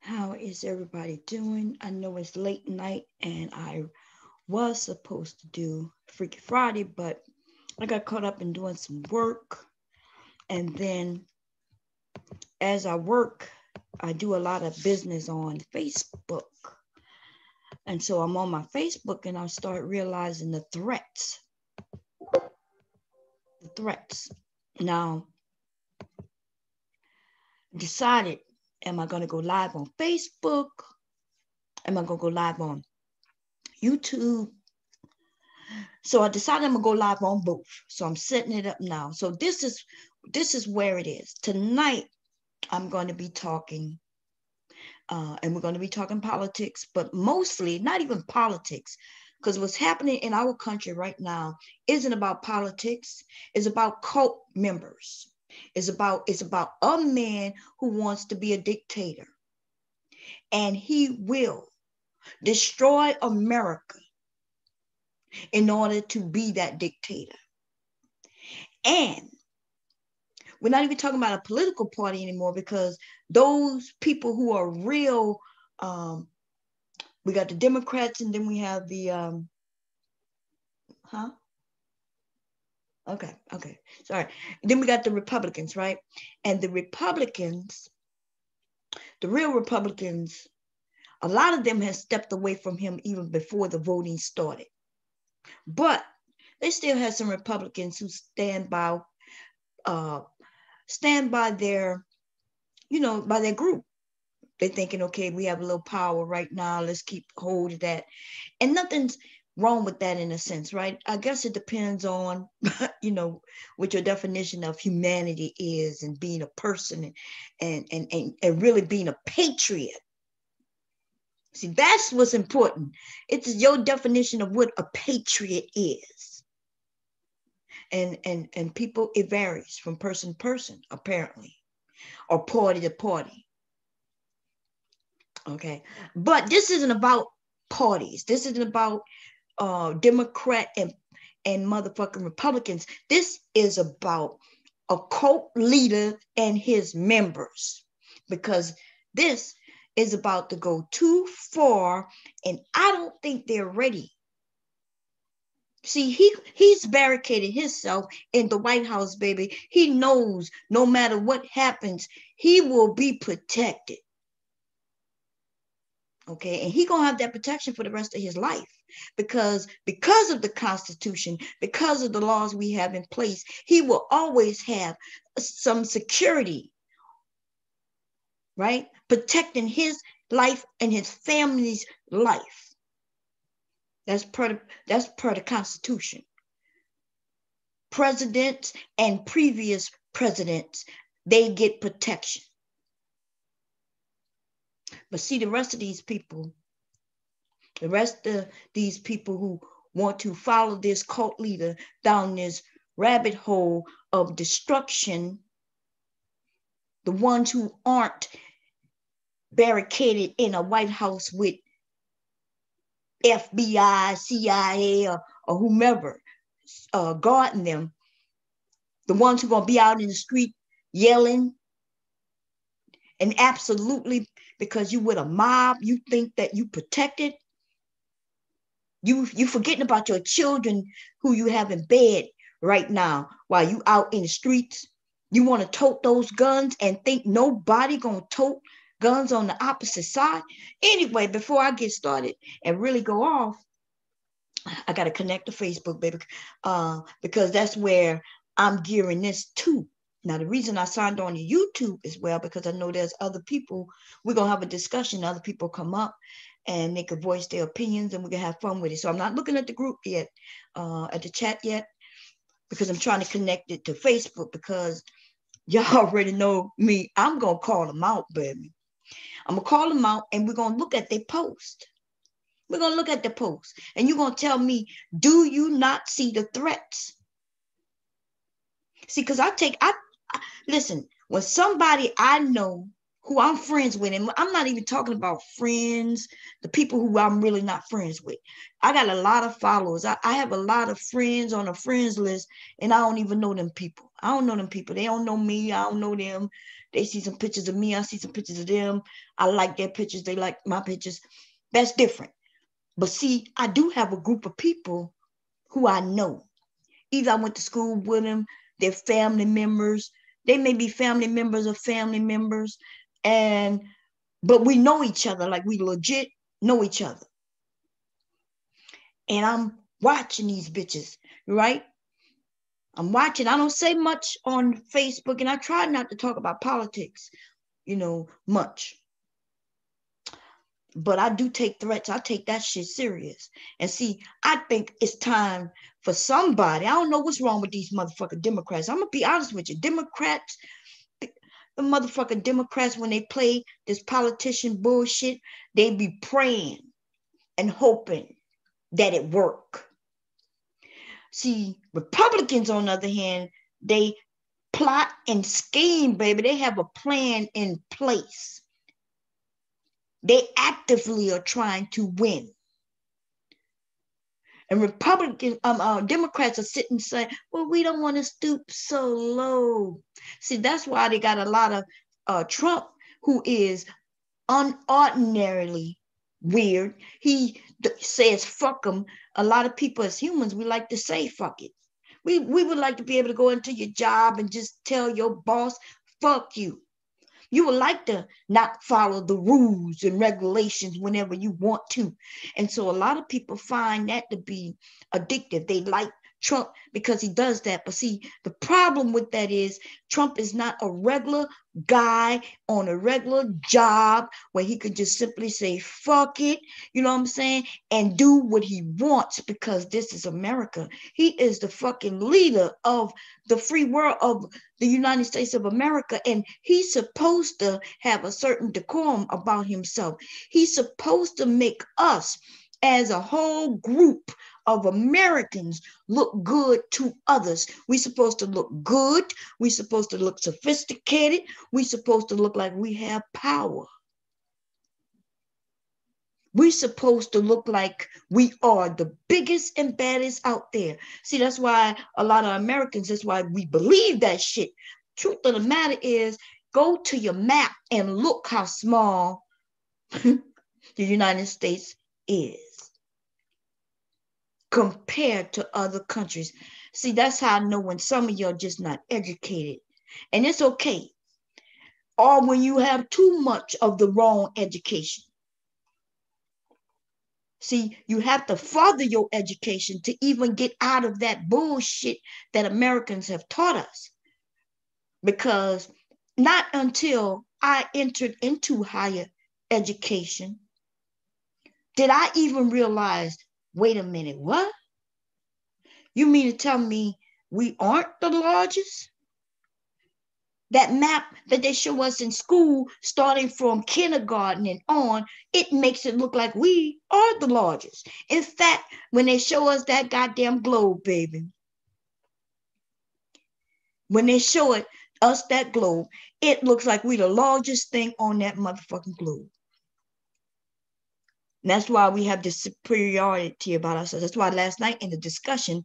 How is everybody doing? I know it's late night and I was supposed to do Freaky Friday, but I got caught up in doing some work. And then as I work, I do a lot of business on Facebook. And so I'm on my Facebook and I start realizing the threats. The threats. Now, decided, am I going to go live on Facebook? Am I going to go live on YouTube? So I decided I'm gonna go live on both. So I'm setting it up now. So this is where it is. Tonight I'm going to be talking, and we're going to be talking politics, but mostly not even politics, because what's happening in our country right now isn't about politics. It's about cult members. It's about a man who wants to be a dictator, and he will destroy America in order to be that dictator. And we're not even talking about a political party anymore because those people who are real, we got the Democrats and then we have the, huh? Okay, sorry. Then we got the Republicans, right? And the Republicans, the real Republicans, a lot of them have stepped away from him even before the voting started. But they still have some Republicans who uh, stand by their, by their group. They're thinking, okay, we have a little power right now. Let's keep hold of that. And nothing's wrong with that in a sense, right? I guess it depends on, what your definition of humanity is and being a person and really being a patriot. See, that's what's important. It's your definition of what a patriot is. And people, it varies from person to person, apparently, or party to party. Okay. But this isn't about parties. This isn't about Democrat and motherfucking Republicans. This is about a cult leader and his members. Because this is about to go too far, and I don't think they're ready. See, he's barricaded himself in the White House, baby. He knows no matter what happens, he will be protected. Okay, and he gonna have that protection for the rest of his life because of the Constitution, because of the laws we have in place, he will always have some security, right? Protecting his life and his family's life. That's per the Constitution. Presidents and previous presidents, they get protection. But see, the rest of these people who want to follow this cult leader down this rabbit hole of destruction, the ones who aren't barricaded in a White House with FBI, CIA, or whomever guarding them, the ones who are going to be out in the street yelling, and absolutely, because you with a mob, you think that you protected. You forgetting about your children who you have in bed right now while you out in the streets. You want to tote those guns and think nobody gonna tote guns on the opposite side. Anyway, before I get started and really go off, I gotta connect to Facebook, baby, because that's where I'm gearing this to. Now, the reason I signed on to YouTube as well, because I know there's other people, we're going to have a discussion, other people come up and they could voice their opinions and we can have fun with it. So I'm not looking at the group yet, at the chat yet, because I'm trying to connect it to Facebook because y'all already know me. I'm going to call them out, baby. I'm going to call them out and we're going to look at their post. We're going to look at the post and you're going to tell me, do you not see the threats? See, because listen, when somebody I know who I'm friends with, and I'm not even talking about friends, the people who I'm really not friends with. I got a lot of followers. I have a lot of friends on a friends list, and I don't even know them people. I don't know them people. They don't know me. I don't know them. They see some pictures of me. I see some pictures of them. I like their pictures. They like my pictures. That's different. But see, I do have a group of people who I know. Either I went to school with them, they're family members. They may be family members of family members. But we know each other, like we legit know each other. And I'm watching these bitches, right? I'm watching. I don't say much on Facebook, and I try not to talk about politics, much. But I do take threats. I take that shit serious. And see, I think it's time for somebody. I don't know what's wrong with these motherfucking Democrats. I'm going to be honest with you. Democrats, the motherfucking Democrats, when they play this politician bullshit, they be praying and hoping that it work. See, Republicans, on the other hand, they plot and scheme, baby. They have a plan in place. They actively are trying to win. And Democrats are sitting saying, well, we don't want to stoop so low. See, that's why they got a lot of Trump, who is unordinarily weird. He says, fuck them. A lot of people as humans, we like to say, fuck it. We would like to be able to go into your job and just tell your boss, fuck you. You would like to not follow the rules and regulations whenever you want to. And so a lot of people find that to be addictive. They like Trump because he does that. But see, the problem with that is Trump is not a regular guy on a regular job where he could just simply say, fuck it, you know what I'm saying, and do what he wants, because this is America. He is the fucking leader of the free world of the United States of America, and he's supposed to have a certain decorum about himself. He's supposed to make us as a whole group of Americans look good to others. We're supposed to look good. We're supposed to look sophisticated. We're supposed to look like we have power. We're supposed to look like we are the biggest and baddest out there. See, that's why a lot of Americans, that's why we believe that shit. Truth of the matter is, go to your map and look how small the United States is compared to other countries. See, that's how I know when some of y'all just not educated. And it's okay. Or when you have too much of the wrong education. See, you have to further your education to even get out of that bullshit that Americans have taught us. Because not until I entered into higher education did I even realize, wait a minute, what? You mean to tell me we aren't the largest? That map that they show us in school, starting from kindergarten and on, it makes it look like we are the largest. In fact, when they show us that goddamn globe, baby, when they show us that globe, it looks like we the largest thing on that motherfucking globe. And that's why we have this superiority about ourselves. That's why last night in the discussion,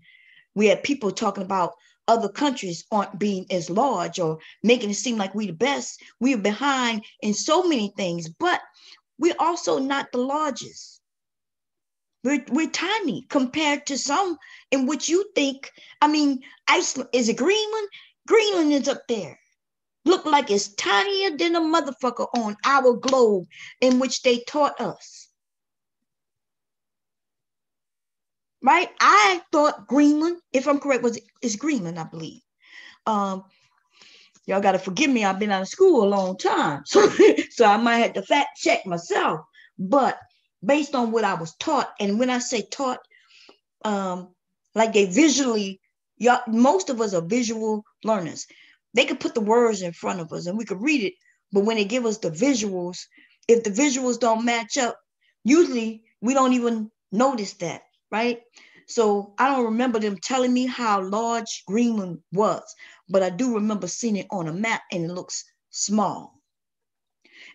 we had people talking about other countries aren't being as large or making it seem like we the best. We are behind in so many things, but we're also not the largest. We're tiny compared to some in which you think, I mean, Iceland, is it Greenland? Greenland is up there. Look like it's tinier than a motherfucker on our globe in which they taught us. Right? I thought Greenland, if I'm correct, it's Greenland, I believe. Y'all got to forgive me. I've been out of school a long time. So I might have to fact check myself. But based on what I was taught, and when I say taught, like they visually, most of us are visual learners. They could put the words in front of us and we could read it. But when they give us the visuals, if the visuals don't match up, usually we don't even notice that. Right? So I don't remember them telling me how large Greenland was, but I do remember seeing it on a map and it looks small.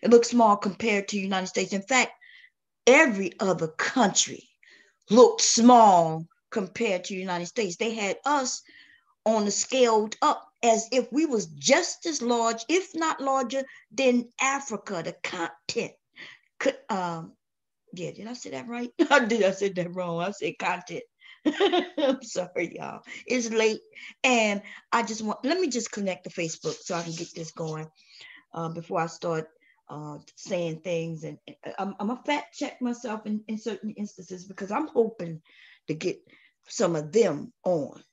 It looks small compared to the United States. In fact, every other country looked small compared to the United States. They had us on the scaled up as if we was just as large, if not larger, than Africa, the continent. Yeah, did I say that right? Did I say that wrong? I said content. I'm sorry, y'all. It's late, and let me just connect to Facebook so I can get this going before I start saying things. And I'm gonna fact check myself in certain instances because I'm hoping to get some of them on.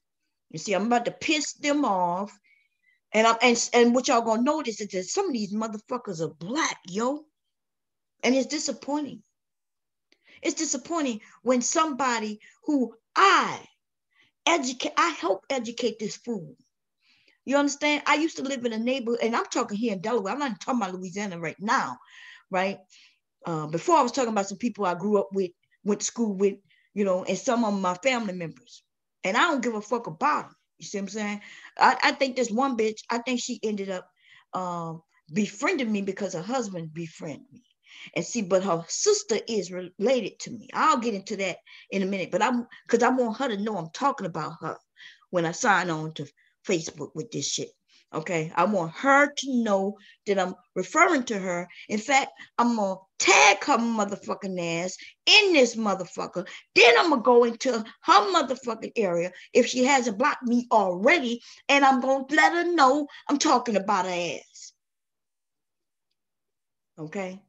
You see, I'm about to piss them off, and what y'all gonna notice is that some of these motherfuckers are black, yo, and it's disappointing. It's disappointing when somebody who I help educate this fool. You understand? I used to live in a neighborhood, and I'm talking here in Delaware. I'm not talking about Louisiana right now, right? Before I was talking about some people I grew up with, went to school with, and some of my family members. And I don't give a fuck about them. You see what I'm saying? I think this one bitch, I think she ended up befriending me because her husband befriended me. And see, but her sister is related to me. I'll get into that in a minute, but because I want her to know I'm talking about her when I sign on to Facebook with this shit. Okay, I want her to know that I'm referring to her. In fact, I'm gonna tag her motherfucking ass in this motherfucker. Then I'm gonna go into her motherfucking area if she hasn't blocked me already, and I'm gonna let her know I'm talking about her ass. Okay.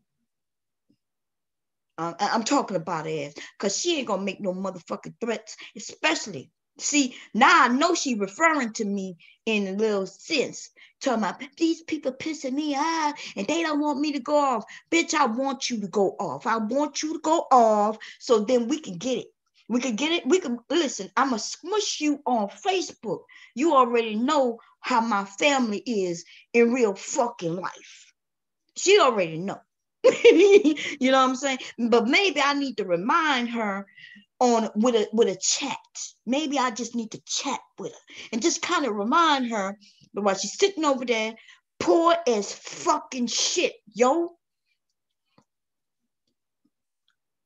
I'm talking about her ass because she ain't gonna make no motherfucking threats, especially. See, now I know she referring to me in a little sense. Talking about these people pissing me off and they don't want me to go off. Bitch, I want you to go off. I want you to go off so then we can get it. We can get it. We can listen. I'm gonna smush you on Facebook. You already know how my family is in real fucking life. She already know. You know what I'm saying? But maybe I need to remind her with a chat. Maybe I just need to chat with her and just kind of remind her while she's sitting over there, poor as fucking shit, yo.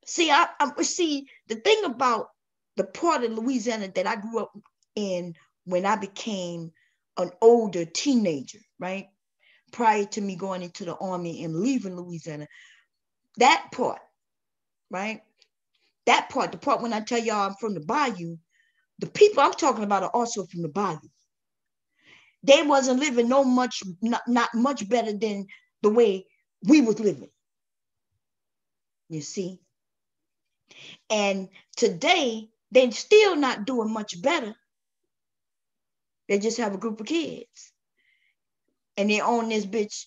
See, see the thing about the part of Louisiana that I grew up in when I became an older teenager, right? Prior to me going into the army and leaving Louisiana, that part, right? That part, the part when I tell y'all I'm from the bayou, the people I'm talking about are also from the bayou. They wasn't living not much better than the way we was living. You see? And today, they're still not doing much better. They just have a group of kids. And they own this bitch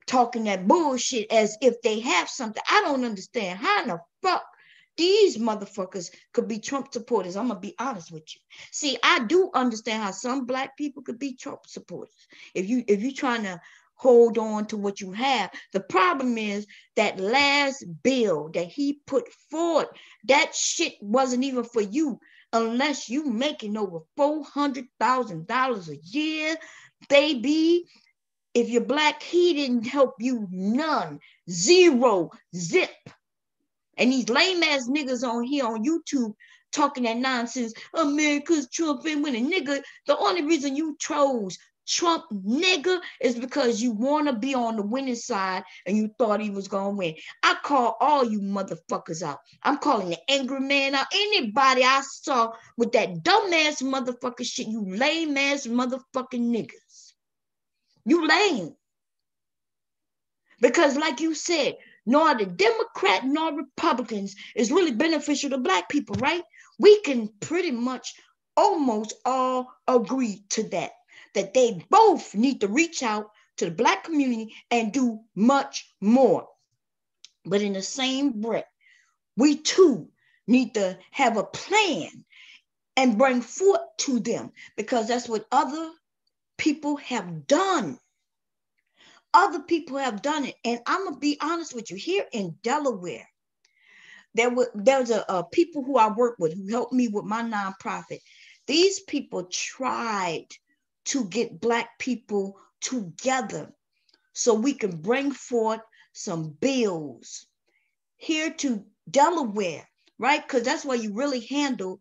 talking that bullshit as if they have something. I don't understand how in the fuck these motherfuckers could be Trump supporters. I'm gonna be honest with you. See, I do understand how some black people could be Trump supporters. If you're trying to hold on to what you have, the problem is that last bill that he put forward, that shit wasn't even for you unless you making over $400,000 a year, baby. If you're black, he didn't help you none. Zero. Zip. And these lame ass niggas on here on YouTube talking that nonsense. America's Trump and winning. Nigga, the only reason you chose Trump, nigga, is because you want to be on the winning side and you thought he was going to win. I call all you motherfuckers out. I'm calling the angry man out. Anybody I saw with that dumbass motherfucker shit, you lame ass motherfucking niggas. You lame. Because like you said, nor the Democrat nor Republicans is really beneficial to black people, right? We can pretty much almost all agree to that they both need to reach out to the black community and do much more. But in the same breath, we too need to have a plan and bring forth to them because that's what other people have done. Other people have done it. And I'm going to be honest with you. Here in Delaware, there's a people who I work with who helped me with my nonprofit. These people tried to get black people together so we can bring forth some bills here to Delaware, right? Because that's where you really handle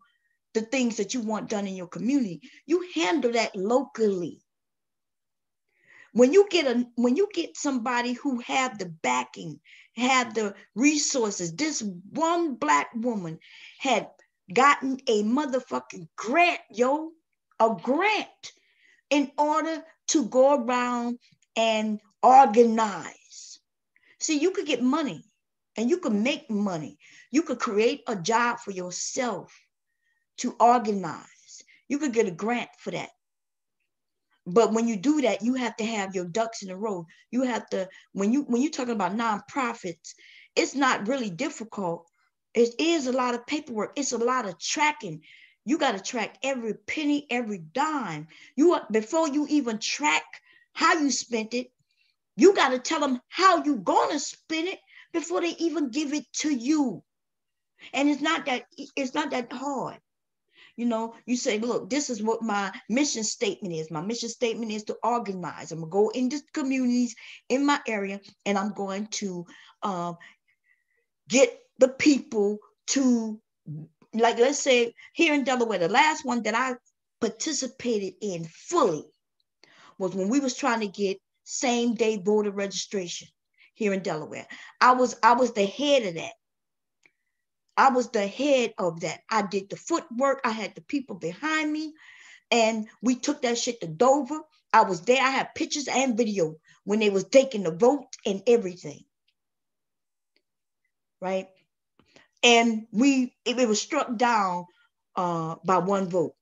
the things that you want done in your community. You handle that locally. When you get somebody who have the backing, have the resources, this one Black woman had gotten a motherfucking grant, a grant in order to go around and organize. See, you could get money and you could make money. You could create a job for yourself to organize. You could get a grant for that. But when you do that, you have to have your ducks in a row. You have to, when you're talking about nonprofits, it's not really difficult. It is a lot of paperwork. It's a lot of tracking. You got to track every penny, every dime. Before you even track how you spent it, you got to tell them how you're going to spend it before they even give it to you. And it's not that hard. You say, look, this is what my mission statement is. My mission statement is to organize. I'm going to go into communities in my area, and I'm going to get the people to, like, let's say here in Delaware, the last one that I participated in fully was when we was trying to get same-day voter registration here in Delaware. I was the head of that. I was the head of that. I did the footwork. I had the people behind me, and we took that shit to Dover. I was there. I had pictures and video when they was taking the vote and everything, right? And it was struck down by one vote.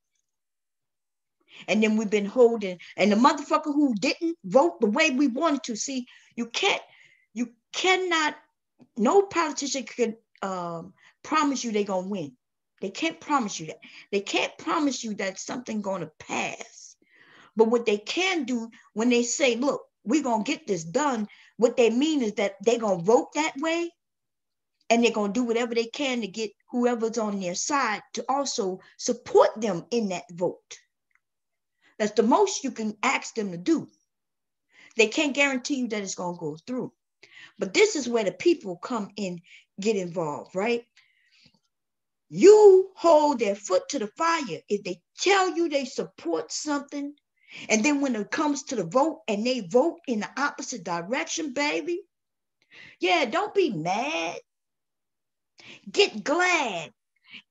And then we've been holding, and the motherfucker who didn't vote the way we wanted to, see, you cannot, no politician could promise you they're going to win. They can't promise you that. They can't promise you that something's going to pass. But what they can do when they say, look, we're going to get this done, what they mean is that they're going to vote that way, and they're going to do whatever they can to get whoever's on their side to also support them in that vote. That's the most you can ask them to do. They can't guarantee you that it's going to go through. But this is where the people come in, get involved, right? You hold their foot to the fire. If they tell you they support something, and then when it comes to the vote and they vote in the opposite direction, baby, yeah, don't be mad. Get glad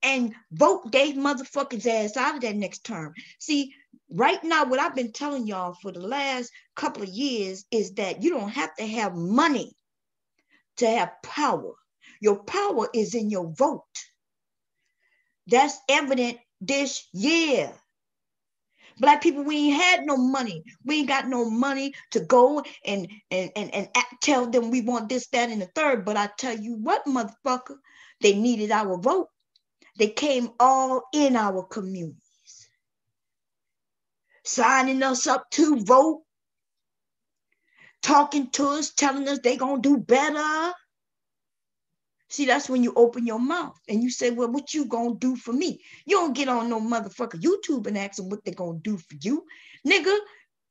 and vote they motherfuckers ass out of that next term. See, right now, what I've been telling y'all for the last couple of years is that you don't have to have money to have power. Your power is in your vote. That's evident this year. Black people, we ain't had no money. We ain't got no money to go and tell them we want this, that, and the third. But I tell you what, motherfucker, they needed our vote. They came all in our communities, signing us up to vote, talking to us, telling us they gonna do better. See, that's when you open your mouth and you say, well, what you gonna do for me? You don't get on no motherfucker YouTube and ask them what they gonna do for you. Nigga,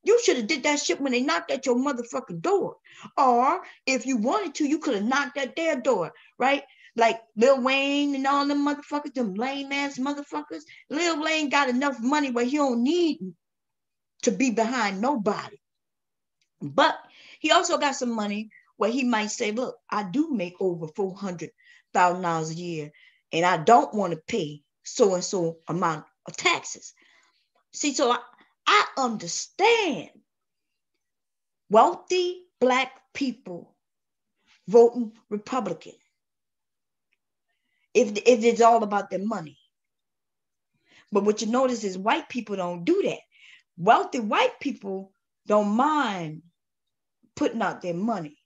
you should have did that shit when they knocked at your motherfucking door. Or if you wanted to, you could have knocked at their door, right? Like Lil Wayne and all them motherfuckers, them lame ass motherfuckers. Lil Wayne got enough money where he don't need to be behind nobody. But he also got some money where he might say, look, I do make over $400,000 a year, and I don't want to pay so-and-so amount of taxes. See, so I understand wealthy Black people voting Republican if it's all about their money. But what you notice is white people don't do that. Wealthy white people don't mind putting out their money.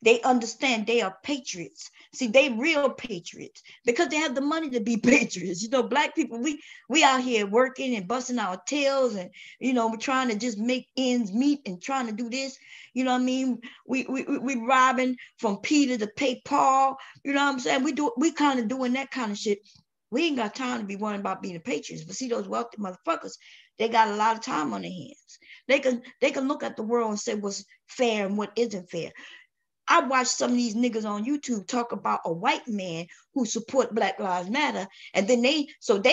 They understand they are patriots. See, they real patriots because they have the money to be patriots. You know, Black people, we out here working and busting our tails, and we're trying to just make ends meet and trying to do this. You know what I mean? We robbing from Peter to pay Paul. You know what I'm saying? We kind of doing that kind of shit. We ain't got time to be worrying about being a patriots. But see, those wealthy motherfuckers, They got a lot of time on their hands. They can look at the world and say what's fair and what isn't fair. I watched some of these niggas on YouTube talk about a white man who support Black Lives Matter, and then they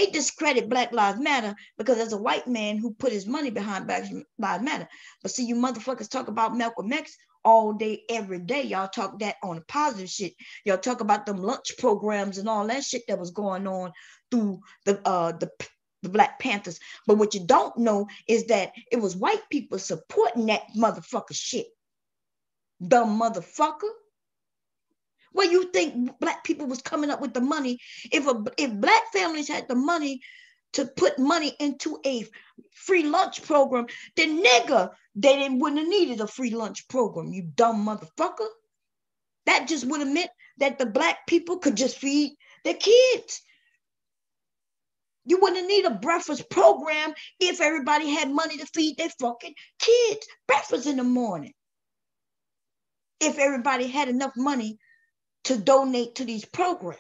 discredit Black Lives Matter because there's a white man who put his money behind Black Lives Matter. But see, you motherfuckers talk about Malcolm X all day, every day. Y'all talk that on the positive shit. Y'all talk about them lunch programs and all that shit that was going on through the Black Panthers. But what you don't know is that it was white people supporting that motherfucker shit. Dumb motherfucker. Where you think Black people was coming up with the money? If Black families had the money to put money into a free lunch program, then nigga, wouldn't have needed a free lunch program, you dumb motherfucker. That just would have meant that the Black people could just feed their kids. You wouldn't need a breakfast program if everybody had money to feed their fucking kids breakfast in the morning. If everybody had enough money to donate to these programs.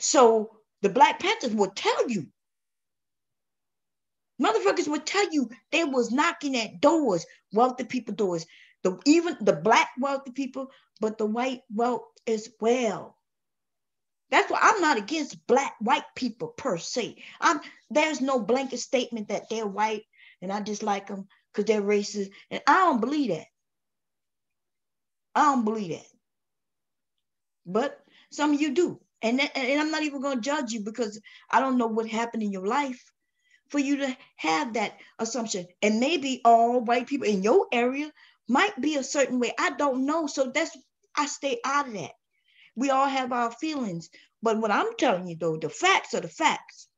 So the Black Panthers would tell you, motherfuckers would tell you they was knocking at doors, wealthy people doors, even the Black wealthy people, but the white wealth as well. That's why I'm not against white people per se. There's no blanket statement that they're white and I dislike them because they're racist. And I don't believe that. I don't believe that. But some of you do. And I'm not even going to judge you because I don't know what happened in your life for you to have that assumption. And maybe all white people in your area might be a certain way. I don't know. So I stay out of that. We all have our feelings. But what I'm telling you, though, the facts are the facts.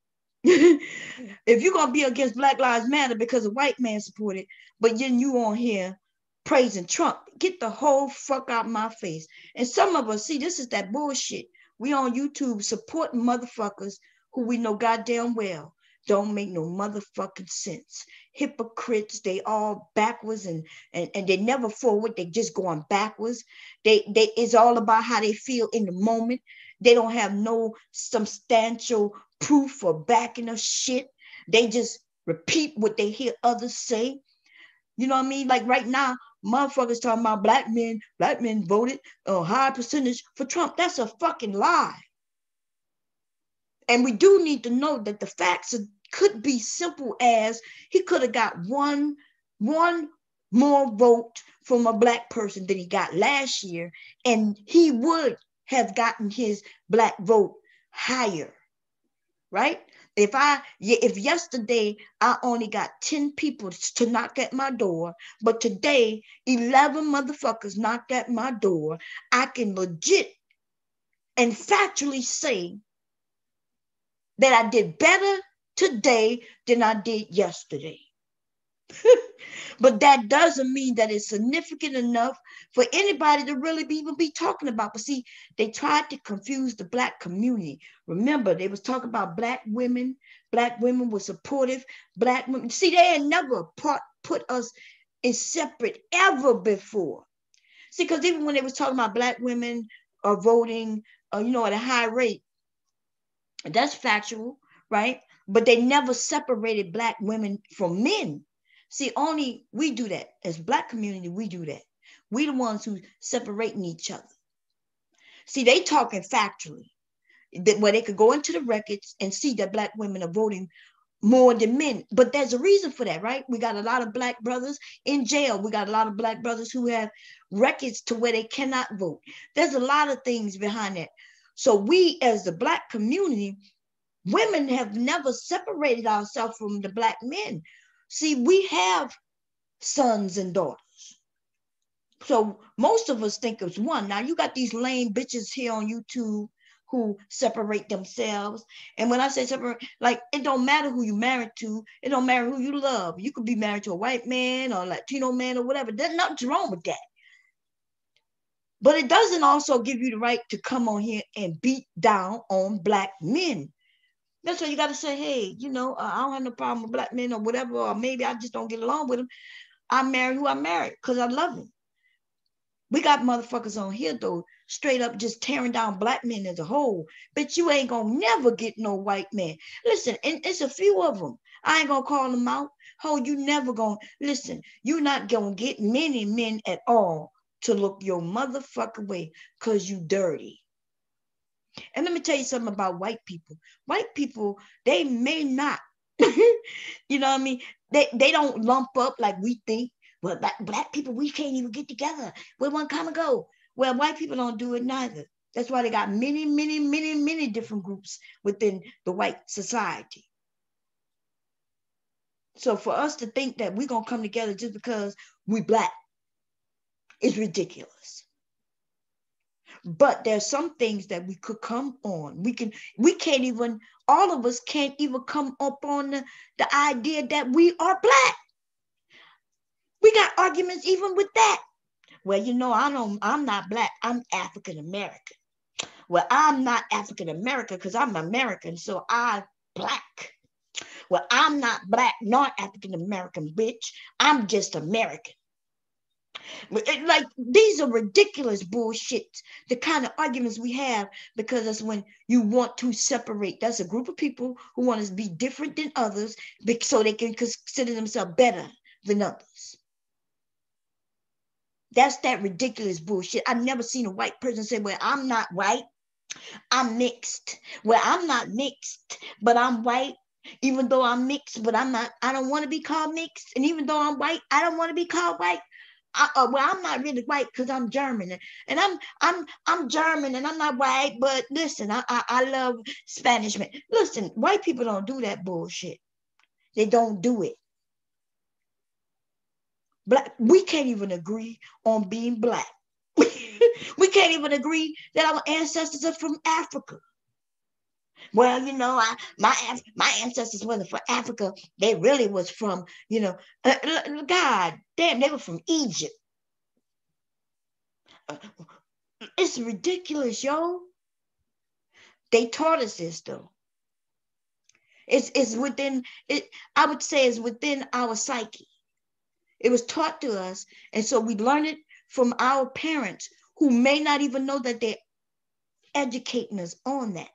If you're going to be against Black Lives Matter because a white man supported, but then you on here praising Trump, get the whole fuck out my face. And some of us, see, this is that bullshit. We on YouTube supporting motherfuckers who we know goddamn well don't make no motherfucking sense. Hypocrites, they all backwards and they never forward, they just going backwards. It's all about how they feel in the moment. They don't have no substantial proof for backing of shit. They just repeat what they hear others say. You know what I mean? Like right now, motherfuckers talking about black men voted a high percentage for Trump. That's a fucking lie. And we do need to know that the facts could be simple as he could have got one more vote from a Black person than he got last year, and he would have gotten his Black vote higher, right? If yesterday I only got 10 people to knock at my door, but today 11 motherfuckers knocked at my door, I can legit and factually say that I did better today than I did yesterday. But that doesn't mean that it's significant enough for anybody to really even be talking about. But see, they tried to confuse the Black community. Remember, they was talking about Black women. Black women were supportive. Black women, see, they had never put us in separate ever before. See, because even when they was talking about Black women are voting, at a high rate, that's factual, right? But they never separated Black women from men. See, only we do that. As Black community, we do that. We the ones who separating each other. See, they talking factually, where they could go into the records and see that Black women are voting more than men. But there's a reason for that, right? We got a lot of Black brothers in jail. We got a lot of Black brothers who have records to where they cannot vote. There's a lot of things behind that. So we, as the Black community, women have never separated ourselves from the Black men. See, we have sons and daughters. So most of us think it's one. Now you got these lame bitches here on YouTube who separate themselves. And when I say separate, like, it don't matter who you married to. It don't matter who you love. You could be married to a white man or Latino man or whatever. There's nothing wrong with that. But it doesn't also give you the right to come on here and beat down on Black men. That's why you got to say, hey, I don't have no problem with Black men or whatever, or maybe I just don't get along with them. I marry who I married because I love him. We got motherfuckers on here, though, straight up just tearing down Black men as a whole. But you ain't going to never get no white man. Listen, and it's a few of them. I ain't gonna call them out. Ho, you never gonna listen. You not gonna get many men at all to look your motherfucker way because you dirty. And let me tell you something about white people. White people, they may not, you know what I mean? They don't lump up like we think. Well, black people, we can't even get together. We want to come and go. Well, white people don't do it neither. That's why they got many, many, many, many different groups within the white society. So for us to think that we're going to come together just because we black is ridiculous. But there's some things that we could come on. We can't even, all of us can't even come up on the idea that we are black. We got arguments even with that. Well, you know, I'm not black. I'm African American. Well, I'm not African American because I'm American, so I'm black. Well, I'm not black nor African American, bitch. I'm just American. Like, these are ridiculous bullshit, the kind of arguments we have, because that's when you want to separate. That's a group of people who want to be different than others so they can consider themselves better than others. That's that ridiculous bullshit. I've never seen a white person say, well, I'm not white, I'm mixed. Well, I'm not mixed, but I'm white. Even though I'm mixed, but I don't want to be called mixed. And even though I'm white, I don't want to be called white. Well, I'm not really white because I'm German, and I'm German, and I'm not white. But listen, I love Spanish men. Listen, white people don't do that bullshit. They don't do it. Black, we can't even agree on being black. We can't even agree that our ancestors are from Africa. Well, you know, my ancestors wasn't from Africa. They really was from, you know, God damn, they were from Egypt. It's ridiculous, yo. They taught us this, though. It's within it. I would say it's within our psyche. It was taught to us, and so we learn it from our parents, who may not even know that they're educating us on that.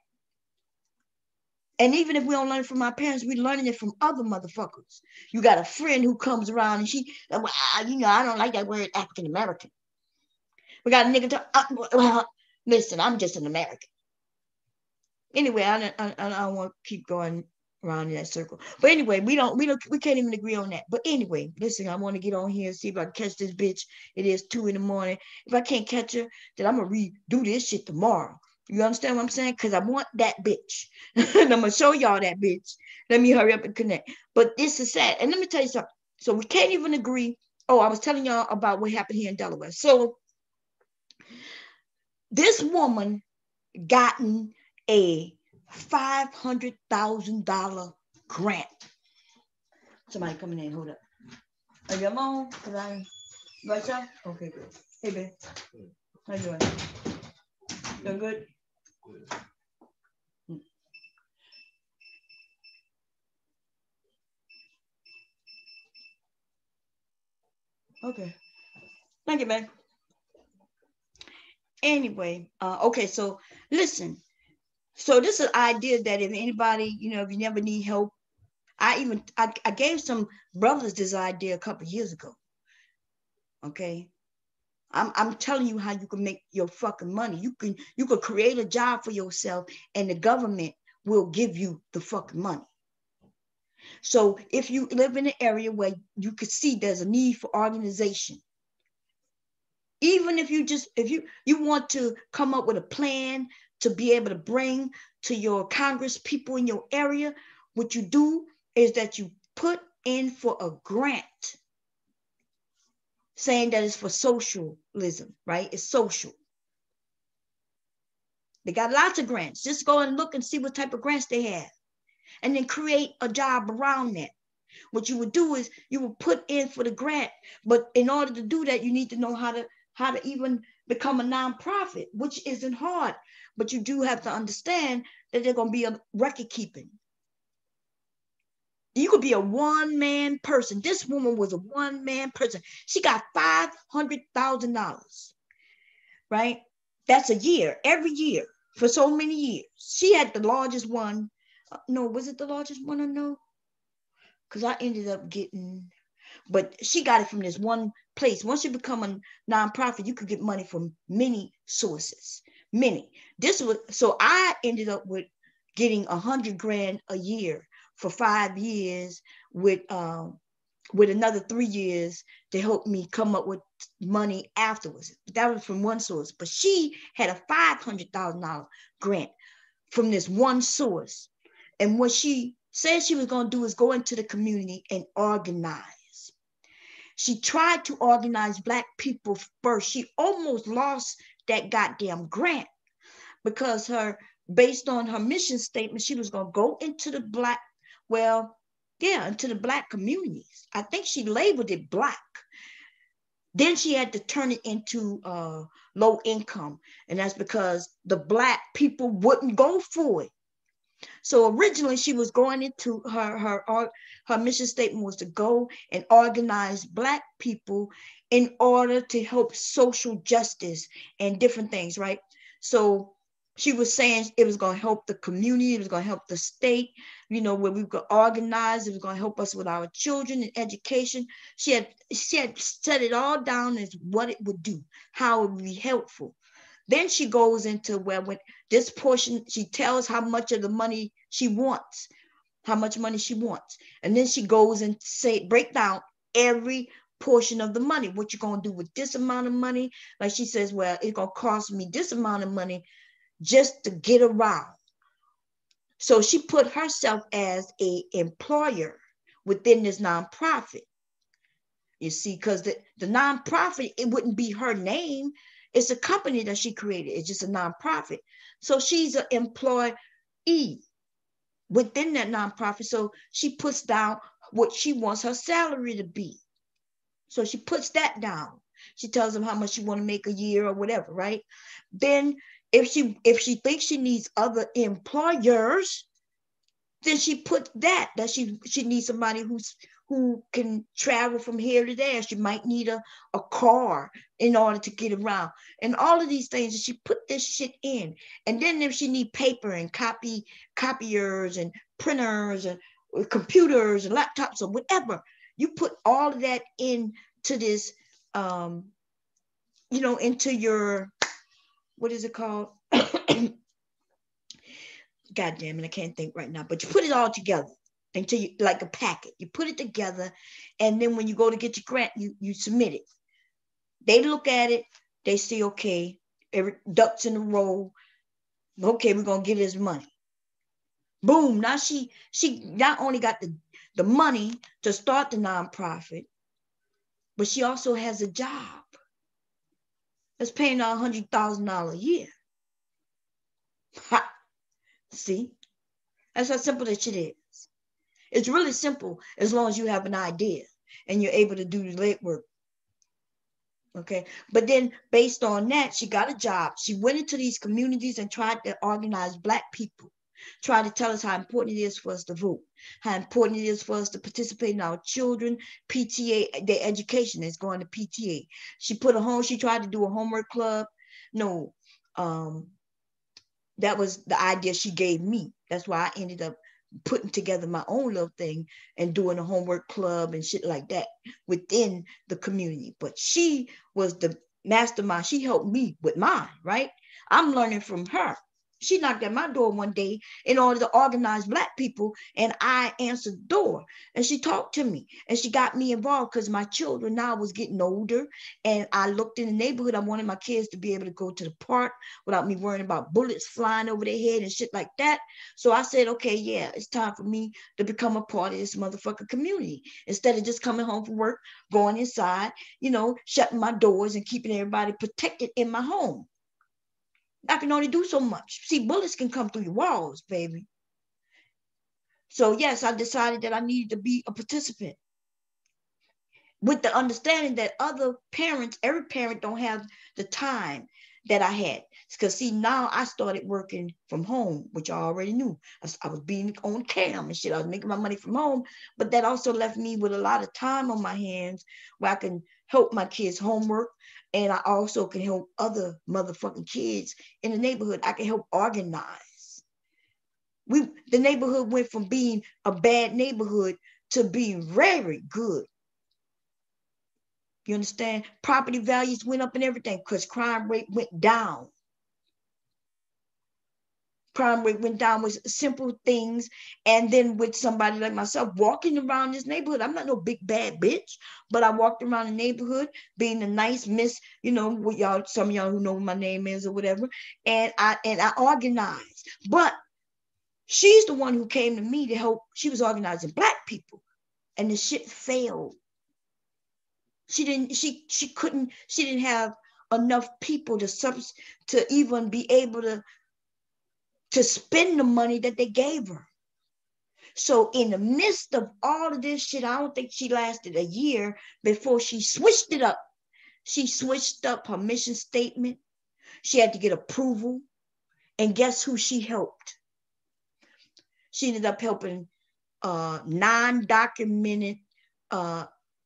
And even if we don't learn it from our parents, we're learning it from other motherfuckers. You got a friend who comes around and she, well, you know, I don't like that word African American. We got a nigga well, listen, I'm just an American. Anyway, I don't want to keep going around in that circle. But anyway, we can't even agree on that. But anyway, listen, I want to get on here and see if I can catch this bitch. It is 2 a.m. If I can't catch her, then I'm gonna redo this shit tomorrow. You understand what I'm saying? Because I want that bitch. And I'm going to show y'all that bitch. Let me hurry up and connect. But this is sad. And let me tell you something. So we can't even agree. Oh, I was telling y'all about what happened here in Delaware. So this woman gotten a $500,000 grant. Somebody coming in. Hold up. Are you alone? Right, y'all? Okay, good. Hey, babe. How you doing? Doing good? Okay. Thank you, man. Anyway, okay, so listen. So this is an idea that if anybody, you know, if you never need help, I gave some brothers this idea a couple of years ago. Okay. I'm telling you how you can make your fucking money. You could create a job for yourself and the government will give you the fucking money. So if you live in an area where you could see there's a need for organization, even if you want to come up with a plan to be able to bring to your Congress people in your area, what you do is that you put in for a grant saying that it's for socialism, right? It's social. They got lots of grants. Just go and look and see what type of grants they have, and then create a job around that. What you would do is you would put in for the grant, but in order to do that, you need to know how to even become a nonprofit, which isn't hard, but you do have to understand that they're going to be a record keeping. You could be a one-man person. This woman was a one-man person. She got $500,000, right? That's a year, every year, for so many years. She had the largest one. No, was it the largest one or no? because I ended up getting, but she got it from this one place. Once you become a nonprofit, you could get money from many sources, many. This was, so I ended up with getting $100 grand a year for 5 years with another 3 years to help me come up with money afterwards. That was from one source, but she had a $500,000 grant from this one source. And what she said she was going to do is go into the community and organize. She tried to organize Black people first. She almost lost that goddamn grant because based on her mission statement, she was going to go into the Black, into the Black communities. I think she labeled it Black. Then she had to turn it into low income. And that's because the Black people wouldn't go for it. So originally she was going into her mission statement was to go and organize Black people in order to help social justice and different things, right? So she was saying it was going to help the community, it was going to help the state, where we could organize, it was going to help us with our children and education. She had set it all down as what it would do, how it would be helpful. Then she goes into when this portion, she tells how much of the money she wants, how much money she wants. And then she goes and break down every portion of the money. What you're going to do with this amount of money. Like she says, well, it's going to cost me this amount of money just to get around. So she put herself as an employer within this nonprofit. You see, because the nonprofit, it wouldn't be her name. It's a company that she created. It's just a nonprofit. So she's an employee within that nonprofit. So she puts down what she wants her salary to be. So she puts that down. She tells them how much she want to make a year or whatever, right? Then if she thinks she needs other employers, then she put that she needs somebody who can travel from here to there. She might need a car in order to get around. And all of these things, she put this shit in. And then if she need paper and copiers and printers and computers and laptops or whatever, you put all of that into this, into your, what is it called? God damn it, I can't think right now. But you put it all together until you, like a packet. You put it together, and then when you go to get your grant, you submit it. They look at it, they say, okay, every ducks in a row. Okay, we're gonna give this money. Boom. Now she not only got the money to start the nonprofit, but she also has a job that's paying her $100,000 a year. Ha. See? That's how simple that shit is. It's really simple as long as you have an idea and you're able to do the legwork. Okay. But then based on that, she got a job. She went into these communities and tried to organize Black people, tried to tell us how important it is for us to vote, how important it is for us to participate in our children, PTA, their education is going to PTA. She tried to do a homework club. No, that was the idea she gave me. That's why I ended up putting together my own little thing and doing a homework club and shit like that within the community. But she was the mastermind. She helped me with mine, right? I'm learning from her. She knocked at my door one day in order to organize Black people, and I answered the door, and she talked to me, and she got me involved because my children now was getting older, and I looked in the neighborhood. I wanted my kids to be able to go to the park without me worrying about bullets flying over their head and shit like that. So I said, okay, yeah, it's time for me to become a part of this motherfucking community instead of just coming home from work, going inside, shutting my doors and keeping everybody protected in my home. I can only do so much. See, bullets can come through your walls, baby. So yes, I decided that I needed to be a participant with the understanding that other parents, every parent don't have the time that I had. Because see, now I started working from home, which I already knew. I was being on cam and shit. I was making my money from home, but that also left me with a lot of time on my hands where I can help my kids' homework. And I also can help other motherfucking kids in the neighborhood. I can help organize. The neighborhood went from being a bad neighborhood to be very good. You understand? Property values went up and everything because crime rate went down. Crime rate went down with simple things. And then with somebody like myself walking around this neighborhood, I'm not no big bad bitch, but I walked around the neighborhood being a nice miss, you know, with y'all, some of y'all who know what my name is or whatever. And I organized. But she's the one who came to me to help. She was organizing Black people, and the shit failed. She didn't have enough people to even be able to spend the money that they gave her. So in the midst of all of this shit, I don't think she lasted a year before she switched it up. She switched up her mission statement. She had to get approval. And guess who she helped? She ended up helping non-documented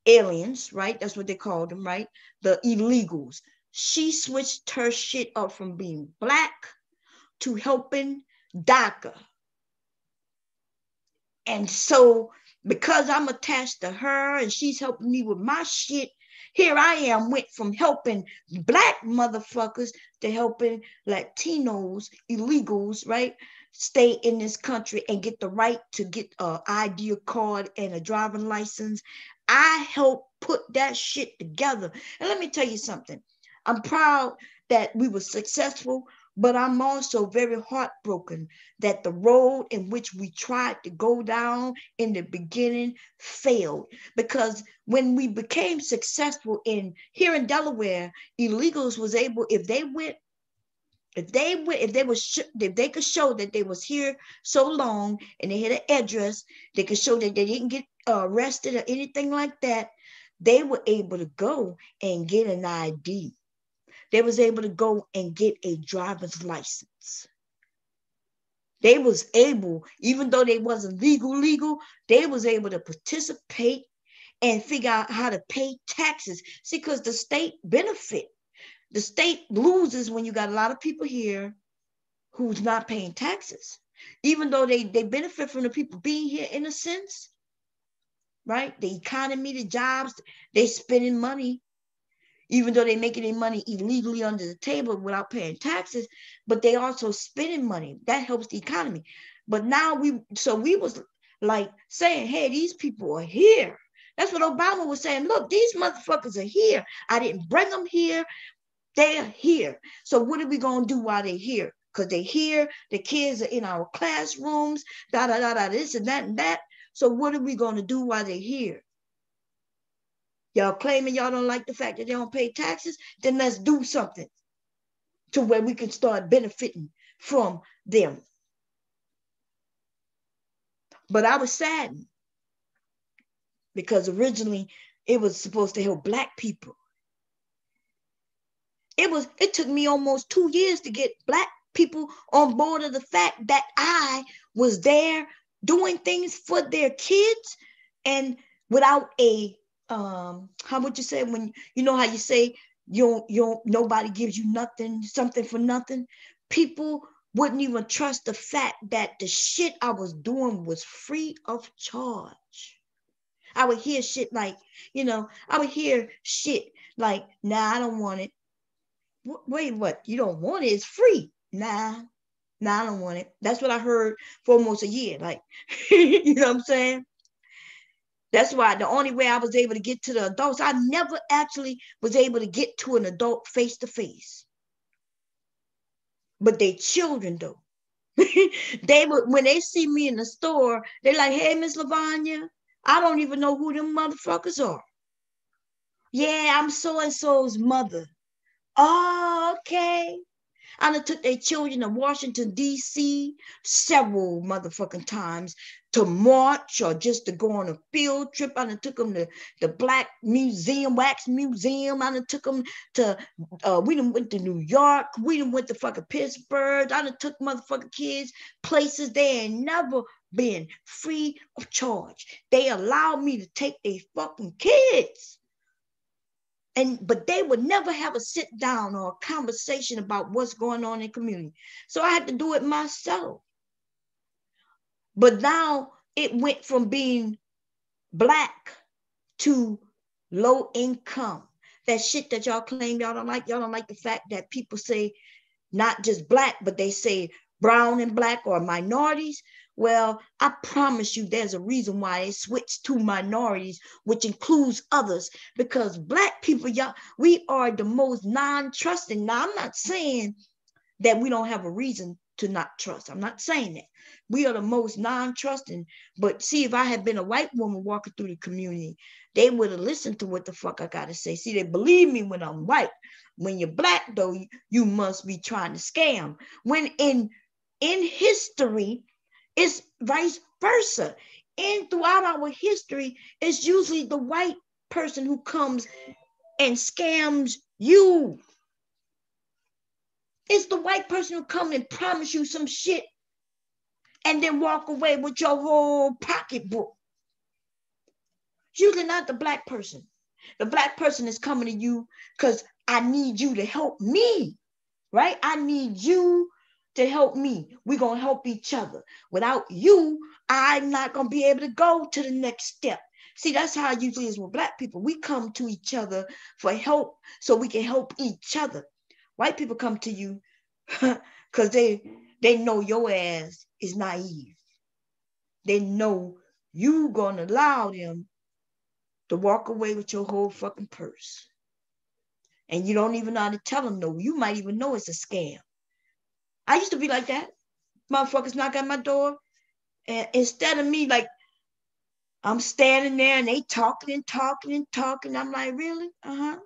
aliens, right? That's what they called them, right? The illegals. She switched her shit up from being Black to helping DACA. And so because I'm attached to her and she's helping me with my shit, here I am, went from helping Black motherfuckers to helping Latinos, illegals, right? Stay in this country and get the right to get an ID card and a driving license. I helped put that shit together. And let me tell you something. I'm proud that we were successful, but I'm also very heartbroken that the road in which we tried to go down in the beginning failed. Because when we became successful here in Delaware, illegals was able, if they could show that they was here so long and they had an address, they could show that they didn't get arrested or anything like that, they were able to go and get an ID. They was able to go and get a driver's license. They was able, even though they wasn't legal, they was able to participate and figure out how to pay taxes. See, because the state benefit. The state loses when you got a lot of people here who's not paying taxes. Even though they benefit from the people being here in a sense, right? The economy, the jobs, they spending money. Even though they're making their money illegally under the table without paying taxes, but they also spending money. That helps the economy. But now we was like saying, hey, these people are here. That's what Obama was saying. Look, these motherfuckers are here. I didn't bring them here. They're here. So what are we going to do while they're here? Because they're here. The kids are in our classrooms, this and that and that. So what are we going to do while they're here? Y'all claiming y'all don't like the fact that they don't pay taxes, then let's do something to where we can start benefiting from them. But I was saddened because originally it was supposed to help Black people. It took me almost 2 years to get Black people on board of the fact that I was there doing things for their kids and without a how would you say, when you know how you say nobody gives you nothing, something for nothing? People wouldn't even trust the fact that the shit I was doing was free of charge. I would hear shit like, nah, I don't want it. Wait, what? You don't want it? It's free. Nah, I don't want it. That's what I heard for almost a year. Like, you know what I'm saying? That's why the only way I was able to get to the adults, I never actually was able to get to an adult face to face. But they children though. When they see me in the store, they're like, hey, Miss Lavanya, I don't even know who them motherfuckers are. Yeah, I'm so-and-so's mother. Oh, okay. I done took their children to Washington, D.C. several motherfucking times to march or just to go on a field trip. I done took them to the Black Museum, Wax Museum. I done took them to, we done went to New York. We done went to fucking Pittsburgh. I done took motherfucking kids places they ain't never been, free of charge. They allowed me to take their fucking kids. But they would never have a sit down or a conversation about what's going on in the community. So I had to do it myself. But now it went from being black to low income. That shit that y'all claim y'all don't like. Y'all don't like the fact that people say not just black, but they say brown and black or minorities. Well, I promise you there's a reason why it switched to minorities, which includes others, because black people, y'all, we are the most non-trusting. Now, I'm not saying that we don't have a reason to not trust. I'm not saying that. We are the most non-trusting. But see, if I had been a white woman walking through the community, they would have listened to what the fuck I gotta say. See, they believe me when I'm white. When you're black, though, you must be trying to scam. When in history, it's vice versa. And throughout our history, it's usually the white person who comes and scams you. It's the white person who come and promise you some shit and then walk away with your whole pocketbook. It's usually not the black person. The black person is coming to you because I need you to help me, right? I need you to help me. We're going to help each other. Without you, I'm not going to be able to go to the next step. See, that's how it usually is with black people. We come to each other for help so we can help each other. White people come to you because they know your ass is naive. They know you gonna allow them to walk away with your whole fucking purse. And you don't even know how to tell them no. You might even know it's a scam. I used to be like that. Motherfuckers knock at my door. And instead of me, like, I'm standing there and they talking and talking and talking. I'm like, really? Uh-huh.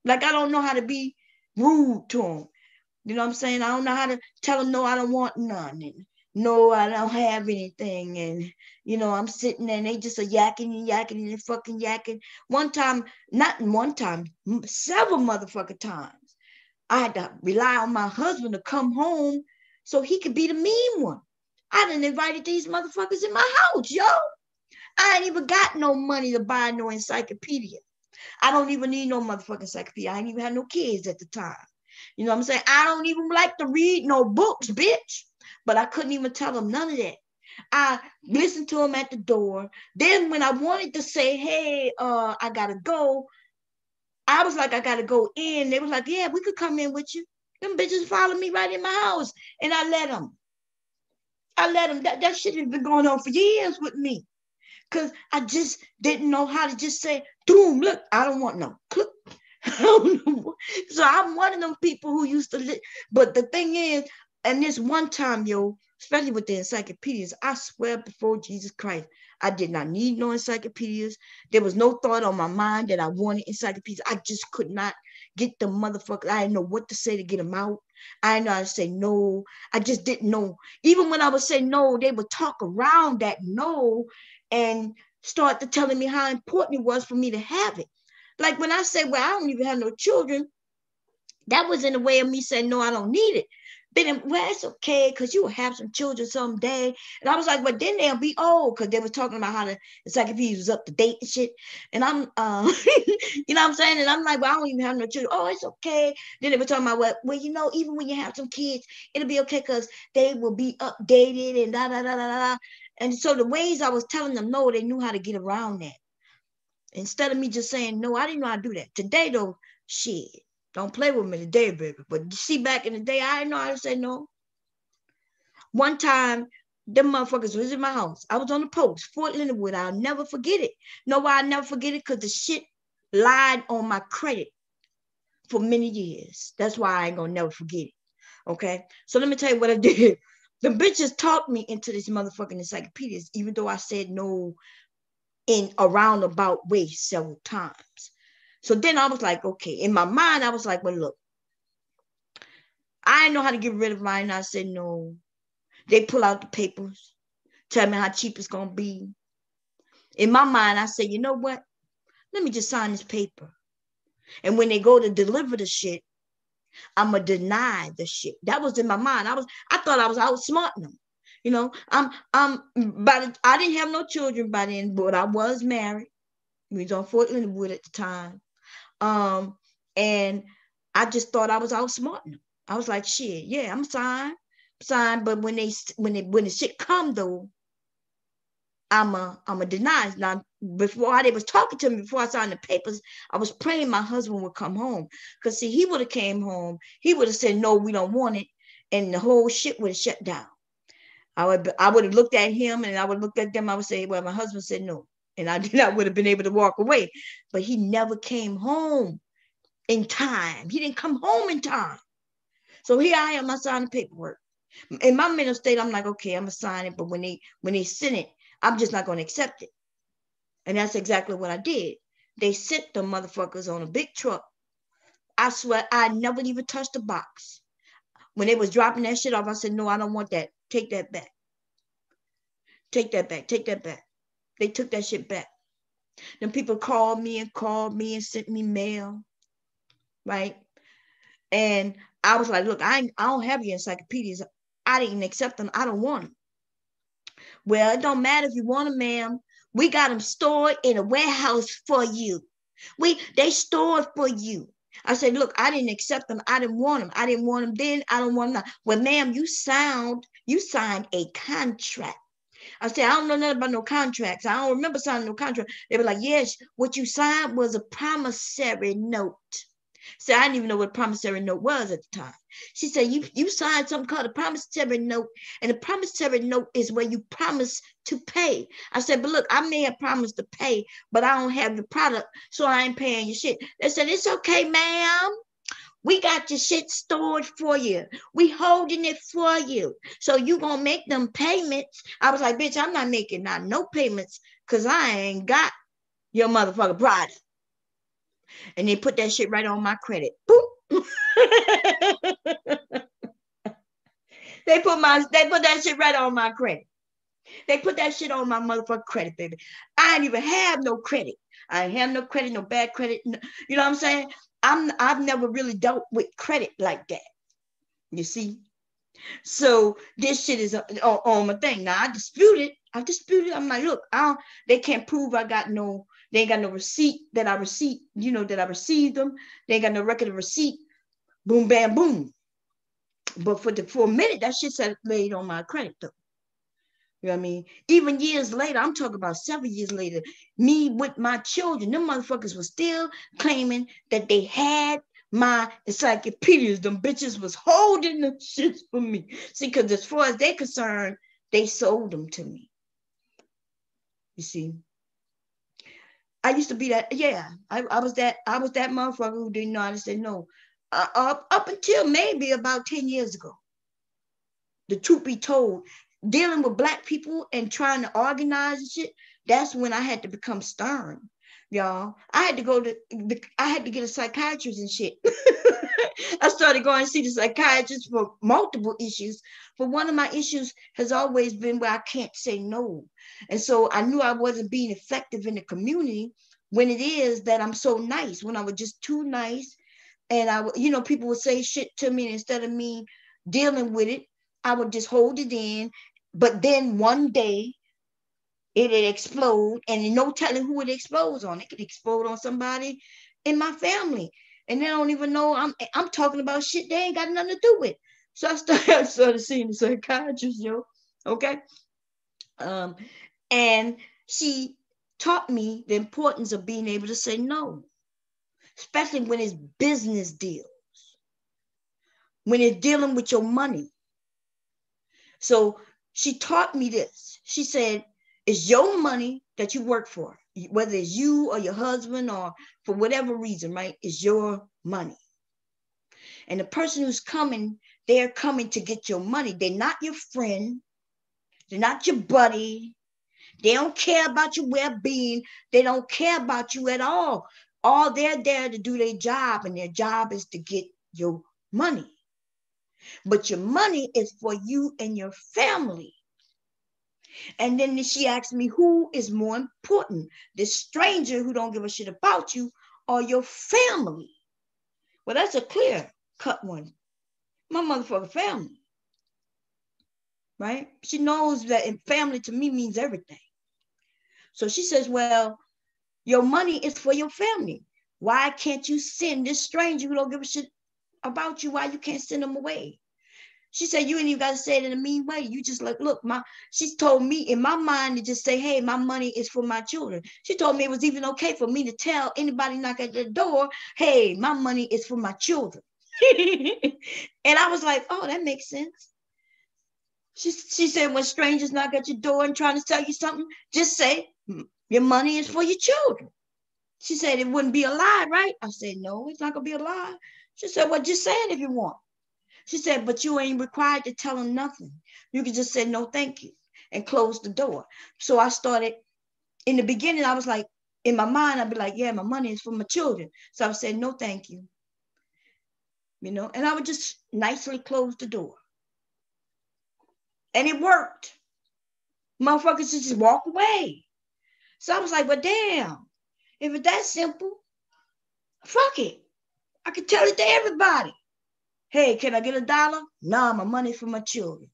Like, I don't know how to be rude to them. You know what I'm saying? I don't know how to tell them, no, I don't want none. And no, I don't have anything. And, you know, I'm sitting there and they just are yakking and yakking and fucking yakking. One time, not one time, several motherfucking times, I had to rely on my husband to come home so he could be the mean one. I done invited these motherfuckers in my house, yo. I ain't even got no money to buy no encyclopedia. I don't even need no motherfucking encyclopedia. I ain't even had no kids at the time. You know what I'm saying? I don't even like to read no books, bitch. But I couldn't even tell them none of that. I listened to them at the door. Then when I wanted to say, hey, I gotta go, I was like, I gotta go in. They was like, yeah, we could come in with you. Them bitches followed me right in my house. And I let them. That shit has been going on for years with me. Because I just didn't know how to just say, boom, look, I don't want no. Click. So I'm one of them people who used to but the thing is, and this one time, yo, especially with the encyclopedias, I swear before Jesus Christ, I did not need no encyclopedias. There was no thought on my mind that I wanted encyclopedias. I just could not get the motherfucker. I didn't know what to say to get them out. I didn't know how to say no. I just didn't know. Even when I would say no, they would talk around that no and start to telling me how important it was for me to have it. Like when I say, well, I don't even have no children, that was in the way of me saying, no, I don't need it. But well, it's okay, because you will have some children someday. And I was like, well, then they'll be old, because they were talking about how the encyclopedia was up to date and shit. And I'm, you know what I'm saying? And I'm like, well, I don't even have no children. Oh, it's okay. Then they were talking about, well, you know, even when you have some kids, it'll be okay, because they will be updated and da, da, da, da, da. And so the ways I was telling them no, they knew how to get around that. Instead of me just saying no, I didn't know how to do that. Today, though, shit. Don't play with me today, baby. But you see, back in the day, I didn't know how to say no. One time, them motherfuckers was in my house. I was on the post, Fort Leonard Wood. I'll never forget it. Know why I'll never forget it? Because the shit lied on my credit for many years. That's why I ain't gonna never forget it. Okay? So let me tell you what I did. The bitches talked me into this motherfucking encyclopedias, even though I said no in a roundabout way several times. So then I was like, okay. In my mind, I was like, well, look, I know how to get rid of mine. I said, no. They pull out the papers, tell me how cheap it's going to be. In my mind, I said, you know what? Let me just sign this paper. And when they go to deliver the shit, I'm going to deny the shit. That was in my mind. I thought I was outsmarting them. You know, I didn't have no children by then, but I was married. We was on Fort Leonard Wood at the time. And I just thought I was outsmarting them. I was like, shit, yeah, I'm signed. But when the shit come though, I'm a deny. Now before they was talking to me, before I signed the papers, I was praying my husband would come home. Because see, he would have came home. He would have said, no, we don't want it. And the whole shit would have shut down. I would have looked at him and I would look at them. I would say, well, my husband said no. And I would have been able to walk away. But he never came home in time. He didn't come home in time. So here I am, I signed the paperwork. In my mental state, I'm like, okay, I'm going to sign it. But when they send it, I'm just not going to accept it. And that's exactly what I did. They sent the motherfuckers on a big truck. I swear I never even touched the box. When they was dropping that shit off, I said, no, I don't want that. Take that back. Take that back. Take that back. They took that shit back. Then people called me and sent me mail. Right? And I was like, look, I don't have your encyclopedias. I didn't accept them. I don't want them. Well, it don't matter if you want them, ma'am. We got them stored in a warehouse for you. They stored for you. I said, look, I didn't accept them. I didn't want them. I didn't want them then. I don't want them now. Well, ma'am, you signed a contract. I said, I don't know nothing about no contracts. I don't remember signing no contract. They were like, yes, what you signed was a promissory note. So I didn't even know what a promissory note was at the time. She said, you signed something called a promissory note, and a promissory note is where you promise to pay. I said, but look, I may have promised to pay, but I don't have the product, so I ain't paying your shit. They said, it's okay, ma'am. We got your shit stored for you. We holding it for you. So you gonna make them payments. I was like, bitch, I'm not making no payments because I ain't got your motherfucking product. And they put that shit right on my credit. Boop. They put that shit right on my credit. They put that shit on my motherfucking credit, baby. I ain't even have no credit. I ain't have no credit, no bad credit. No, you know what I'm saying? I've never really dealt with credit like that. You see? So this shit is on my thing. Now I disputed. I'm like, look, they can't prove they ain't got no receipt that I received them. They ain't got no record of receipt. Boom, bam, boom. But for a minute, that shit said laid on my credit though. You know what I mean? Even years later, I'm talking about 7 years later, me with my children, them motherfuckers were still claiming that they had my encyclopedias. Them bitches was holding them shits for me. See, because as far as they're concerned, they sold them to me. You see? I used to be that, yeah. I was that motherfucker who didn't know how to say no. Up until maybe about 10 years ago. The truth be told, dealing with Black people and trying to organize and shit, that's when I had to become stern, y'all. I had to get a psychiatrist and shit. I started going to see the psychiatrist for multiple issues. But one of my issues has always been where I can't say no. And so I knew I wasn't being effective in the community when it is that I'm so nice, when I was just too nice. And people would say shit to me, and instead of me dealing with it, I would just hold it in. But then one day it'd explode, and no telling who it explodes on. It could explode on somebody in my family, and they don't even know I'm talking about shit they ain't got nothing to do with. So I started seeing the psychiatrist, yo. Okay. And she taught me the importance of being able to say no, especially when it's business deals, when it's dealing with your money. So she taught me this. She said, it's your money that you work for, whether it's you or your husband or for whatever reason, right? It's your money. And the person who's coming, they're coming to get your money. They're not your friend. They're not your buddy. They don't care about your well-being. They don't care about you at all. All they're there to do their job, and their job is to get your money. But your money is for you and your family. And then she asked me, who is more important? The stranger who don't give a shit about you or your family? Well, that's a clear-cut one. My motherfucking family. Right? She knows that family to me means everything. So she says, well, your money is for your family. Why can't you send this stranger who don't give a shit about you? Why you can't send them away? She said, you ain't even got to say it in a mean way. You just like, look, she told me in my mind to just say, hey, my money is for my children. She told me it was even okay for me to tell anybody knock at the door, hey, my money is for my children. And I was like, oh, that makes sense. She said, when strangers knock at your door and trying to tell you something, just say, your money is for your children. She said, it wouldn't be a lie, right? I said, no, it's not going to be a lie. She said, well, just say it if you want. She said, but you ain't required to tell them nothing. You can just say, no, thank you, and close the door. So I started, in the beginning, I was like, in my mind, I'd be like, yeah, my money is for my children. So I would say, no, thank you. And I would just nicely close the door. And it worked. Motherfuckers just walk away. So I was like, well, damn, if it's that simple, fuck it. I could tell it to everybody. Hey, can I get $1? Nah, my money's for my children.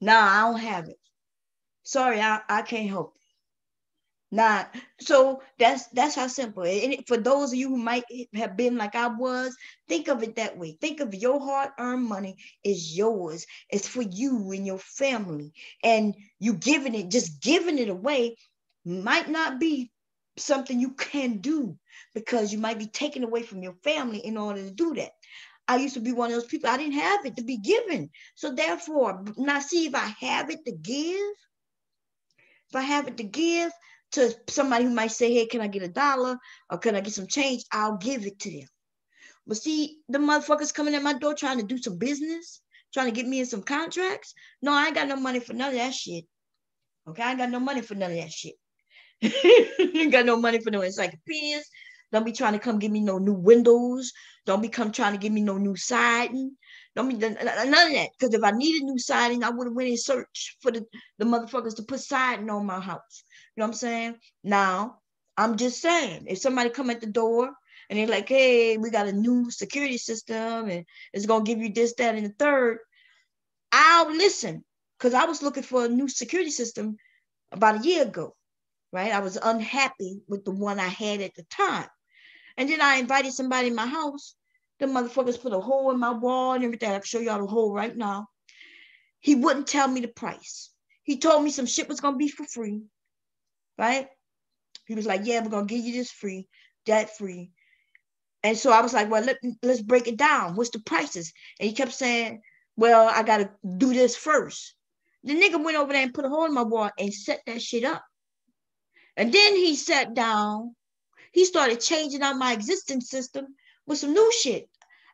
Nah, I don't have it. Sorry, I can't help it. Nah, so that's how simple. And for those of you who might have been like I was, think of it that way. Think of your hard-earned money is yours. It's for you and your family. And you giving it away might not be something you can do, because you might be taken away from your family in order to do that. I used to be one of those people. I didn't have it to be given. So therefore, now see, if I have it to give to somebody who might say, hey, can I get $1 or can I get some change? I'll give it to them. But see, the motherfuckers coming at my door trying to do some business, trying to get me in some contracts. No, I ain't got no money for none of that shit. Okay, I ain't got no money for none of that shit. Ain't got no money for no encyclopedias. Don't be trying to come give me no new windows. Don't be come trying to give me no new siding. Don't be none of that. Because if I needed new siding, I would have went and searched for the motherfuckers to put siding on my house. You know what I'm saying? Now, I'm just saying, if somebody come at the door and they're like, hey, we got a new security system and it's going to give you this, that, and the third, I'll listen. Because I was looking for a new security system about a year ago. Right? I was unhappy with the one I had at the time. And then I invited somebody in my house. The motherfuckers put a hole in my wall and everything. I can show y'all the hole right now. He wouldn't tell me the price. He told me some shit was going to be for free. Right? He was like, yeah, we're going to give you this free, that free. And so I was like, well, let's break it down. What's the prices? And he kept saying, well, I got to do this first. The nigga went over there and put a hole in my wall and set that shit up. And then he sat down. He started changing out my existing system with some new shit.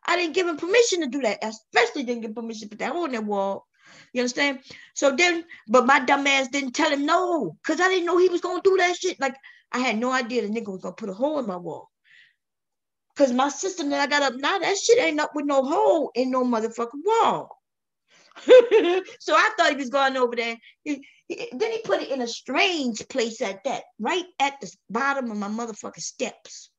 I didn't give him permission to do that. I especially didn't give permission to put that hole in that wall. You understand? So then, but my dumb ass didn't tell him no, because I didn't know he was going to do that shit. Like, I had no idea the nigga was going to put a hole in my wall. Because my system that I got up now, that shit ain't up with no hole in no motherfucking wall. So I thought he was going over there. Then he put it in a strange place at that, right at the bottom of my motherfucking steps.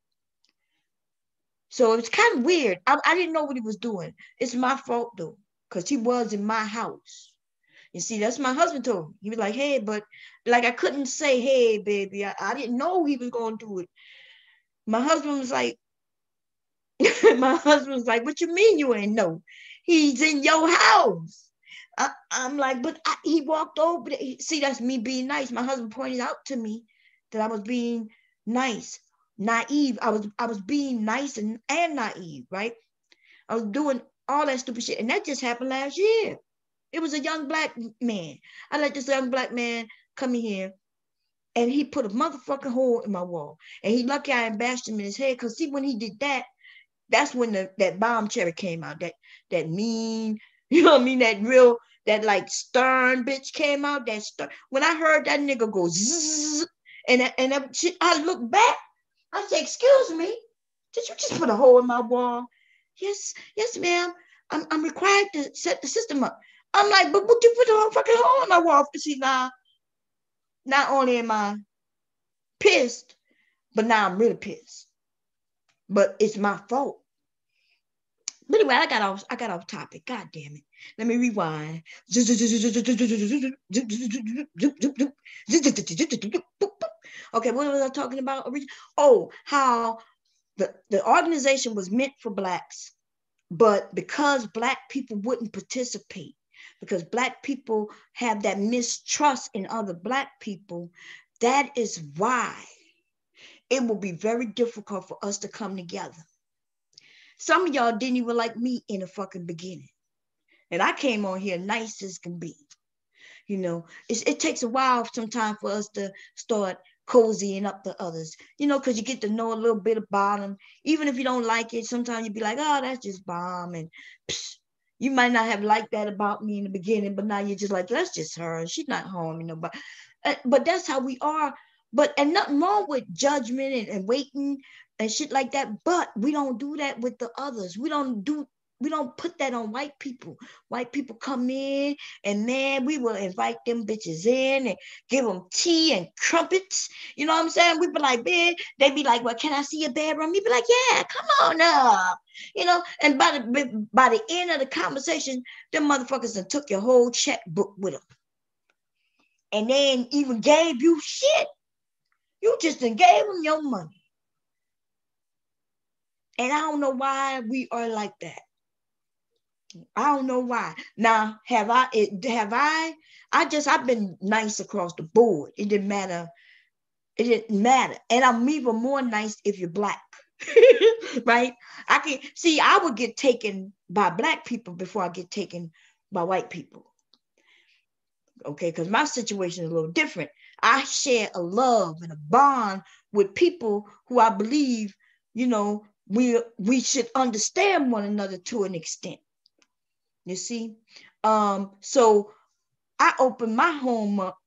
So it was kind of weird. I didn't know what he was doing. It's my fault though, because he was in my house. You see, that's my husband told me. He was like, hey, but like I couldn't say, hey, baby, I didn't know he was going to do it. My husband was like, what you mean you ain't know? He's in your house. I'm like, but he walked over there. See, that's me being nice. My husband pointed out to me that I was being nice, naive. I was being nice and naive, right? I was doing all that stupid shit. And that just happened last year. It was a young black man. I let this young black man come in here and he put a motherfucking hole in my wall. And he lucky I bashed him in his head, because see, when he did that, that's when that bomb cherry came out. That mean, you know what I mean? That like stern bitch came out. That stern. When I heard that nigga go zzz, and that shit, I looked back. I said, "Excuse me, did you just put a hole in my wall?" Yes, ma'am. I'm required to set the system up. I'm like, but would you put a whole fucking hole in my wall? See, now, not only am I pissed, but now I'm really pissed. But it's my fault. But anyway, I got off topic. God damn it. Let me rewind. Okay, what was I talking about? Oh, how the organization was meant for blacks, But because Black people wouldn't participate, because Black people have that mistrust in other Black people, that is why it will be very difficult for us to come together. Some of y'all didn't even like me in the fucking beginning. And I came on here nice as can be. You know, it takes a while sometimes for us to start cozying up to others, you know, because you get to know a little bit about them. Even if you don't like it, sometimes you be like, oh, that's just bomb. And psh, you might not have liked that about me in the beginning, but now you're just like, that's just her. She's not harming nobody. But that's how we are. And nothing wrong with judgment and waiting and shit like that. But we don't do that with the others. We don't put that on white people. White people come in and man, we will invite them bitches in and give them tea and crumpets. You know what I'm saying? We be like, man, they be like, well, can I see your bedroom? You be like, yeah, come on up. You know, and by the end of the conversation, them motherfuckers done took your whole checkbook with them. And they ain't even gave you shit. You just done gave them your money. And I don't know why we are like that. I don't know why. Now, I've been nice across the board. It didn't matter. It didn't matter. And I'm even more nice if you're Black, right? I would get taken by Black people before I get taken by white people. Okay, because my situation is a little different. I share a love and a bond with people who I believe, you know, we should understand one another to an extent. You see? So I open my home up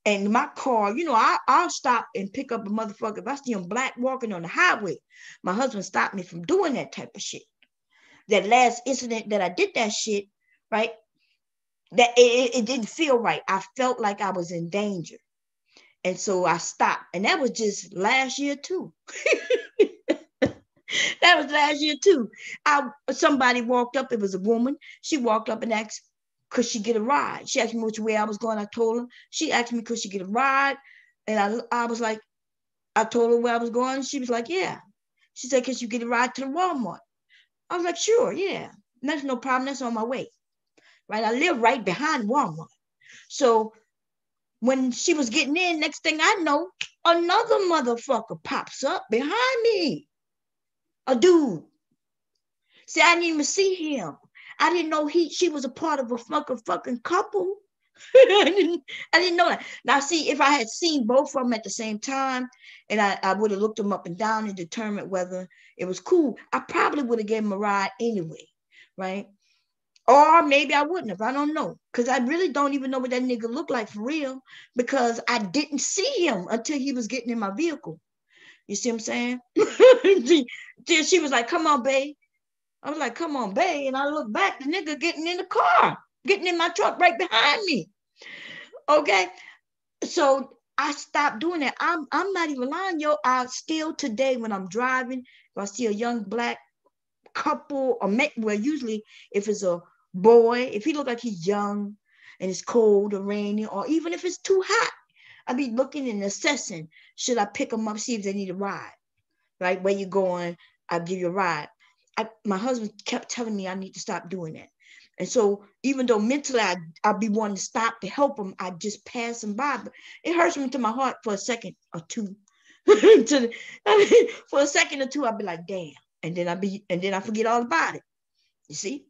and my car, you know, I'll stop and pick up a motherfucker. If I see him Black walking on the highway, my husband stopped me from doing that type of shit. That last incident that I did that shit, right? That it didn't feel right. I felt like I was in danger. And so I stopped. And that was just last year too. That was last year too. Somebody walked up. It was a woman. She walked up and asked, could she get a ride? She asked me which way I was going. I told her. She asked me, could she get a ride? And I was like, I told her where I was going. She was like, yeah. She said, could you get a ride to the Walmart? I was like, sure, yeah. That's no problem. That's on my way. Right? I live right behind Walmart. So when she was getting in, next thing I know, another motherfucker pops up behind me. A dude. See, I didn't even see him. I didn't know she was a part of a fucking couple. I didn't know that. Now, see, if I had seen both of them at the same time, and I would have looked them up and down and determined whether it was cool, I probably would have given him a ride anyway, right? Or maybe I wouldn't have. I don't know. Because I really don't even know what that nigga looked like for real, because I didn't see him until he was getting in my vehicle. You see what I'm saying? She was like, come on, babe. I was like, come on, babe. And I look back, the nigga getting in the car, getting in my truck right behind me. Okay. So I stopped doing that. I'm not even lying, yo. I still today, when I'm driving, if I see a young Black couple, or well, usually if it's a boy, if he look like he's young and it's cold or rainy, or even if it's too hot, I be looking and assessing, should I pick them up, see if they need a ride, right? Where you going? I'll give you a ride. My husband kept telling me I need to stop doing that. And so even though mentally I'd be wanting to stop to help them, I just pass them by. But it hurts me to my heart for a second or two. For a second or two, I'd be like, damn. And then I forget all about it. You see?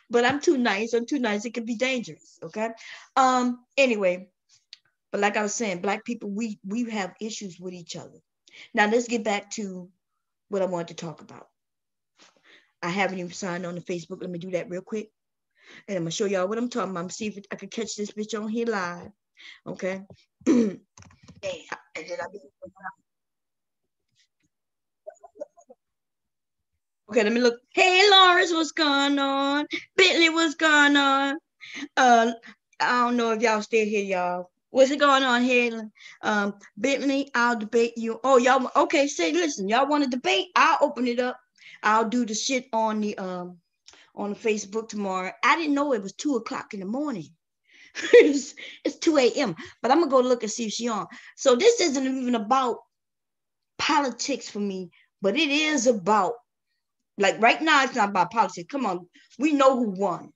But I'm too nice. It can be dangerous. Okay. Anyway, but like I was saying, Black people, we have issues with each other. Now let's get back to what I wanted to talk about. I haven't even signed on to Facebook. Let me do that real quick. And I'm going to show y'all what I'm talking about. I'm going to see if I can catch this bitch on here live. Okay. And then okay, let me look. Hey, Lawrence, what's going on? Bentley, what's going on? I don't know if y'all still here, y'all. What's it going on here? Bentley, I'll debate you. Oh, y'all, okay, say, listen, y'all want to debate? I'll open it up. I'll do the shit on the Facebook tomorrow. I didn't know it was 2:00 in the morning. It's 2 a.m. But I'm gonna go look and see if she's on. So this isn't even about politics for me, but it is about Like right now, it's not about politics. Come on, we know who won.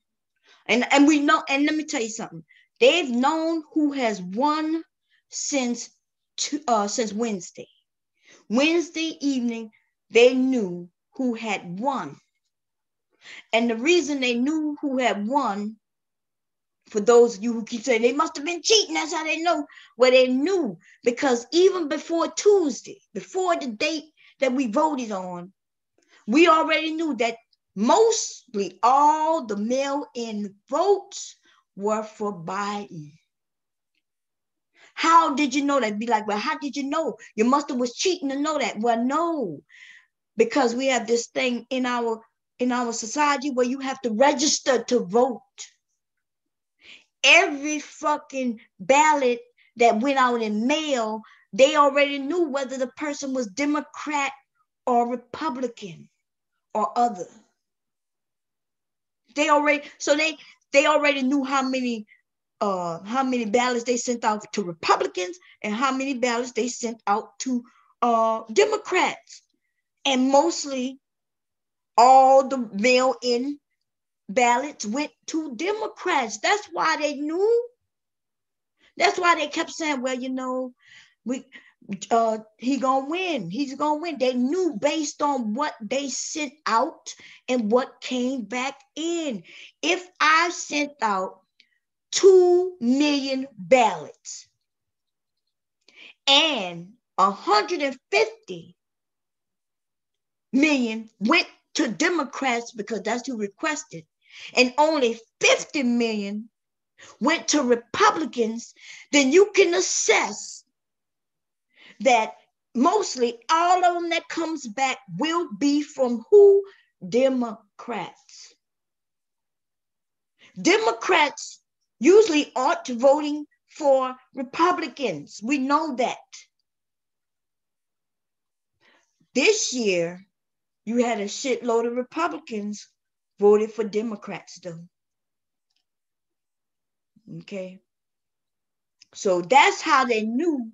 And we know, and let me tell you something. They've known who has won since Wednesday. Wednesday evening, they knew who had won. And the reason they knew who had won, for those of you who keep saying they must have been cheating, that's how they know. Well, they knew because even before Tuesday, before the date that we voted on, we already knew that mostly all the mail-in votes were for Biden. How did you know that? Be like, well, how did you know? You must have was cheating to know that. Well, no, because we have this thing in our society where you have to register to vote. Every fucking ballot that went out in mail, they already knew whether the person was Democrat or Republican or other. They already knew how many ballots they sent out to Republicans and how many ballots they sent out to Democrats. And mostly all the mail-in ballots went to Democrats. That's why they knew. That's why they kept saying, well, he gonna win. He's gonna win. They knew based on what they sent out and what came back in. If I sent out 2 million ballots and 150 million went to Democrats because that's who requested, and only 50 million went to Republicans, then you can assess that mostly all of them that comes back will be from who? Democrats. Democrats usually aren't voting for Republicans. We know that. This year, you had a shitload of Republicans voted for Democrats, though. Okay. So that's how they knew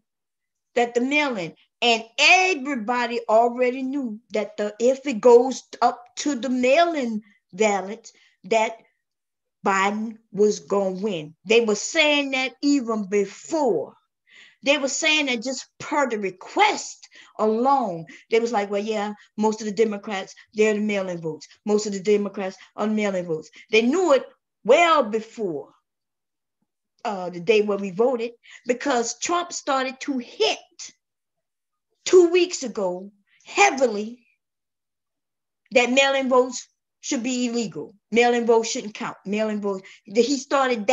that the mail-in, and everybody already knew that if it goes up to the mail-in ballot, that Biden was going to win. They were saying that even before. They were saying that just per the request alone. They was like, well, yeah, most of the Democrats, they're the mail-in votes. Most of the Democrats are the mail-in votes. They knew it well before the day where we voted, because Trump started to hit 2 weeks ago heavily that mail-in votes should be illegal. Mail-in votes shouldn't count. Mail-in votes. He started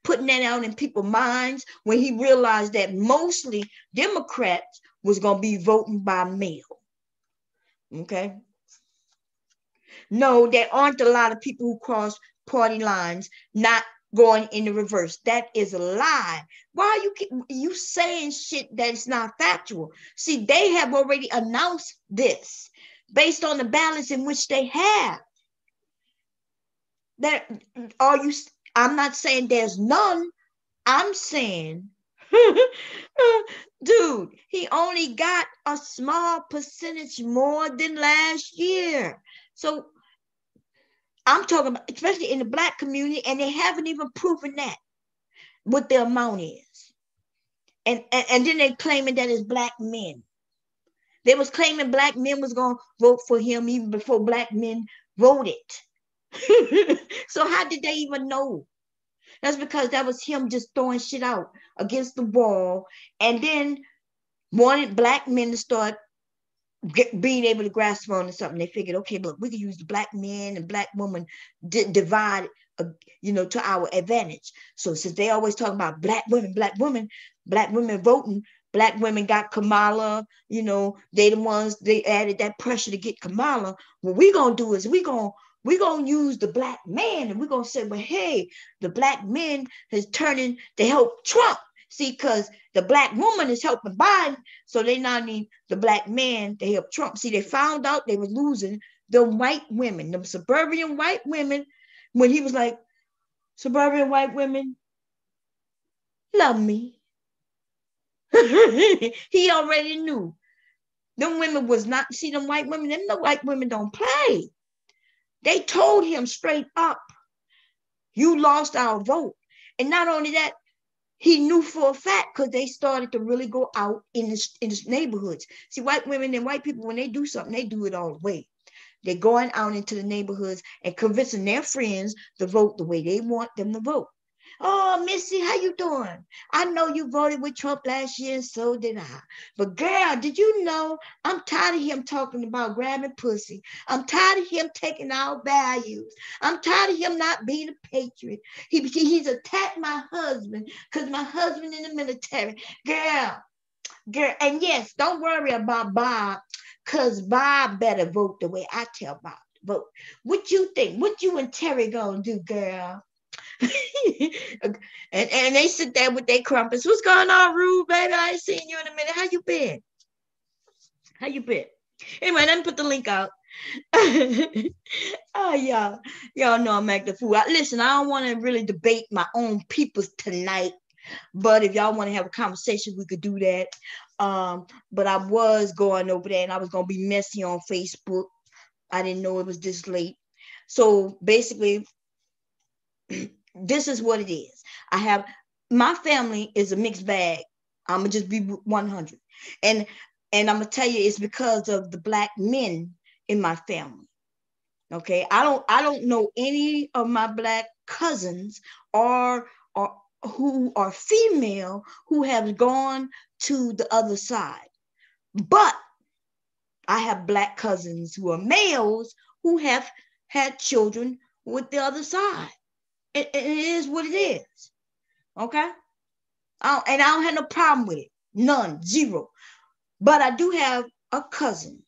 putting that out in people's minds when he realized that mostly Democrats was going to be voting by mail. Okay. No, there aren't a lot of people who cross party lines not going in the reverse. That is a lie. Why are you saying shit that's not factual? See, they have already announced this based on the balance in which they have. I'm not saying there's none. I'm saying, dude, he only got a small percentage more than last year. So I'm talking about, especially in the Black community, and they haven't even proven that, what the amount is. And then they claiming that it's Black men. They was claiming Black men was going to vote for him even before Black men voted. So how did they even know? That's because that was him just throwing shit out against the wall, and then wanted Black men to start being able to grasp on something. They figured, okay, look, we can use the Black men and Black women divide, to our advantage. So since they always talk about Black women voting, Black women got Kamala, they the ones, they added that pressure to get Kamala. What we're going to do is we're going to use the Black man, and we're going to say, well, hey, the Black men is turning to help Trump. See, because the Black woman is helping Biden, so they now need the Black man to help Trump. See, they found out they were losing the white women, the suburban white women, when he was like, suburban white women, love me. He already knew. Them women was not, see, them white women, the white women don't play. They told him straight up, you lost our vote. And not only that, he knew for a fact because they started to really go out in the neighborhoods. See, white women and white people, when they do something, they do it all the way. They're going out into the neighborhoods and convincing their friends to vote the way they want them to vote. Oh, Missy, how you doing? I know you voted with Trump last year, and so did I. But girl, did you know I'm tired of him talking about grabbing pussy? I'm tired of him taking our values. I'm tired of him not being a patriot. He's attacked my husband because my husband in the military. Girl, and yes, don't worry about Bob, because Bob better vote the way I tell Bob to vote. What you think? What you and Terry gonna do, girl? and they sit there with their crumpets. What's going on, Rue, baby? I ain't seen you in a minute. How you been? How you been? Anyway, let me put the link out. Oh, y'all know I'm acting fool. Listen, I don't want to really debate my own peoples tonight, but if y'all want to have a conversation, we could do that. But I was going over there, and I was gonna be messy on Facebook. I didn't know it was this late. So basically, this is what it is. My family is a mixed bag. I'm gonna just be 100, and I'm gonna tell you it's because of the Black men in my family. Okay, I don't know any of my Black cousins or who are female who have gone to the other side, but I have Black cousins who are males who have had children with the other side. It is what it is. Okay, and I don't have no problem with it. None, zero. But I do have a cousin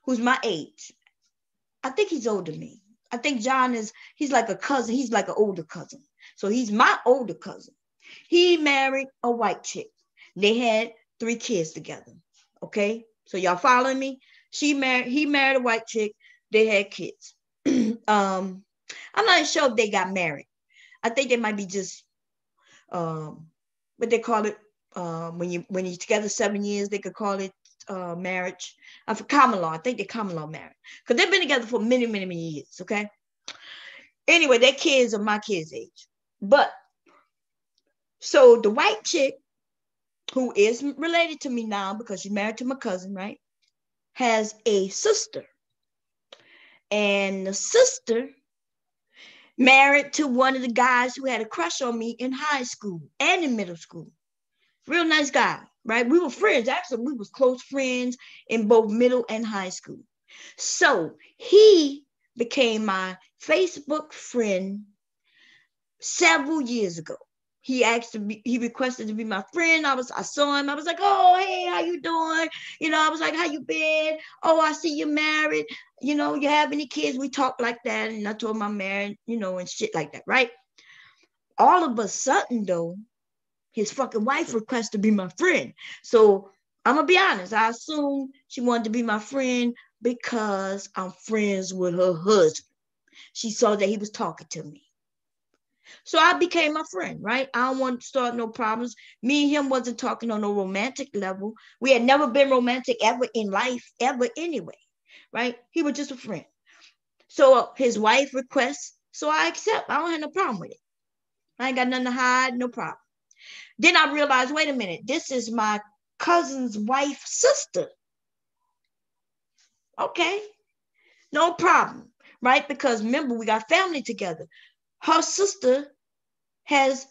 who's my age. I think he's older than me. I think he's like a cousin. He's like an older cousin. So he's my older cousin. He married a white chick. They had 3 kids together. Okay, so y'all following me? He married a white chick. They had kids. I'm not sure if they got married. I think they might be just what they call it when you're together 7 years, they could call it marriage. For common law, I think they're common law marriage because they've been together for many, many, many years. Okay. Anyway, their kids are my kids' age. But so the white chick, who is related to me now because she's married to my cousin, right, has a sister, and the sister married to one of the guys who had a crush on me in high school and in middle school. Real nice guy, right? We were friends. Actually, we was close friends in both middle and high school. So he became my Facebook friend several years ago. He requested to be my friend. I saw him. I was like, oh, hey, how you doing? I was like, how you been? Oh, I see you married. You have any kids? We talked like that. And I told him I'm married, and shit like that, right? All of a sudden, though, his fucking wife requested to be my friend. So I'm going to be honest. I assume she wanted to be my friend because I'm friends with her husband. She saw that he was talking to me. So I became my friend, right? I don't want to start no problems. Me and him wasn't talking on no romantic level. We had never been romantic ever in life, ever anyway, right? He was just a friend. So his wife requests, so I accept. I don't have no problem with it. I ain't got nothing to hide, no problem. Then I realized, wait a minute, this is my cousin's wife's sister. Okay, no problem, right? Because remember, we got family together. Her sister has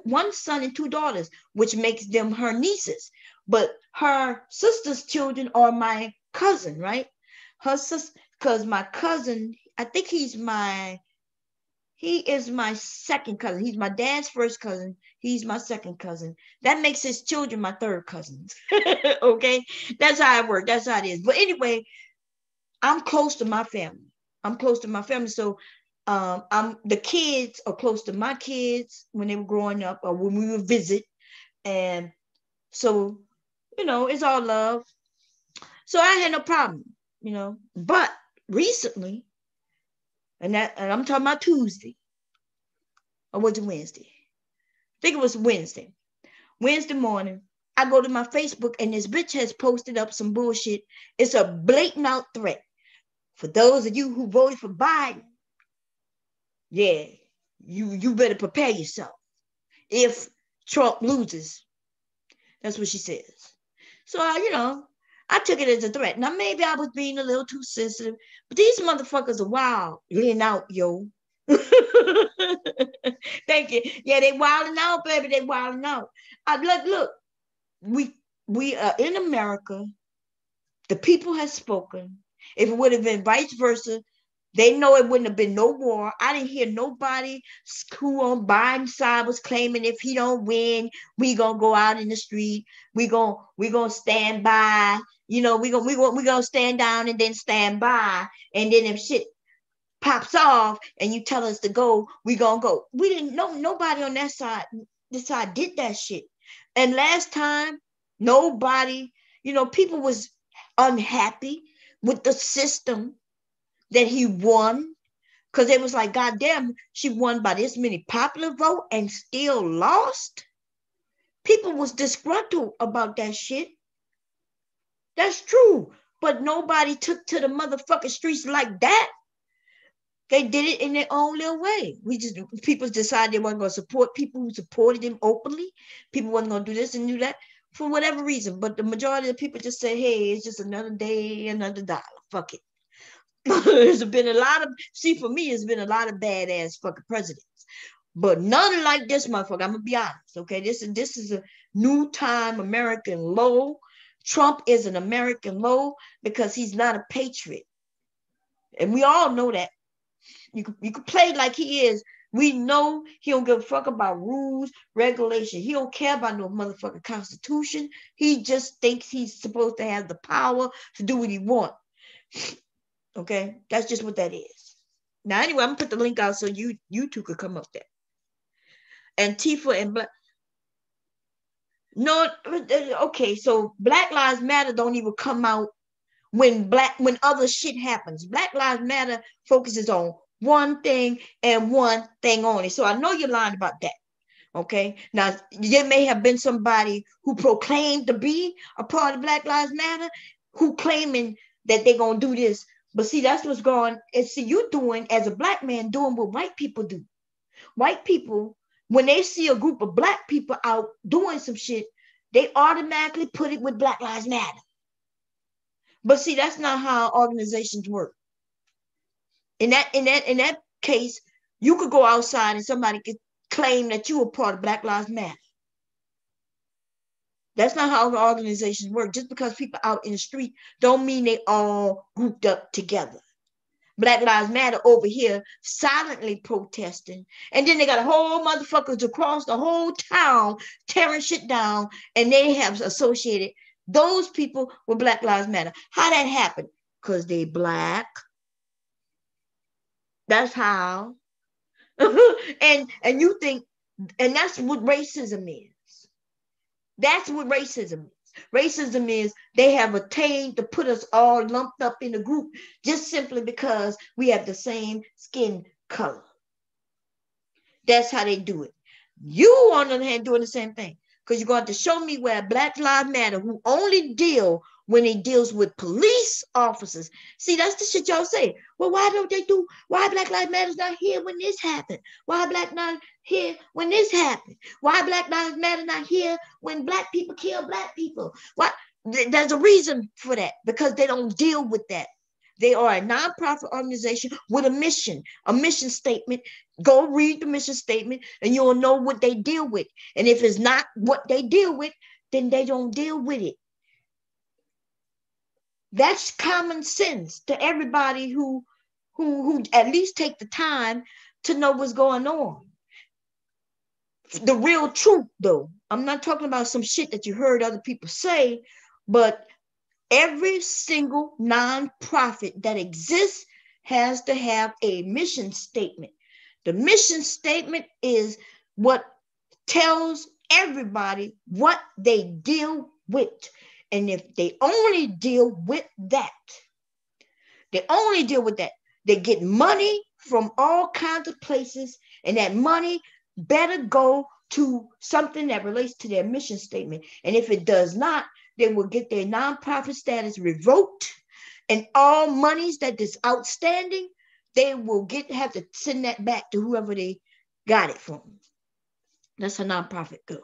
one son and 2 daughters, which makes them her nieces. But her sister's children are my cousin, right? Her sister, because my cousin, I think he is my second cousin. He's my dad's first cousin. He's my second cousin. That makes his children my third cousins. Okay, that's how it works. That's how it is. But anyway, I'm close to my family. So the kids are close to my kids when they were growing up or when we would visit. And so, it's all love. So I had no problem, but recently, and I'm talking about Tuesday, or was it Wednesday? I think it was Wednesday. Wednesday morning, I go to my Facebook and this bitch has posted up some bullshit. It's a blatant out threat. For those of you who voted for Biden, yeah, you better prepare yourself. If Trump loses, that's what she says. So, I took it as a threat. Now, maybe I was being a little too sensitive, but these motherfuckers are wild. Lean out, yo. Thank you. Yeah, they wilding out, baby. They wilding out. Look, we are in America. The people have spoken. If it would have been vice versa, they know it wouldn't have been no war. I didn't hear nobody who on Biden's side was claiming if he don't win, we gonna go out in the street. We gonna stand by. We gonna stand down and then stand by. And then if shit pops off and you tell us to go, we gonna go. We didn't know nobody on that side. This side did that shit. And last time, nobody, people was unhappy with the system that he won, because it was like, God damn, she won by this many popular vote and still lost. People was disgruntled about that shit. That's true. But nobody took to the motherfucking streets like that. They did it in their own little way. People decided they weren't going to support people who supported them openly. People wasn't going to do this and do that for whatever reason. But the majority of the people just say, hey, it's just another day, another dollar. Fuck it. There's been a lot of, for me, it's been a lot of badass fucking presidents, but none like this motherfucker. I'm gonna be honest, okay? This is a new time American low. Trump is an American low because he's not a patriot, and we all know that. You could play like he is. We know he don't give a fuck about rules, regulation. He don't care about no motherfucking constitution. He just thinks he's supposed to have the power to do what he wants. Okay, that's just what that is. Now, anyway, I'm gonna put the link out so you two could come up there. Antifa and Black. No, okay, so Black Lives Matter don't even come out when other shit happens. Black Lives Matter focuses on one thing and one thing only. So I know you're lying about that. Okay, now there may have been somebody who proclaimed to be a part of Black Lives Matter who claiming that they're gonna do this. But see, that's what's going. And see, you doing as a black man doing what white people do. White people, when they see a group of black people out doing some shit, they automatically put it with Black Lives Matter. But see, that's not how organizations work. In that case, you could go outside and somebody could claim that you were part of Black Lives Matter. That's not how organizations work. Just because people out in the street don't mean they all grouped up together. Black Lives Matter over here silently protesting. And then they got a whole motherfuckers across the whole town tearing shit down. And they have associated those people with Black Lives Matter. How that happened? Because they black. That's how. and you think, and that's what racism is. That's what racism is. Racism is they have attained to put us all lumped up in a group just simply because we have the same skin color. That's how they do it. You, on the other hand, doing the same thing. Because you're going to show me where Black Lives Matter, who only deal when it deals with police officers. See, that's the shit y'all say. Well, why Black Lives Matter's not here when this happened? Why Black not here when this happened? Why Black Lives Matter not here when black people kill black people? Why? There's a reason for that, because they don't deal with that. They are a nonprofit organization with a mission statement. Go read the mission statement and you'll know what they deal with. And if it's not what they deal with, then they don't deal with it. That's common sense to everybody who at least take the time to know what's going on. The real truth, though. I'm not talking about some shit that you heard other people say, but every single nonprofit that exists has to have a mission statement. The mission statement is what tells everybody what they deal with. And if they only deal with that, they get money from all kinds of places, and that money better go to something that relates to their mission statement. And if it does not, they will get their nonprofit status revoked. And all monies that is outstanding, they will have to send that back to whoever they got it from. That's a nonprofit go.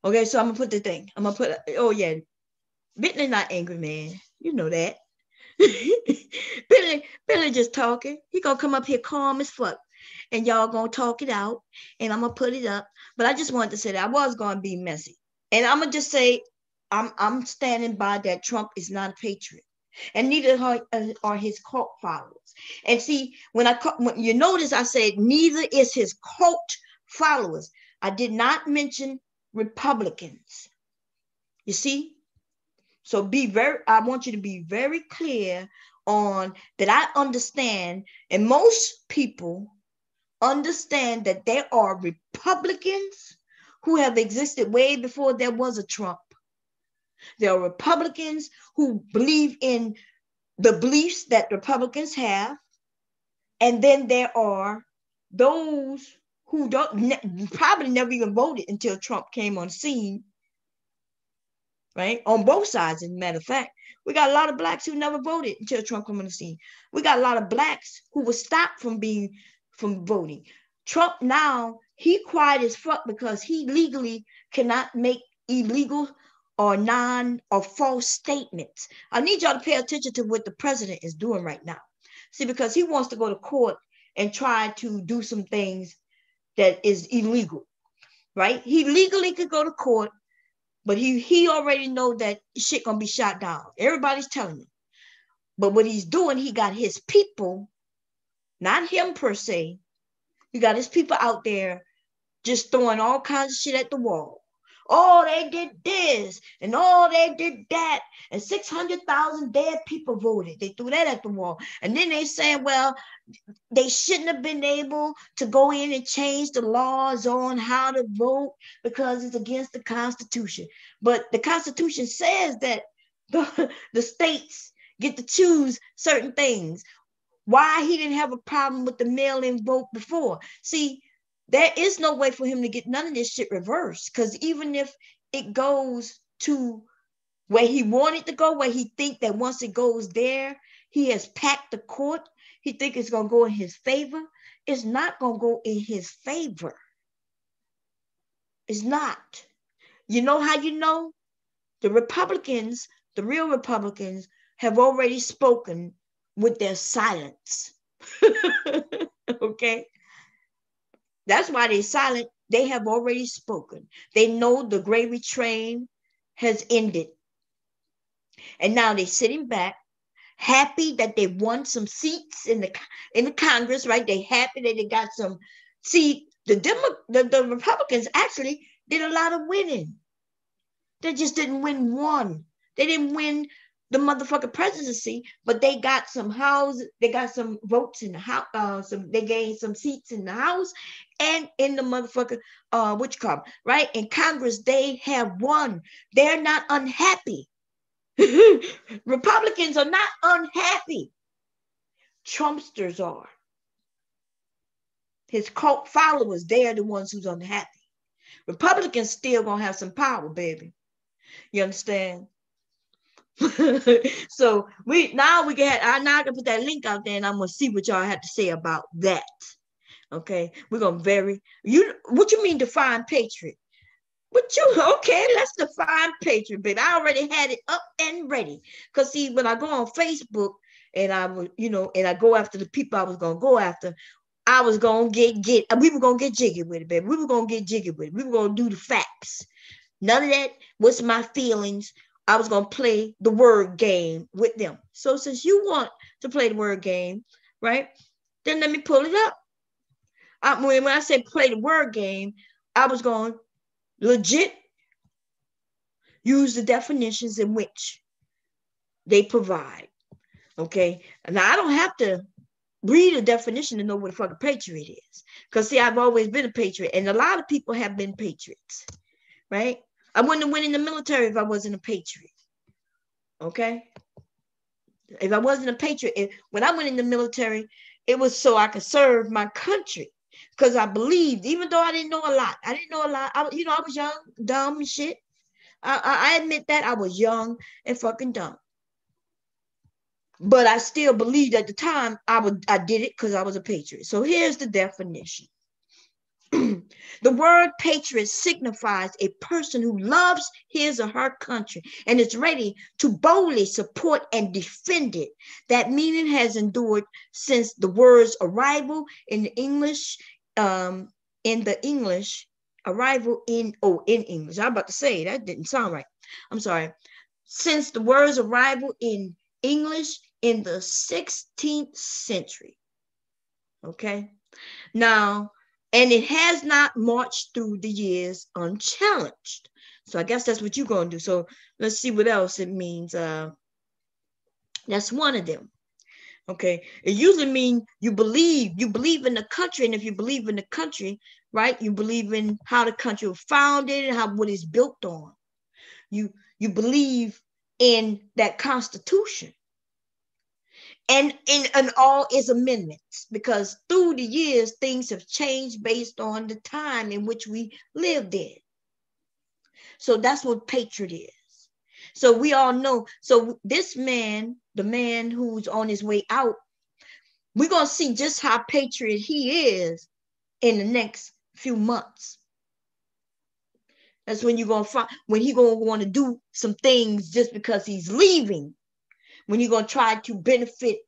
Okay, so I'm gonna put the thing. I'm gonna put. Oh yeah, Bentley not angry, man. You know that. Billy just talking. He gonna come up here calm as fuck, and y'all gonna talk it out, and I'm gonna put it up. But I just wanted to say that I was gonna be messy, and I'm gonna just say I'm standing by that Trump is not a patriot, and neither are his cult followers. And see, when you notice, I said neither is his cult followers. I did not mention Republicans. You see. So I want you to be very clear on that. I understand, and most people understand that there are Republicans who have existed way before there was a Trump. There are Republicans who believe in the beliefs that Republicans have. And then there are those who probably never even voted until Trump came on scene. Right? On both sides, as a matter of fact. We got a lot of blacks who never voted until Trump came on the scene. We got a lot of blacks who were stopped from voting. Trump now, he quiet as fuck because he legally cannot make illegal or false statements. I need y'all to pay attention to what the president is doing right now. See, because he wants to go to court and try to do some things that is illegal, right? He legally could go to court, but he already know that shit gonna be shot down. Everybody's telling him. But what he's doing, he got his people, not him per se. He got his people out there just throwing all kinds of shit at the wall. Oh, they did this, and oh, they did that, and 600,000 dead people voted. They threw that at the wall. And then they saying, well, they shouldn't have been able to go in and change the laws on how to vote because it's against the Constitution. But the Constitution says that the states get to choose certain things. Why he didn't have a problem with the mail-in vote before? See, there is no way for him to get none of this shit reversed, because even if it goes to where he wanted to go, where he think that once it goes there, he has packed the court, he think it's going to go in his favor. It's not going to go in his favor. It's not. You know how you know? The Republicans, the real Republicans, have already spoken with their silence. Okay? That's why they're silent. They have already spoken. They know the gravy train has ended. And now they're sitting back, happy that they won some seats in the Congress, right? They happy that they got some. See, the Republicans actually did a lot of winning. They just didn't win one. They didn't win the motherfucking presidency, but they got some houses, they got some votes in the house, they gained some seats in the House and in the motherfucking right? In Congress, they have won. They're not unhappy. Republicans are not unhappy. Trumpsters are. His cult followers, they are the ones who's unhappy. Republicans still gonna have some power, baby. You understand? So I can put that link out there, and I'm gonna see what y'all have to say about that. Okay, we're gonna what you mean define patriot? Okay, let's define patriot, baby. I already had it up and ready. Cause see, when I go on Facebook and I would, and I go after the people I was gonna go after, I was gonna we were gonna get jiggy with it, baby. We were gonna get jiggy with it. We were gonna do the facts. None of that was my feelings. I was going to play the word game with them. So since you want to play the word game, right, then let me pull it up. When I say play the word game, I was going to legit use the definitions in which they provide. Okay? Now, I don't have to read a definition to know what a fucking patriot is. Because, see, I've always been a patriot. And a lot of people have been patriots. Right? I wouldn't have went in the military if I wasn't a patriot. Okay? If I wasn't a patriot, when I went in the military, it was so I could serve my country. Because I believed, even though I didn't know a lot. I was young, dumb and shit. I admit that I was young and fucking dumb. But I still believed at the time I did it because I was a patriot. So here's the definition. The word patriot signifies a person who loves his or her country and is ready to boldly support and defend it. That meaning has endured since the word's arrival in English, arrival in English. I'm about to say that didn't sound right. I'm sorry. Since the word's arrival in English in the 16th century. Okay. Now, and it has not marched through the years unchallenged. So I guess that's what you're going to do. So let's see what else it means. That's one of them. Okay. It usually means you believe in the country. And if you believe in the country, right, you believe in how the country was founded and what it's built on. You believe in that Constitution. And in all its amendments, because through the years, things have changed based on the time in which we lived in. So that's what patriot is. So we all know. So this man, the man who's on his way out, we're going to see just how patriot he is in the next few months. That's when you're going to find, when he's going to want to do some things just because he's leaving. When you're going to try to benefit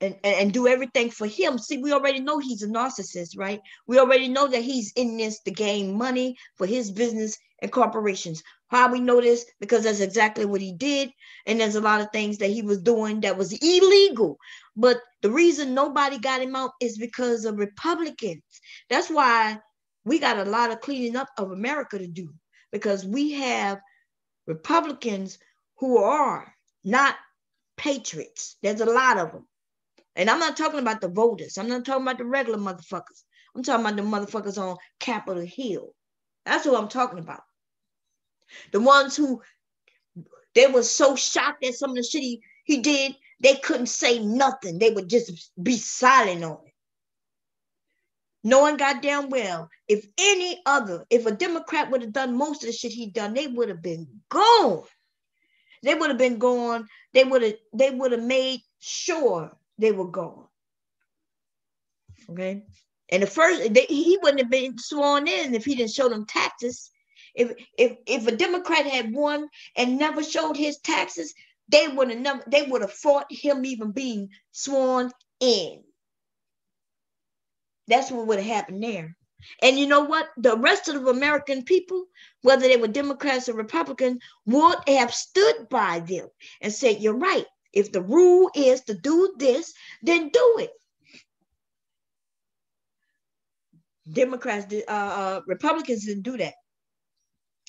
and do everything for him. See, we already know he's a narcissist, right? We already know that he's in this to gain money for his business and corporations. How we know this? Because that's exactly what he did. And there's a lot of things that he was doing that was illegal. But the reason nobody got him out is because of Republicans. That's why we got a lot of cleaning up of America to do, because we have Republicans who are not patriots. There's a lot of them. And I'm not talking about the voters. I'm not talking about the regular motherfuckers. I'm talking about the motherfuckers on Capitol Hill. That's what I'm talking about. The ones who, they were so shocked at some of the shit he did, they couldn't say nothing. They would just be silent on it. Knowing goddamn well, if a Democrat would have done most of the shit he done, they would have been gone. They would have been gone. They would have made sure they were gone. Okay. And he wouldn't have been sworn in if he didn't show them taxes. If a Democrat had won and never showed his taxes, they would have fought him even being sworn in. That's what would have happened there. And you know what? The rest of the American people, whether they were Democrats or Republicans, would have stood by them and said, you're right. If the rule is to do this, then do it. Republicans didn't do that.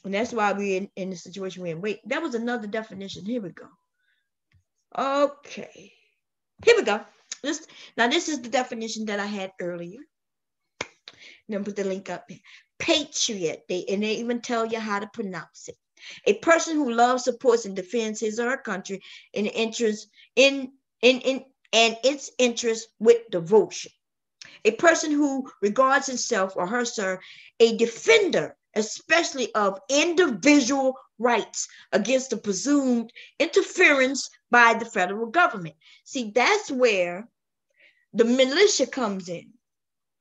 And that's why we're in the situation we're in. Wait, that was another definition. Here we go. Okay. Here we go. This is the definition that I had earlier. Then put the link up here. Patriot. They even tell you how to pronounce it. A person who loves, supports, and defends his or her country in its interest with devotion. A person who regards himself or herself a defender, especially of individual rights, against the presumed interference by the federal government. See, that's where the militia comes in.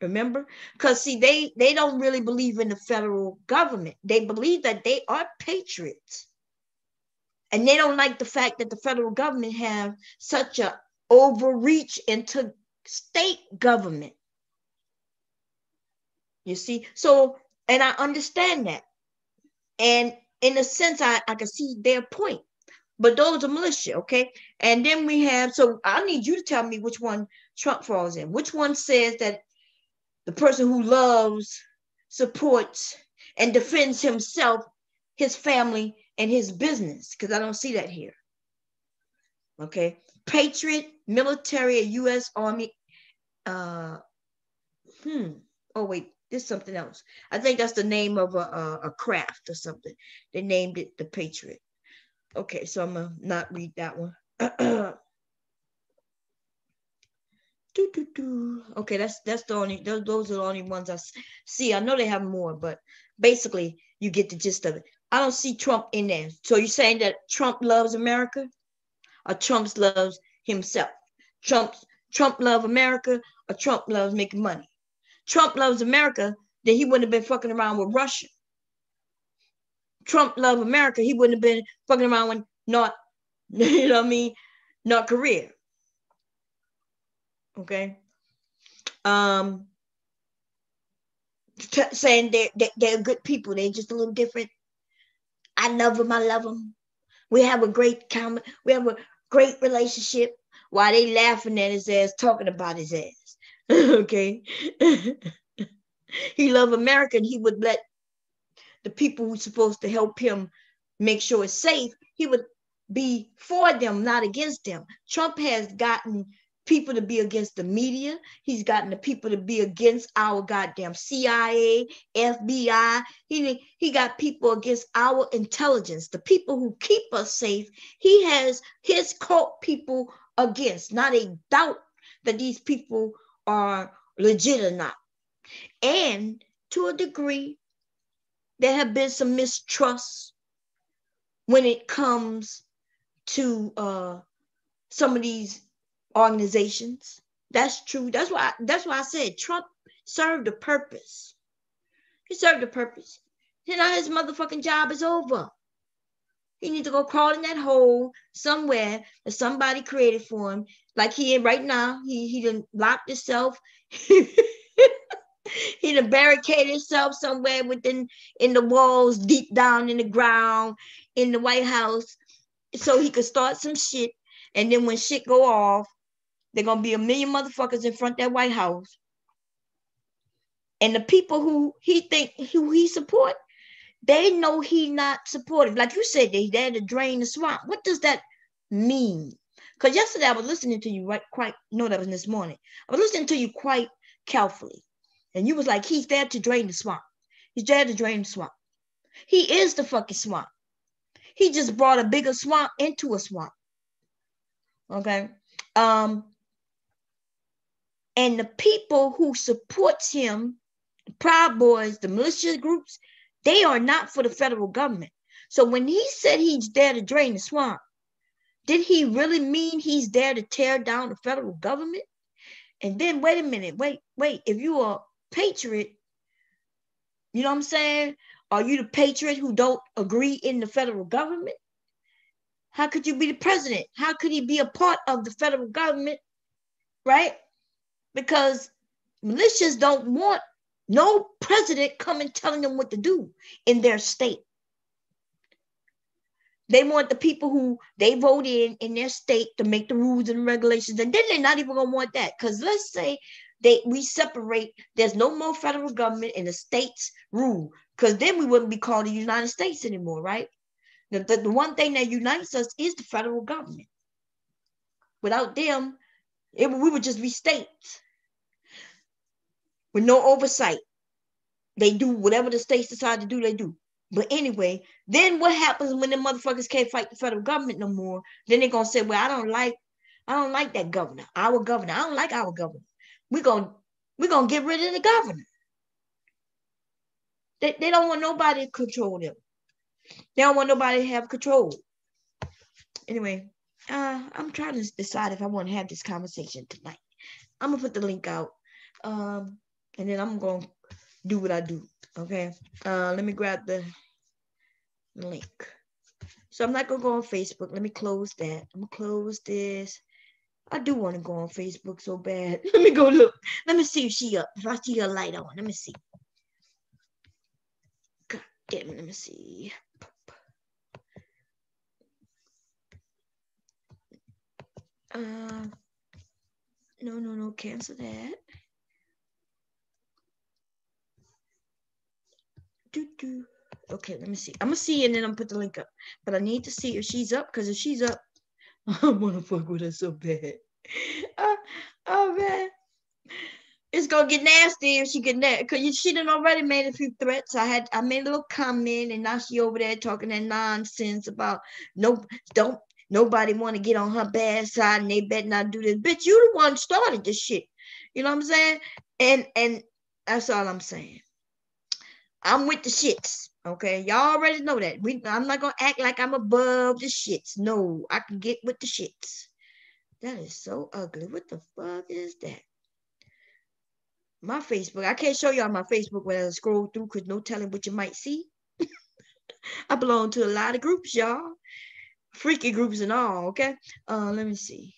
Remember? Because see, they don't really believe in the federal government. They believe that they are patriots. And they don't like the fact that the federal government have such an overreach into state government. You see? So, and I understand that. And in a sense, I can see their point. But those are militia, okay? And then we have, so I need you to tell me which one Trump falls in. Which one says that the person who loves, supports, and defends himself, his family, and his business? Because I don't see that here. Okay. Patriot, military, U.S. Army. Oh, wait. There's something else. I think that's the name of a craft or something. They named it the Patriot. Okay, so I'm going to not read that one. Okay, that's the only, those are the only ones I see. I know they have more, but basically you get the gist of it. I don't see Trump in there. So you're saying that Trump loves America, or Trump loves himself? Trump loves America, or Trump loves making money? Trump loves America, then he wouldn't have been fucking around with Russia. Trump loves America, he wouldn't have been fucking around with North, you know what I mean, North Korea. Okay. Saying they're good people. They're just a little different. I love them. I love them. We have a great relationship. While they laughing at his ass, talking about his ass. Okay. He loved America, and he would let the people who's supposed to help him make sure it's safe, he would be for them, not against them. Trump has gotten people to be against the media. He's gotten the people to be against our goddamn CIA, FBI. He got people against our intelligence, the people who keep us safe. He has his cult people against. Not a doubt that these people are legit or not. And to a degree, there have been some mistrust when it comes to some of these organizations. That's true. That's why I said Trump served a purpose. He served a purpose. Now his motherfucking job is over. He needs to go crawl in that hole somewhere that somebody created for him. Like he in right now. He done locked himself. He done barricaded himself somewhere in the walls, deep down in the ground, in the White House, so he could start some shit. And then when shit go off, they're gonna be a million motherfuckers in front of that White House. And the people who he support, they know he not supportive. Like you said, they there to drain the swamp. What does that mean? Because yesterday I was listening to you that was this morning. I was listening to you quite carefully. And you was like, he's there to drain the swamp. He's there to drain the swamp. He is the fucking swamp. He just brought a bigger swamp into a swamp. Okay. And the people who supports him, the Proud Boys, the militia groups, they are not for the federal government. So when he said he's there to drain the swamp, did he really mean he's there to tear down the federal government? And then wait a minute, wait. If you are Patriot, you know what I'm saying? Are you the Patriot who don't agree in the federal government? How could you be the president? How could he be a part of the federal government? Right? Because militias don't want no president coming telling them what to do in their state. They want the people who they vote in their state to make the rules and regulations. And then they're not even going to want that. Because let's say we separate, there's no more federal government and the states rule. Because then we wouldn't be called the United States anymore, right? The one thing that unites us is the federal government. Without them, we would just be states with no oversight. They do whatever the states decide to do, they do. But anyway, then what happens when the motherfuckers can't fight the federal government no more? Then they're gonna say, well, I don't like that governor, our governor. I don't like our governor. We're gonna get rid of the governor. They don't want nobody to control them. They don't want nobody to have control. Anyway, I'm trying to decide if I want to have this conversation tonight. I'm gonna put the link out, and then I'm gonna do what I do. Okay. Let me grab the link. So I'm not gonna go on Facebook. Let me close that. I'm gonna close this. I do want to go on Facebook so bad. Let me go look. Let me see if she up. If I see her light on. Let me see. God damn it. Let me see. No. Cancel that. Okay, let me see. I'm gonna see and then I'm gonna put the link up. But I need to see if she's up, because if she's up, I wanna fuck with her so bad. Oh man. It's gonna get nasty if she get nasty. Cause she done already made a few threats. I made a little comment, and now she over there talking that nonsense about nobody want to get on her bad side, and they better not do this. Bitch, you the one started this shit. You know what I'm saying? And that's all I'm saying. I'm with the shits. Okay, y'all already know that. I'm not gonna act like I'm above the shits. No, I can get with the shits. That is so ugly. What the fuck is that? My Facebook. I can't show y'all my Facebook when I scroll through because no telling what you might see. I belong to a lot of groups, y'all. Freaky groups and all, okay? Let me see.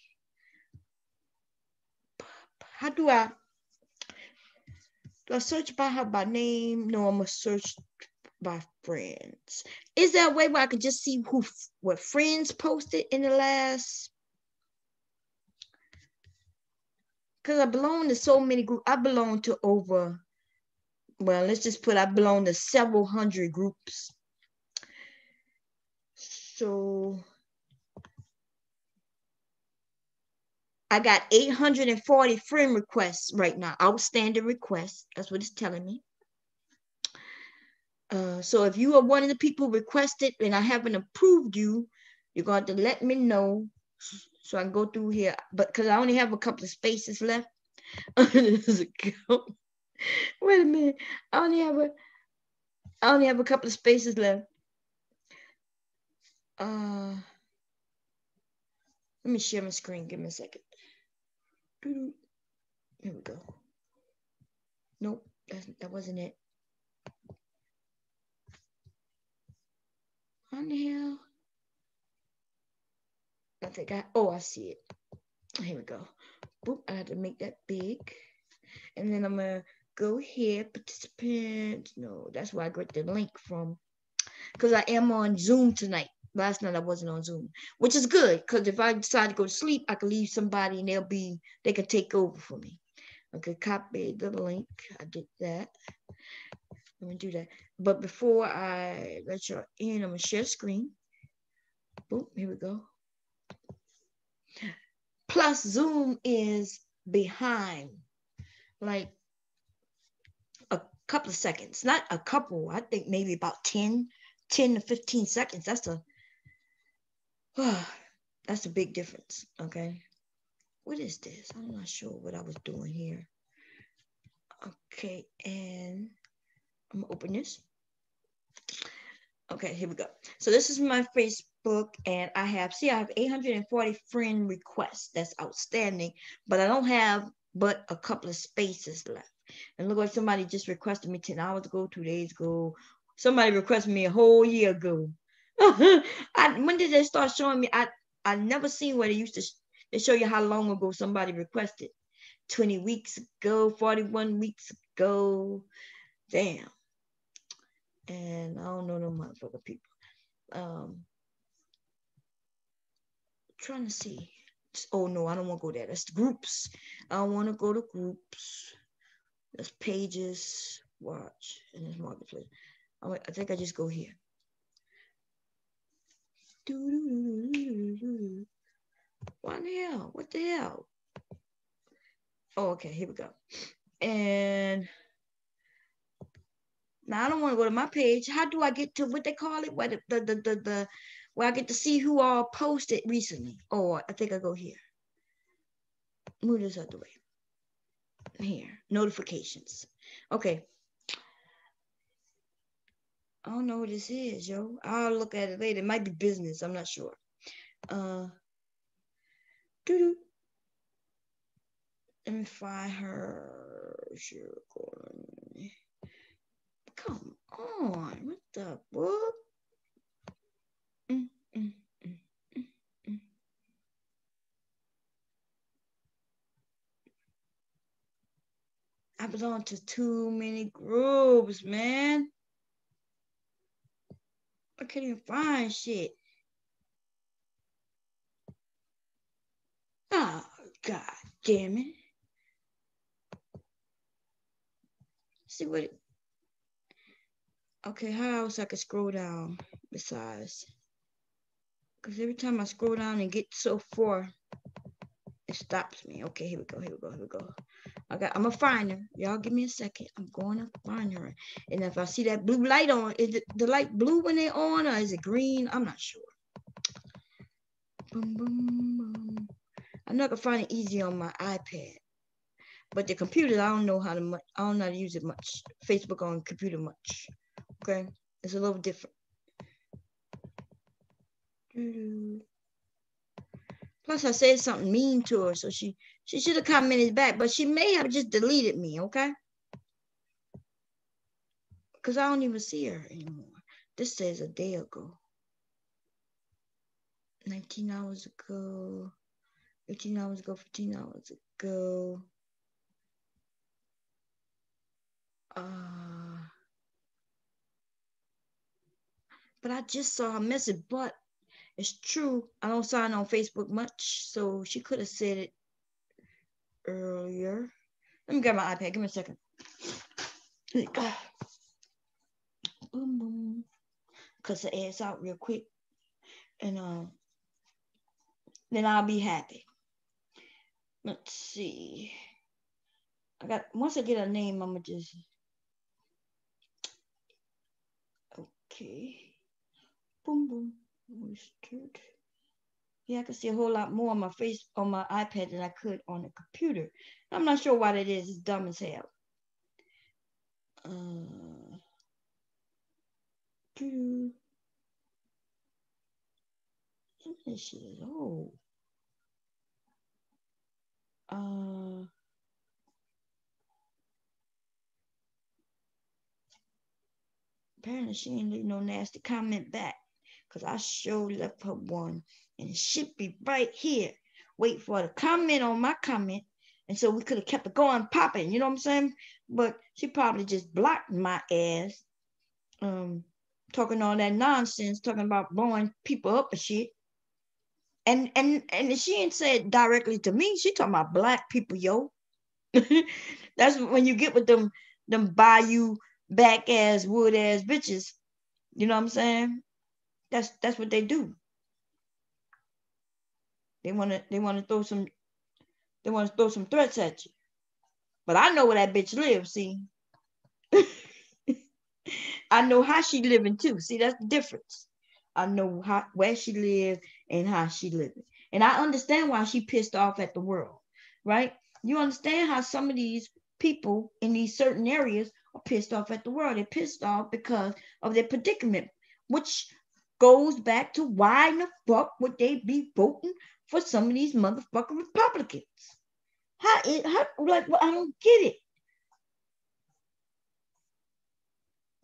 How do I search by her by name? No, I'm gonna search by friends. Is there a way where I can just see what friends posted in the last? Because I belong to so many groups. I belong to over, well, let's just put I belong to several hundred groups. So I got 840 friend requests right now, outstanding requests. That's what it's telling me. So if you are one of the people requested and I haven't approved you, you're going to let me know so I can go through here. But because I only have a couple of spaces left. Wait a minute. I only have a couple of spaces left. Let me share my screen. Give me a second. Here we go. Nope, that wasn't it. What the hell? I think I see it. Here we go. Boop, I had to make that big. And then I'm gonna go here, participants. No, that's where I got the link from. Because I am on Zoom tonight. Last night I wasn't on Zoom, which is good because if I decide to go to sleep, I can leave somebody and they can take over for me. Okay, copy the link. I did that. Let me do that. But before I let you in, I'm gonna share screen. Boom, here we go. Plus Zoom is behind like a couple of seconds. Not a couple, I think maybe about 10 to 15 seconds. That's a big difference. Okay. What is this? I'm not sure what I was doing here. Okay, and I'm gonna open this. Okay, here we go. So this is my Facebook, and I have 840 friend requests. That's outstanding, but I don't have but a couple of spaces left. And look like somebody just requested me 10 hours ago, 2 days ago. Somebody requested me a whole year ago. When did they start showing me? I never seen where they show you how long ago somebody requested. 20 weeks ago, 41 weeks ago. Damn. And I don't know no motherfucker people. Trying to see. Oh no, I don't want to go there. That's groups. I don't want to go to groups. That's pages. Watch. And it's marketplace. I think I just go here. What the hell? What the hell? Oh, okay. Here we go. And now I don't want to go to my page. How do I get to what they call it? Where where I get to see who all posted recently? Oh, I think I go here. Move this out the way. Here, notifications. Okay. I don't know what this is, yo. I'll look at it later. It might be business. I'm not sure. Let me find her. Come on. What the book? I belong to too many groups, man. I can't even find shit. Oh, God damn it. See what it... Okay, how else I can scroll down besides? Because every time I scroll down and get so far, it stops me. Okay, here we go. I'm gonna find her. Y'all give me a second. I'm going to find her. And if I see that blue light on, is it the light blue when they're on, or is it green? I'm not sure. Boom, boom, boom. I'm not gonna find it easy on my iPad. But the computers, I don't know how to I don't know how to use it much. Facebook on computer much. Okay, it's a little different. Plus, I said something mean to her, so she should have commented back, but she may have just deleted me. Okay, because I don't even see her anymore. This says a day ago, 19 hours ago, 18 hours ago, 15 hours ago. But I just saw her message. But it's true, I don't sign on Facebook much, so she could have said it earlier. Let me grab my iPad. Give me a second. Boom, boom. Cuss the ass out real quick, and then I'll be happy. Let's see. Once I get a name, I'ma just okay. Boom, boom. Yeah, I can see a whole lot more on my iPad than I could on the computer. I'm not sure why that is. It's dumb as hell. This shit is old. Apparently she ain't leave no nasty comment back, because I sure left her one, and it should be right here. Wait for her to comment on my comment, and so we could have kept it going popping, you know what I'm saying? But she probably just blocked my ass, talking all that nonsense, talking about blowing people up and shit. And she ain't said directly to me. She talking about black people, yo. That's when you get with them bayou back ass wood ass bitches. You know what I'm saying? That's what they do. They wanna throw some threats at you. But I know where that bitch lives, see. I know how she living too. See, that's the difference. I know where she lives and how she living. And I understand why she pissed off at the world, right? You understand how some of these people in these certain areas are pissed off at the world. They're pissed off because of their predicament, which goes back to why in the fuck would they be voting for some of these motherfucking Republicans? Like, well, I don't get it.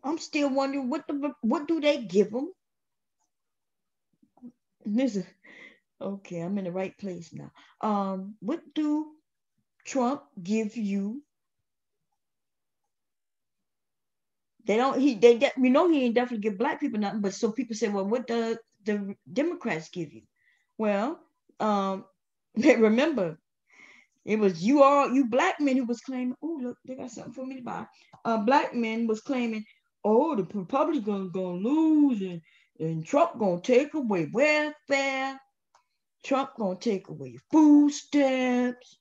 I'm still wondering what do they give them? This is okay. I'm in the right place now. What do Trump give you? They don't. We know he ain't definitely give black people nothing. But so people say, well, what do the Democrats give you? Well, remember, it was you black men who was claiming. Oh, look, they got something for me to buy. Black men was claiming, oh, the Republicans gonna lose and Trump gonna take away welfare. Trump gonna take away food stamps.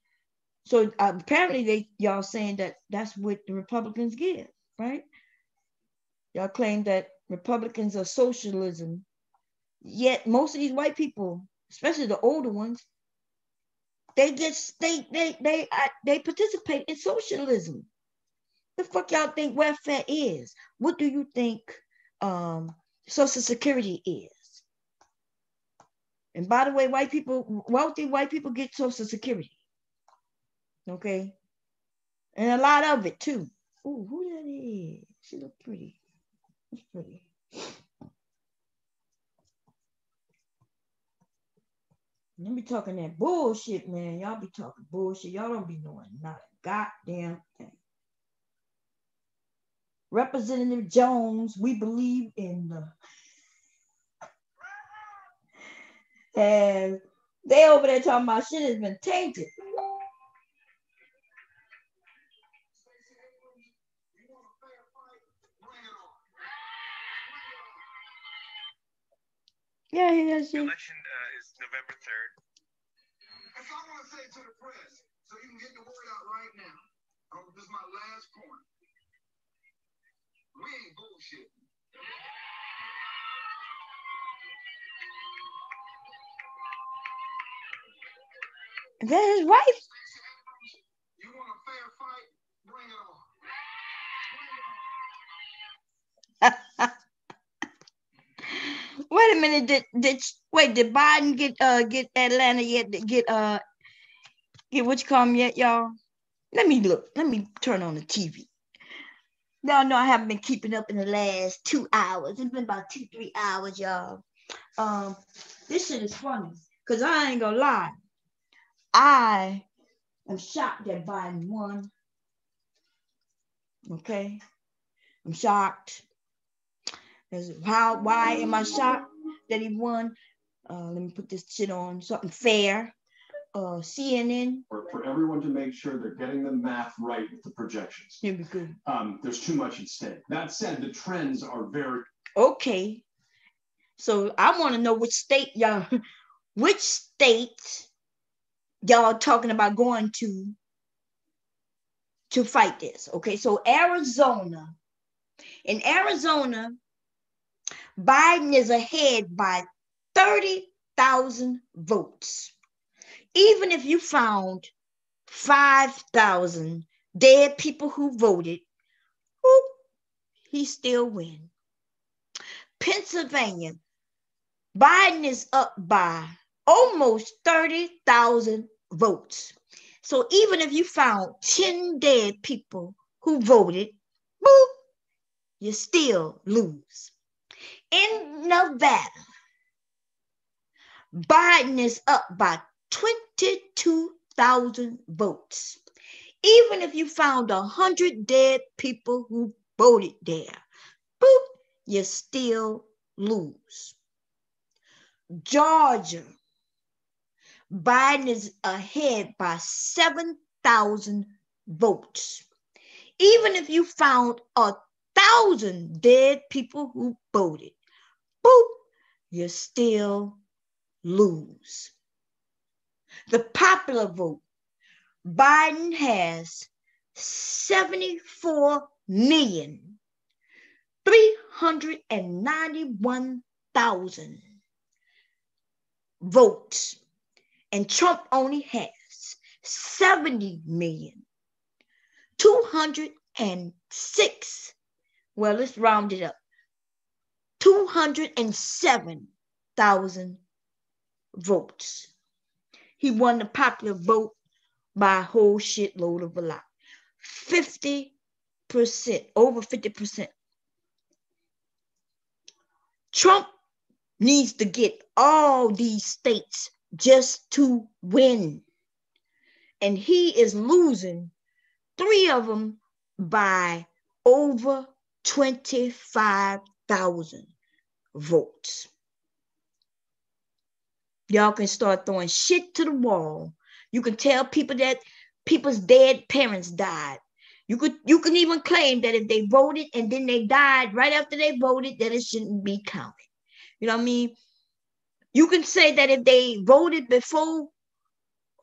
So apparently y'all saying that's what the Republicans give, right? Y'all claim that Republicans are socialism. Yet most of these white people, especially the older ones, they participate in socialism. The fuck y'all think welfare is? What do you think Social Security is? And by the way, wealthy white people get Social Security. Okay? And a lot of it too. Ooh, who that is? She look pretty. That's pretty. Y'all be talking that bullshit, man. Y'all be talking bullshit. Y'all don't be knowing not a goddamn thing. Representative Jones, we believe in the. And they over there talking about shit has been tainted. Yeah, he does. The election is November 3rd. That's all I want to say to the press, so you can get the word out right now. This is my last point. We ain't bullshit. Is that his wife? You want a fair Wait a minute. Did Biden get Atlanta yet? Get what you call them yet, y'all? Let me look. Let me turn on the TV. Y'all know I haven't been keeping up in the last 2 hours. It's been about 2-3 hours, y'all. This shit is funny. Cause I ain't gonna lie. I am shocked that Biden won. Okay. I'm shocked. Why am I shocked that he won? Let me put this shit on something fair. CNN. For everyone to make sure they're getting the math right with the projections. Here we go. There's too much at stake. That said, the trends are very... Okay. So I want to know which state y'all talking about going to fight this. Okay, so Arizona. In Arizona, Biden is ahead by 30,000 votes. Even if you found 5,000 dead people who voted, he still win. Pennsylvania, Biden is up by almost 30,000 votes. So even if you found 10 dead people who voted, you still lose. In Nevada, Biden is up by 22,000 votes. Even if you found 100 dead people who voted there, you still lose. Georgia, Biden is ahead by 7,000 votes. Even if you found 1,000 dead people who voted, you still lose. The popular vote, Biden has 74,391,000 votes, and Trump only has 70,206,000. Well, let's round it up. 207,000 votes. He won the popular vote by a whole shitload of a lot. 50%, over 50%. Trump needs to get all these states just to win. And he is losing 3 of them by over 25,000 votes. Y'all can start throwing shit to the wall. You can tell people that people's dead parents died. You can even claim that if they voted and then they died right after they voted, that it shouldn't be counted. You know what I mean? You can say that if they voted before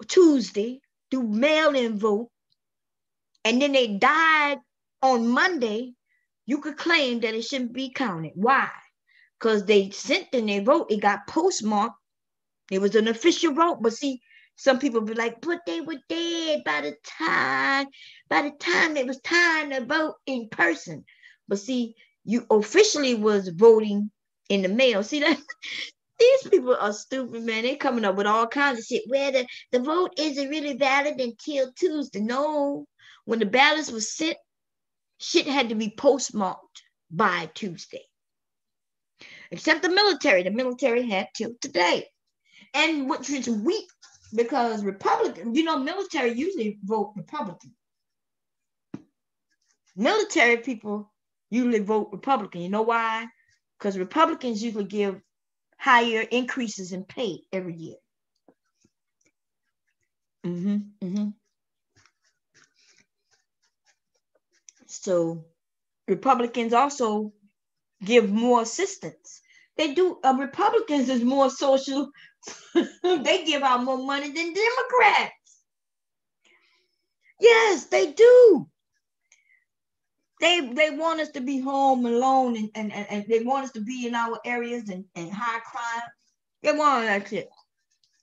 Tuesday, do mail-in vote, and then they died on Monday, you could claim that it shouldn't be counted. Why? Because they sent in their vote, it got postmarked. It was an official vote. But see, some people be like, but they were dead by the time it was time to vote in person. But see, you officially was voting in the mail. See that? These people are stupid, man. They coming up with all kinds of shit. Where the vote isn't really valid until Tuesday. No, when the ballots was sent, shit had to be postmarked by Tuesday. Except the military. The military had till today. And which is weak because Republican, military usually vote Republican. Military people usually vote Republican. You know why? Because Republicans usually give higher increases in pay every year. So Republicans also give more assistance. They do. Republicans is more social. They give out more money than Democrats. Yes, they do. They want us to be home alone and they want us to be in our areas and high crime. They want all that shit.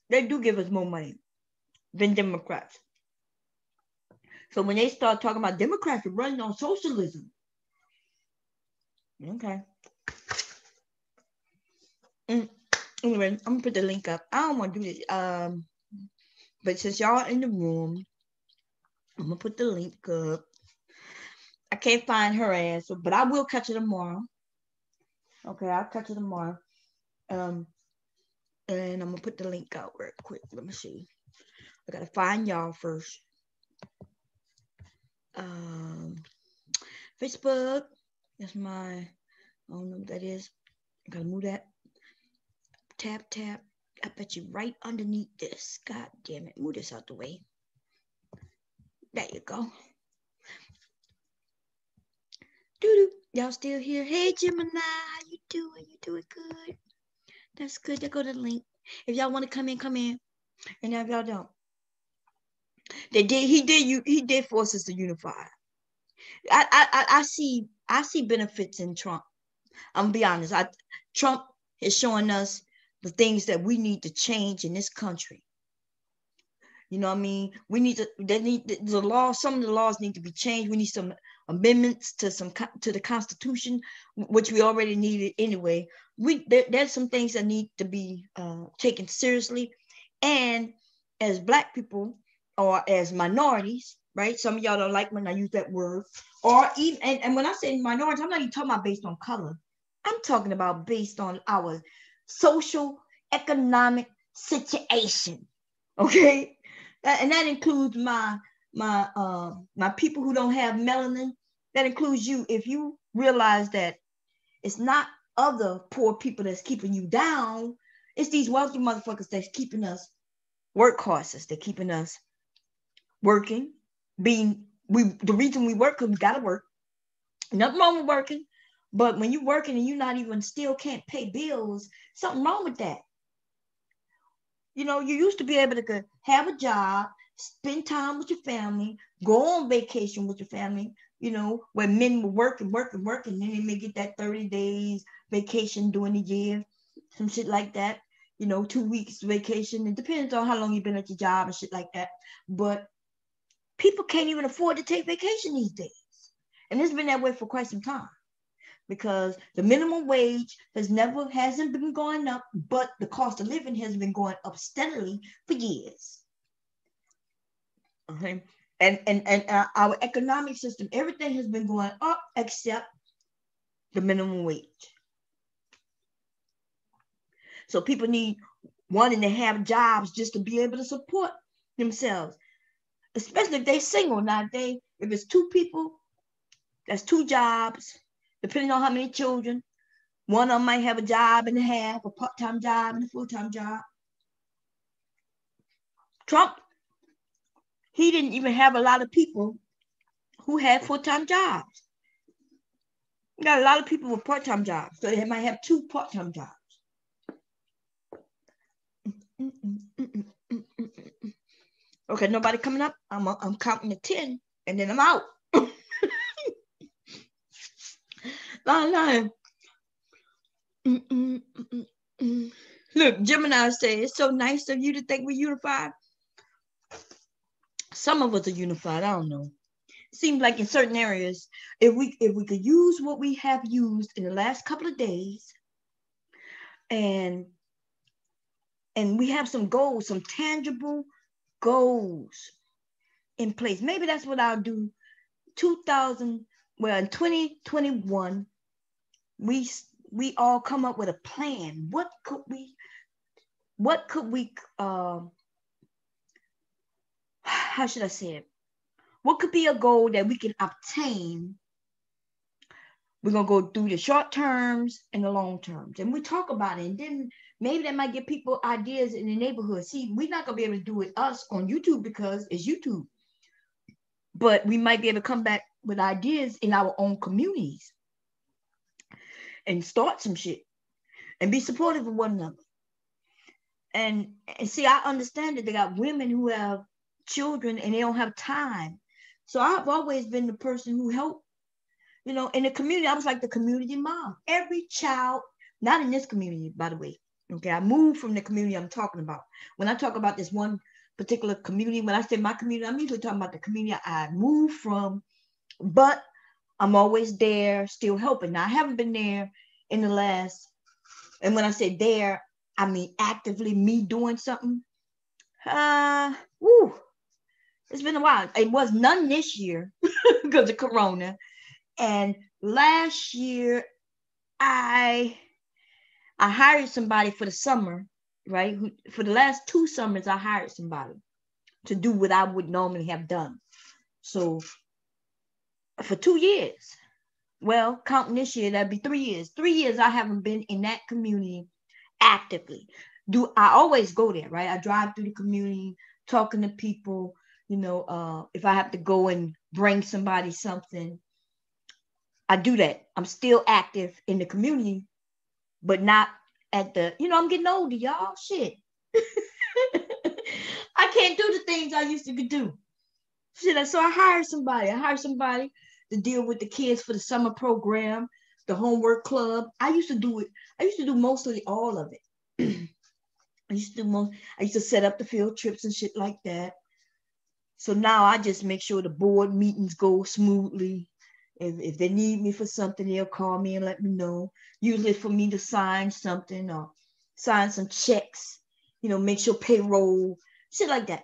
They do give us more money than Democrats. So when they start talking about Democrats are running on socialism, okay. Anyway, I'm gonna put the link up. I don't want to do this. But since y'all in the room, I'm gonna put the link up. I can't find her ass, but I will catch her tomorrow. Okay, I'll catch her tomorrow. And I'm gonna put the link out real quick. Let me see. I gotta find y'all first. Facebook. That's my. I don't know what that is. I gotta move that. Tap. I bet you right underneath this. God damn it. Move this out the way. There you go. Doo-doo. Y'all still here? Hey, Gemini. How you doing? You doing good? That's good. There go the link. If y'all want to come in, come in. And if y'all don't. He did force us to unify. I see benefits in Trump. I'm gonna be honest. Trump is showing us the things that we need to change in this country. You know what I mean? We need to. The law. Some of the laws need to be changed. We need some amendments to the Constitution, which we already needed anyway. There's some things that need to be taken seriously, and as Black people or as minorities, right? Some of y'all don't like when I use that word, or even and when I say minorities, I'm not even talking about based on color. I'm talking about based on our social economic situation. Okay, and that includes my people who don't have melanin. That includes you. If you realize that it's not other poor people that's keeping you down, it's these wealthy motherfuckers that's keeping us workhorses. They're keeping us working. The reason we work because we gotta work. Nothing wrong with working, but when you're working and you're not even still can't pay bills, something wrong with that. You know, you used to be able to have a job, spend time with your family, go on vacation with your family, you know, where men will work, and then they may get that 30 days vacation during the year, some shit like that, you know, 2 weeks vacation. It depends on how long you've been at your job and shit like that. But people can't even afford to take vacation these days. And it's been that way for quite some time, because the minimum wage hasn't been going up, but the cost of living has been going up steadily for years. Okay, and our economic system, everything has been going up except the minimum wage. So people wanting to have jobs just to be able to support themselves, especially if they're single. Now, if it's two people, that's two jobs. Depending on how many children, one of them might have a job and a half, a part-time job and a full-time job. Trump, he didn't even have a lot of people who had full-time jobs. You got a lot of people with part-time jobs, so they might have two part-time jobs. Okay, nobody coming up. I'm counting to 10, and then I'm out. Line. Look, Gemini say it's so nice of you to think we're unified. Some of us are unified. I don't know. It seems like in certain areas, if we could use what we have used in the last couple of days, and we have some goals, some tangible goals in place. Maybe that's what I'll do. In 2021, we all come up with a plan. What could we how should I say it? What could be a goal that we can obtain? We're going to go through the short terms and the long terms, and we talk about it, and then maybe that might give people ideas in the neighborhood. See, we're not going to be able to do it us on YouTube because it's YouTube, but we might be able to come back with ideas in our own communities and start some shit and be supportive of one another. And see, I understand that they got women who have children and they don't have time. So I've always been the person who helped, you know, in the community. I was like the community mom. Every child, not in this community, by the way. Okay, I moved from the community I'm talking about. When I talk about this one particular community, when I say my community, I'm usually talking about the community I moved from, but I'm always there, still helping. Now, I haven't been there in the last And when I say there, I mean actively me doing something. Woo, it's been a while. It was none this year because of Corona. And last year, I hired somebody for the summer, right? For the last 2 summers, I hired somebody to do what I would normally have done. So for 2 years, well, counting this year, that'd be 3 years. 3 years I haven't been in that community actively. I always go there, right? I drive through the community, talking to people, if I have to go and bring somebody something, I do that. I'm still active in the community, but not at the, I'm getting older, y'all. Shit. I can't do the things I used to do. Shit. So I hired somebody. To deal with the kids for the summer program, the homework club. I used to do it. I used to do mostly all of it. I used to set up the field trips and shit like that. So now I just make sure the board meetings go smoothly. If they need me for something, they'll call me and let me know. Usually for me to sign something or sign some checks, make sure payroll, shit like that.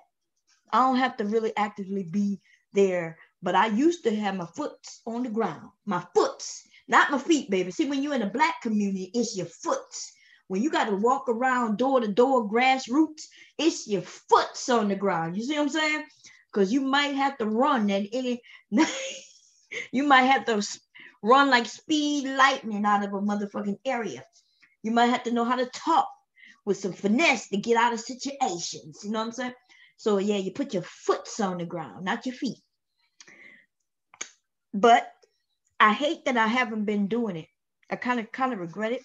I don't have to really actively be there, but I used to have my foot on the ground. My foot, not my feet, baby. See, when you're in a Black community, it's your foot. When you got to walk around door to door, grassroots, it's your foot's on the ground. You see what I'm saying? Because you might have to run at any you might have to run like speed lightning out of a motherfucking area. You might have to know how to talk with some finesse to get out of situations. You know what I'm saying? So yeah, you put your foots on the ground, not your feet. But I hate that I haven't been doing it. I kind of regret it.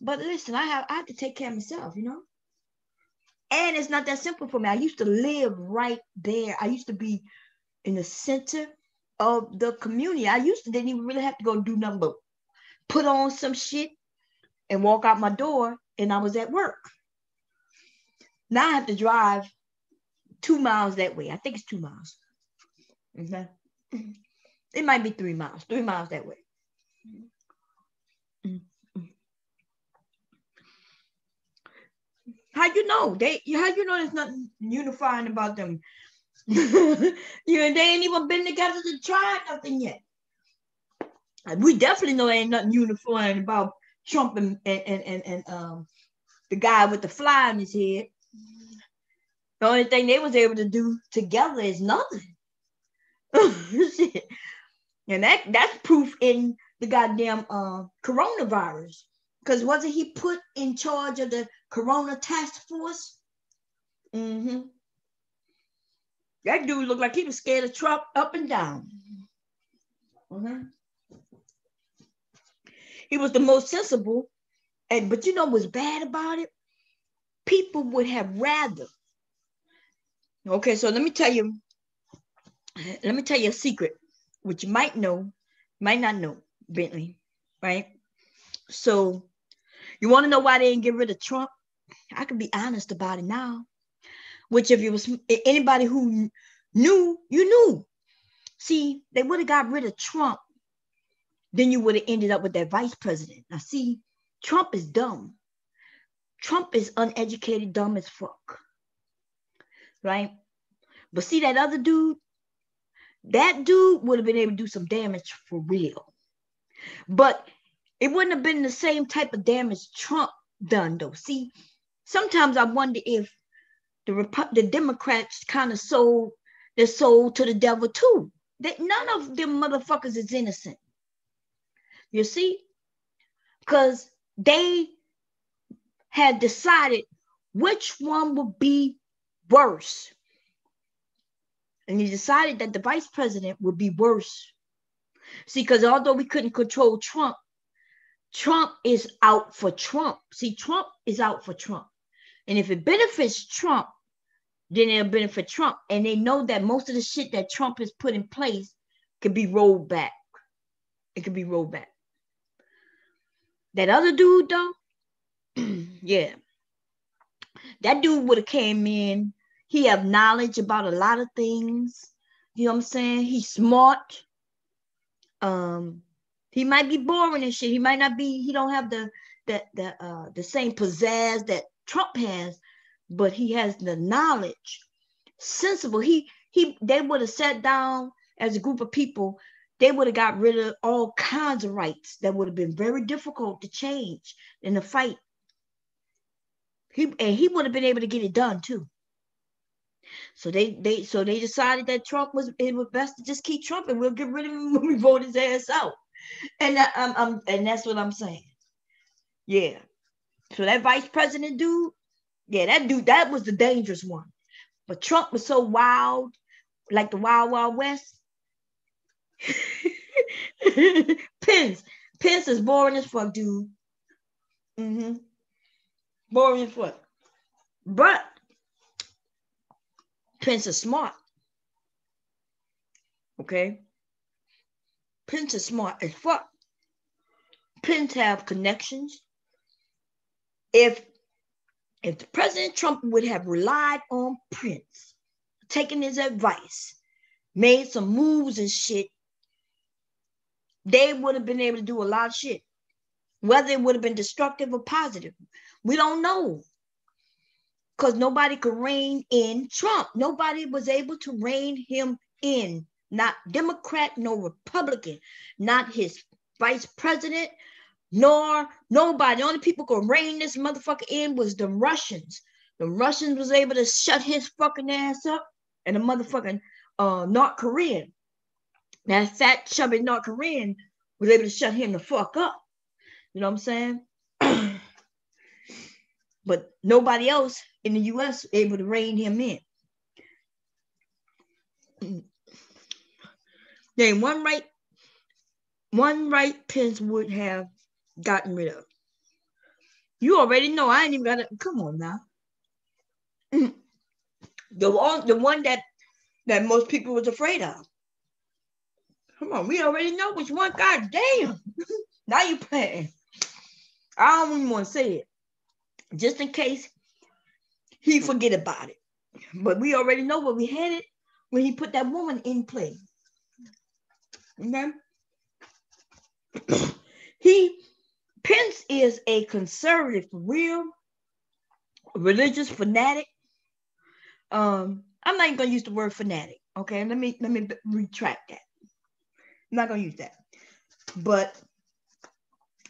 But listen, I have to take care of myself, And it's not that simple for me. I used to live right there. I used to be in the center of the community. Didn't even really have to go do nothing but put on some shit and walk out my door, and I was at work. Now I have to drive 2 miles that way. I think it's 2 miles. Okay. It might be 3 miles. 3 miles that way. How you know? There's nothing unifying about them? They ain't even been together to try nothing yet. We definitely know there ain't nothing unifying about Trump and the guy with the fly on his head. The only thing they was able to do together is nothing. And that's proof in the goddamn coronavirus. Because wasn't he put in charge of the Corona Task Force? Mm-hmm. That dude looked like he was scared of Trump up and down. Mm-hmm. He was the most sensible. But you know what's bad about it? People would have rather. Okay, so let me tell you a secret, which you might know, might not know, Bentley, right? So you want to know why they didn't get rid of Trump? I can be honest about it now. Which if it was anybody who knew, you knew. See, they would have got rid of Trump. Then you would have ended up with that vice president. Now see, Trump is dumb. Trump is uneducated, dumb as fuck. Right? But see that other dude? That dude would have been able to do some damage for real. But it wouldn't have been the same type of damage Trump done, though. See, sometimes I wonder if the Democrats kind of sold their soul to the devil, too. None of them motherfuckers is innocent. You see? Because they had decided which one would be worse. And he decided that the vice president would be worse. See, because although we couldn't control Trump, Trump is out for Trump. See, Trump is out for Trump. And if it benefits Trump, then it'll benefit Trump. And they know that most of the shit that Trump has put in place could be rolled back. It could be rolled back. That other dude, though, yeah. That dude would have came in. He have knowledge about a lot of things. You know what I'm saying? He's smart. He might be boring and shit. He might not be, he don't have the the same pizzazz that Trump has, but he has the knowledge, sensible. They would have sat down as a group of people. They would have got rid of all kinds of rights that would have been very difficult to change in the fight. He would have been able to get it done too. So they decided that it was best to just keep Trump, and we'll get rid of him when we vote his ass out. And and that's what I'm saying. Yeah. So that vice president dude, yeah, that was the dangerous one. But Trump was so wild, like the Wild Wild West. Pence is boring as fuck, dude. Boring as fuck. But Pence is smart. Okay? Pence is smart as fuck. Pence have connections. If President Trump would have relied on Pence, taken his advice, made some moves and shit, they would have been able to do a lot of shit. Whether it would have been destructive or positive, we don't know. Because nobody could rein in Trump. Nobody was able to rein him in. Not Democrat, no Republican, not his vice president, nor nobody. The only people could rein this motherfucker in was the Russians. The Russians was able to shut his fucking ass up, and the motherfucking North Korean, that fat chubby North Korean, was able to shut him the fuck up. You know what I'm saying? But nobody else in the U.S. able to rein him in. Then one right Pence would have gotten rid of. You already know. I ain't even got to. Come on now. The one that most people was afraid of. Come on, we already know which one. God damn. Now you playing. I don't even want to say it, just in case he forget about it. But we already know where we headed when he put that woman in play. Okay? Pence is a conservative, real religious fanatic. I'm not even gonna use the word fanatic. Okay, let me retract that. I'm not gonna use that. But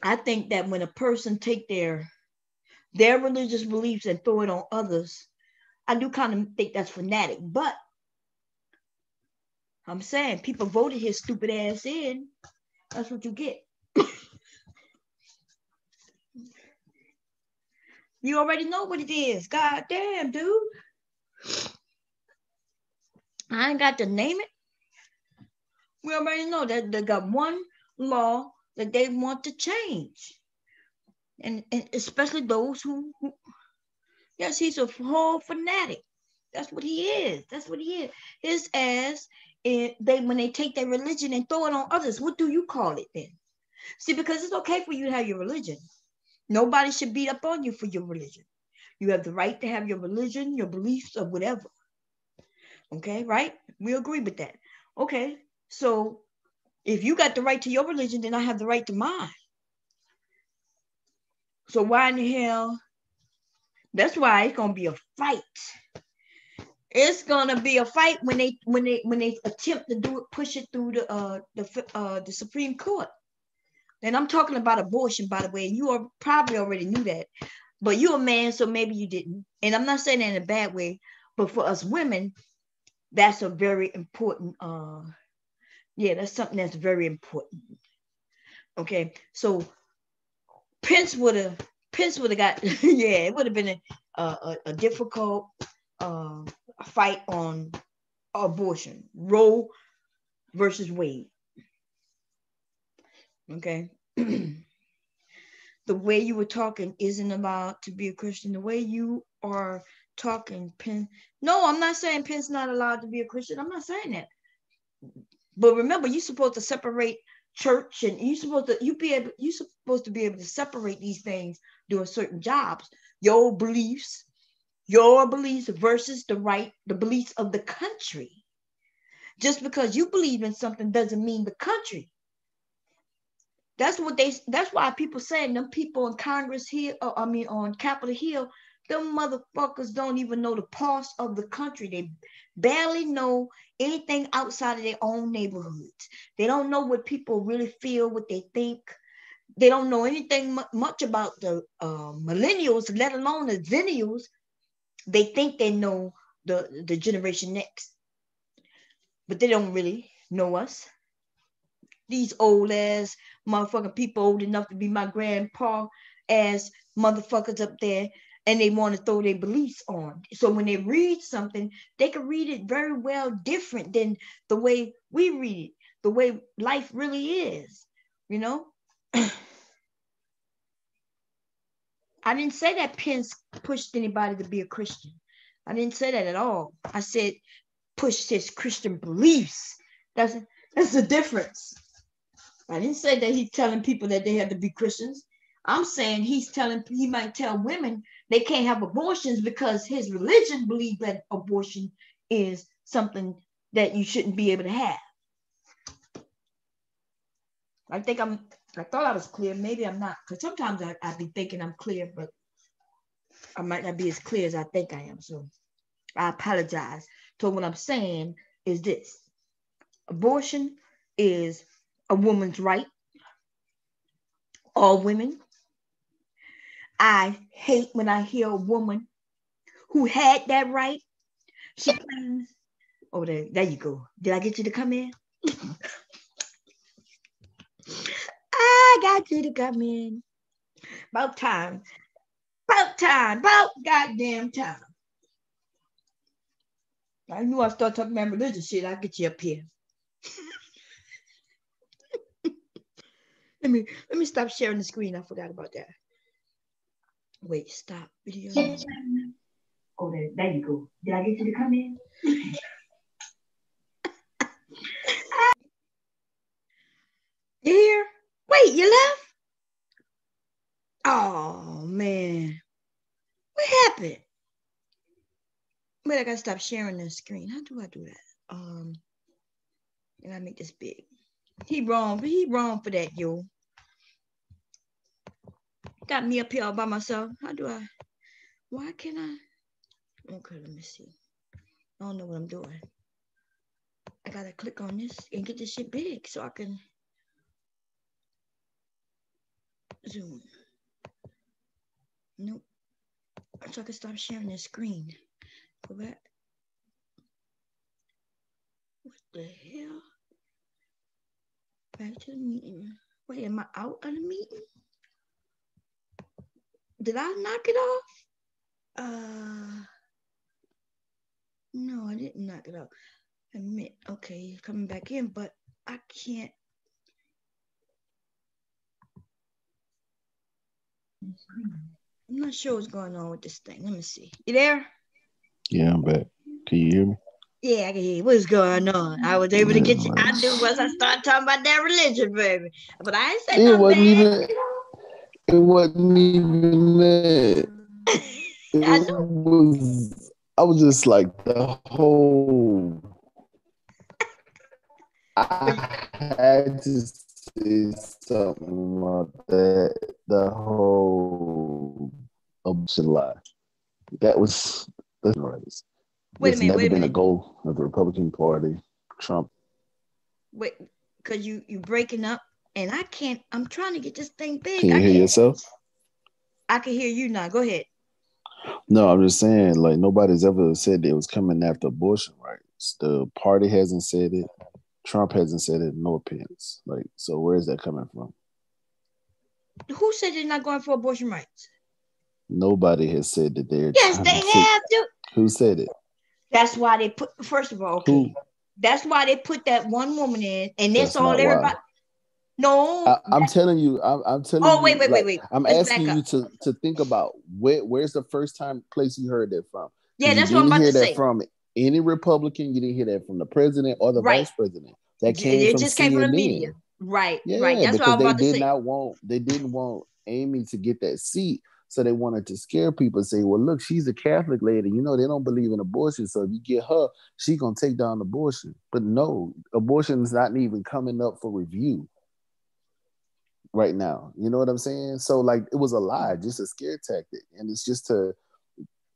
I think that when a person take their religious beliefs and throw it on others, I do kind of think that's fanatic. But I'm saying people voted his stupid ass in. That's what you get. You already know what it is. God damn, dude. I ain't got to name it. We already know that they got one law that they want to change. And especially those who yes, he's a whole fanatic. That's what he is. That's what he is. His ass, when they take their religion and throw it on others, what do you call it then? See, because it's okay for you to have your religion. Nobody should beat up on you for your religion. You have the right to have your religion, your beliefs, or whatever. Okay, right? We agree with that. Okay, so if you got the right to your religion, then I have the right to mine. So why in the hell? That's why it's gonna be a fight. It's gonna be a fight when they attempt to do it, push it through the Supreme Court. And I'm talking about abortion, by the way. You probably already knew that, but you're a man, so maybe you didn't. And I'm not saying that in a bad way, but for us women, that's a very important. That's something that's very important. Okay, so Pence would have got it would have been a difficult fight on abortion, Roe versus Wade. Okay. The way you were talking isn't allowed to be a Christian. The way you are talking, Pence. No, I'm not saying Pence not allowed to be a Christian. I'm not saying that. But remember, you're supposed to separate church, and you're supposed to be able to separate these things doing certain jobs. Your beliefs versus the beliefs of the country. Just because you believe in something doesn't mean the country That's why people saying them people in Congress here, on Capitol Hill, them motherfuckers don't even know the pulse of the country. They barely know anything outside of their own neighborhoods. They don't know what people really feel, what they think. They don't know anything much about the millennials, let alone the zennials. They think they know the generation next, but they don't really know us. These old ass motherfucking people, old enough to be my grandpa ass motherfuckers up there, and they want to throw their beliefs on. So when they read something, they can read it very well different than the way we read it, the way life really is, you know? I didn't say that Pence pushed anybody to be a Christian. I didn't say that at all. I said pushed his Christian beliefs. That's the difference. I didn't say that he's telling people that they have to be Christians. I'm saying he might tell women they can't have abortions because his religion believes that abortion is something that you shouldn't be able to have. I thought I was clear. Maybe I'm not, because sometimes I be thinking I'm clear, but I might not be as clear as I think I am. So I apologize. So what I'm saying is this: abortion is a woman's right. All women. I hate when I hear a woman who had that right. She claims, oh, there you go. Did I get you to come in? I got you to come in. About time. About goddamn time. I knew I start talking about religious shit. I'll get you up here. Let me stop sharing the screen. I forgot about that. Wait, stop video. Oh, there you go. Did I get you to come in? You here? Wait, you left? Oh man, what happened? Wait, I gotta stop sharing the screen. How do I do that? I gotta make this big. He wrong for that, yo. Got me up here all by myself. Why can't I? Okay, let me see. I don't know what I'm doing. I gotta click on this and get this shit big so I can zoom. Nope. So I can stop sharing this screen. Go back. What the hell? Back to the meeting. Wait, am I out of the meeting? Did I knock it off? No, I didn't knock it off. Admit, okay, coming back in, but I can't. I'm not sure what's going on with this thing. Let me see. You there? Yeah, I'm back. Can you hear me? Yeah, I can hear you. What's going on? I was able to get you. I knew once I started talking about that religion, baby. But I ain't say nothing bad. It wasn't even that. I was just like the whole. I had to say something about that. The whole abortion lie. That was right. Wait a That's minute. never been a goal of the Republican Party. Trump. Wait, because you breaking up, and I can't. I'm trying to get this thing big. Can you hear yourself? I can hear you now. Go ahead. No, I'm just saying, like, nobody's ever said it was coming after abortion rights. The party hasn't said it. Trump hasn't said it, nor Pence. Like, so where is that coming from? Who said they're not going for abortion rights? Nobody has said that they're. Yes, they have to. Who said it? That's why they put. First of all, okay. Who? That's why they put that one woman in, and that's all everybody. Why. No, I'm telling you. I'm telling you. Oh, wait. I'm asking you to think about where's the first place you heard that from? Yeah, that's what I'm about to say. You didn't hear that from any Republican. You didn't hear that from the president or the vice president. That came from CNN. Came from the media. Right. Yeah, right. That's because what I'm about they didn't want Amy to get that seat. So they wanted to scare people, say, well, look, she's a Catholic lady. You know, they don't believe in abortion. So if you get her, she's going to take down abortion. But no, abortion is not even coming up for review. right now. You know what I'm saying? So like it was a lie, just a scare tactic. And it's just to,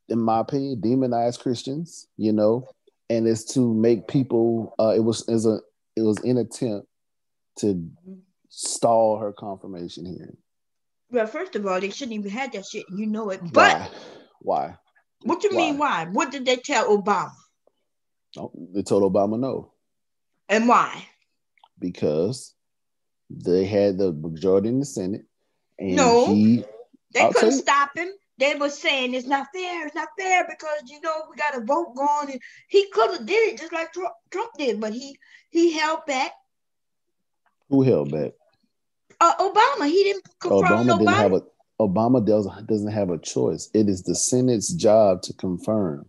in my opinion, demonize Christians, and it's to make people it was an attempt to stall her confirmation hearing. Well, first of all, they shouldn't even have that shit. You know it. But Why? What you mean? Why? What did they tell Obama? Oh, they told Obama no. And why? Because they had the majority in the Senate, and no, they couldn't you, stop him. They were saying it's not fair. It's not fair because we got a vote going, and he could have did it just like Trump did, but he held back. Who held back? Obama. He didn't confirm nobody. Obama doesn't have a choice. It is the Senate's job to confirm.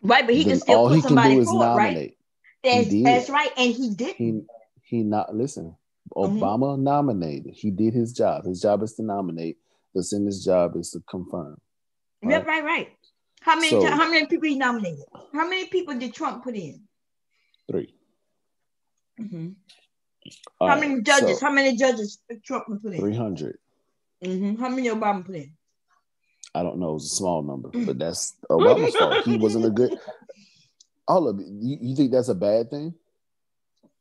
Right, but he can still put somebody forward, right? That's right, and he didn't. He not listen. Obama nominated. He did his job. His job is to nominate. The Senate's job is to confirm. Right? Right. How many people he nominated? How many people did Trump put in? 3. Mm-hmm. How many judges? How many judges Trump put in? 300. Mm-hmm. How many Obama put in? I don't know. It was a small number, but that's Obama's fault. He wasn't a good. All of it. You think that's a bad thing?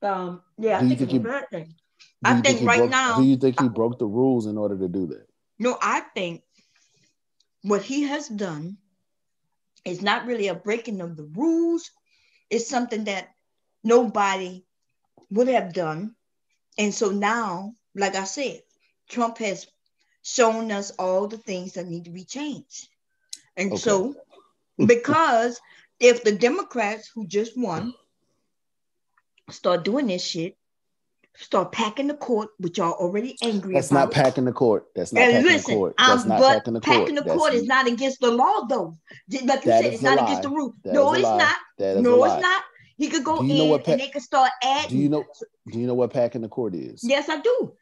Yeah, I think it's a bad thing. I think now. Do you think he broke the rules in order to do that? No, I think what he has done is not really a breaking of the rules. It's something that nobody would have done. And so now, like I said, Trump has shown us all the things that need to be changed. And so, because if the Democrats who just won start doing this shit, start packing the court, which y'all already angry That's about. Not packing the court. That's not packing the court. That's not packing the court. Packing the court is not against the law, though. Like you said, it's not against the rule. No, it's not. No, it's not. He could go in and they could start adding. Do you know what packing the court is? Yes, I do.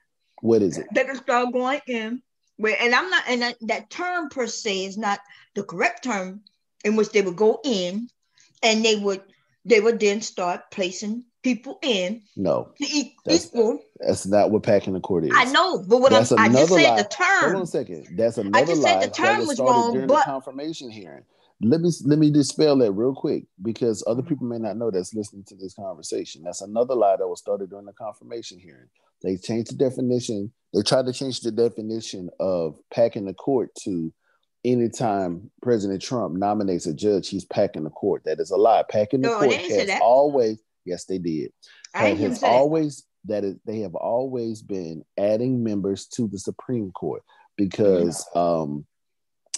What is it? They can start going in and I'm not, and that term per se is not the correct term, in which they would go in and they would then start placing people in. No, equal. That's not what packing the court is. I know, but I just said the term. Hold on a second. That's another lie. I just said the term was wrong, during the confirmation hearing. Let me dispel that real quick because other people may not know that's listening to this conversation. That's another lie that was started during the confirmation hearing. They changed the definition. They tried to change the definition of packing the court to anytime President Trump nominates a judge, he's packing the court. That is a lie. Packing the court has always, yes, they did. They have always been adding members to the Supreme Court because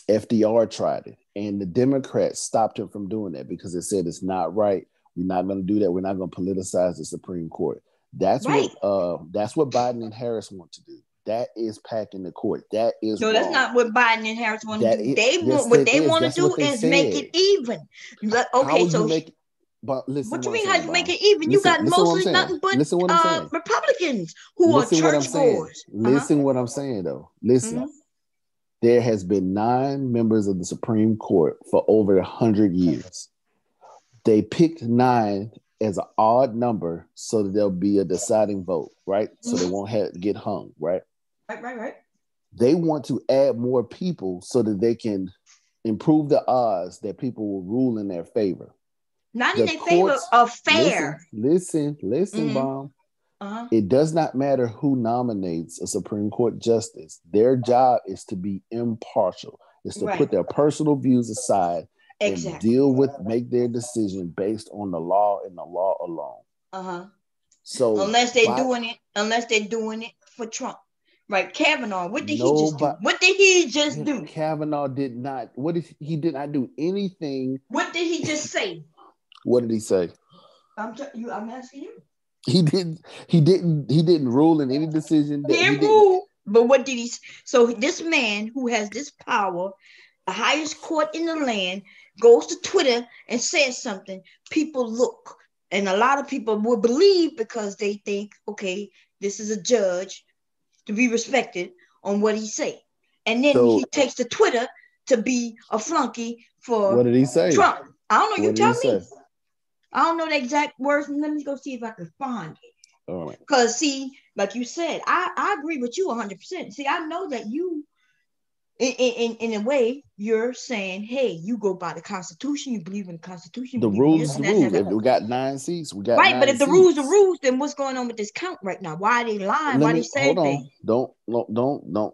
FDR tried it. And the Democrats stopped him from doing that because it said it's not right. We're not going to do that. We're not going to politicize the Supreme Court. That's what Biden and Harris want to do. That is packing the court. That is wrong. That's not what Biden and Harris want to do. What they want to do is make it even. But listen, what you mean? How you make it even? You got mostly nothing but Republicans who are churchgoers. Listen, what I'm saying though. Listen. There has been 9 members of the Supreme Court for over 100 years. They picked 9 as an odd number so that there'll be a deciding vote, right? So they won't have to get hung, right? Right. They want to add more people so that they can improve the odds that people will rule in their favor. Not in their favor of fair. Listen, Bomb. It does not matter who nominates a Supreme Court justice. Their job is to be impartial. It's to put their personal views aside and make their decision based on the law and the law alone. So unless they're doing it for Trump. Right, Kavanaugh. What did he just do? What did he just do? Kavanaugh did not. He did not do anything. What did he just say? What did he say? I'm asking you. He didn't rule in any decision. He didn't rule, but what did he? So this man who has this power, the highest court in the land, goes to Twitter and says something. People look, and a lot of people will believe because they think, okay, this is a judge to be respected on what he say, and then he takes to Twitter to be a flunky for what did he say? Trump. I don't know. You tell me. I don't know the exact words. Let me go see if I can find it. All right. Because see, like you said, I agree with you 100%. See, I know that you, in a way, you're saying, hey, you go by the Constitution, you believe in the Constitution, you The believe in rules this is the and that, and rules. that. If we got 9 seats, we got Right, but nine if the rules are seats. rules, then what's going on with this count right now? Why are they lying? Let Why are they me hold saying on. things? Don't.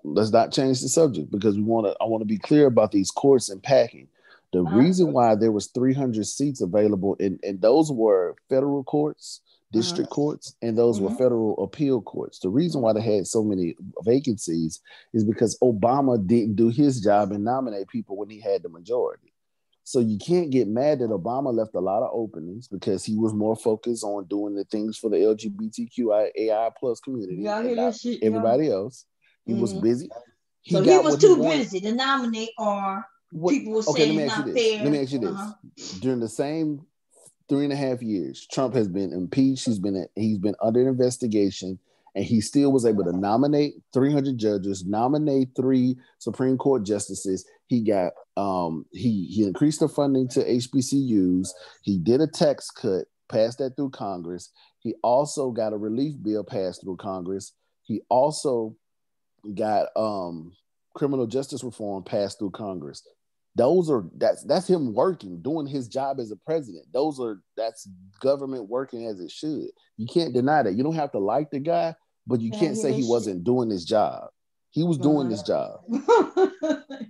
Let's not change the subject because we want to. I want to be clear about these courts and packing. The Uh-huh. reason why there was 300 seats available, and those were federal courts, Uh-huh. district courts, and those were Mm-hmm. federal appeal courts. The reason why they had so many vacancies is because Obama didn't do his job and nominate people when he had the majority. So you can't get mad that Obama left a lot of openings because he was more focused on doing the things for the LGBTQIA plus community Y'all and hear not this shit, y'all? everybody else. He was Mm-hmm. busy. He So he got was what he too wanted. busy to nominate, or What? people were Okay, let saying me it's ask you not this. Let me fair. ask you Uh-huh. this. During the same 3.5 years, Trump has been impeached. He's been under investigation, and he still was able to nominate 300 judges, nominate 3 Supreme Court justices. He got he increased the funding to HBCUs. He did a tax cut, passed that through Congress. He also got a relief bill passed through Congress. He also got criminal justice reform passed through Congress. That's him working, doing his job as a president. That's government working as it should. You can't deny that. You don't have to like the guy, but you Can I can't hear say he this shit? wasn't doing his job. He was doing his job.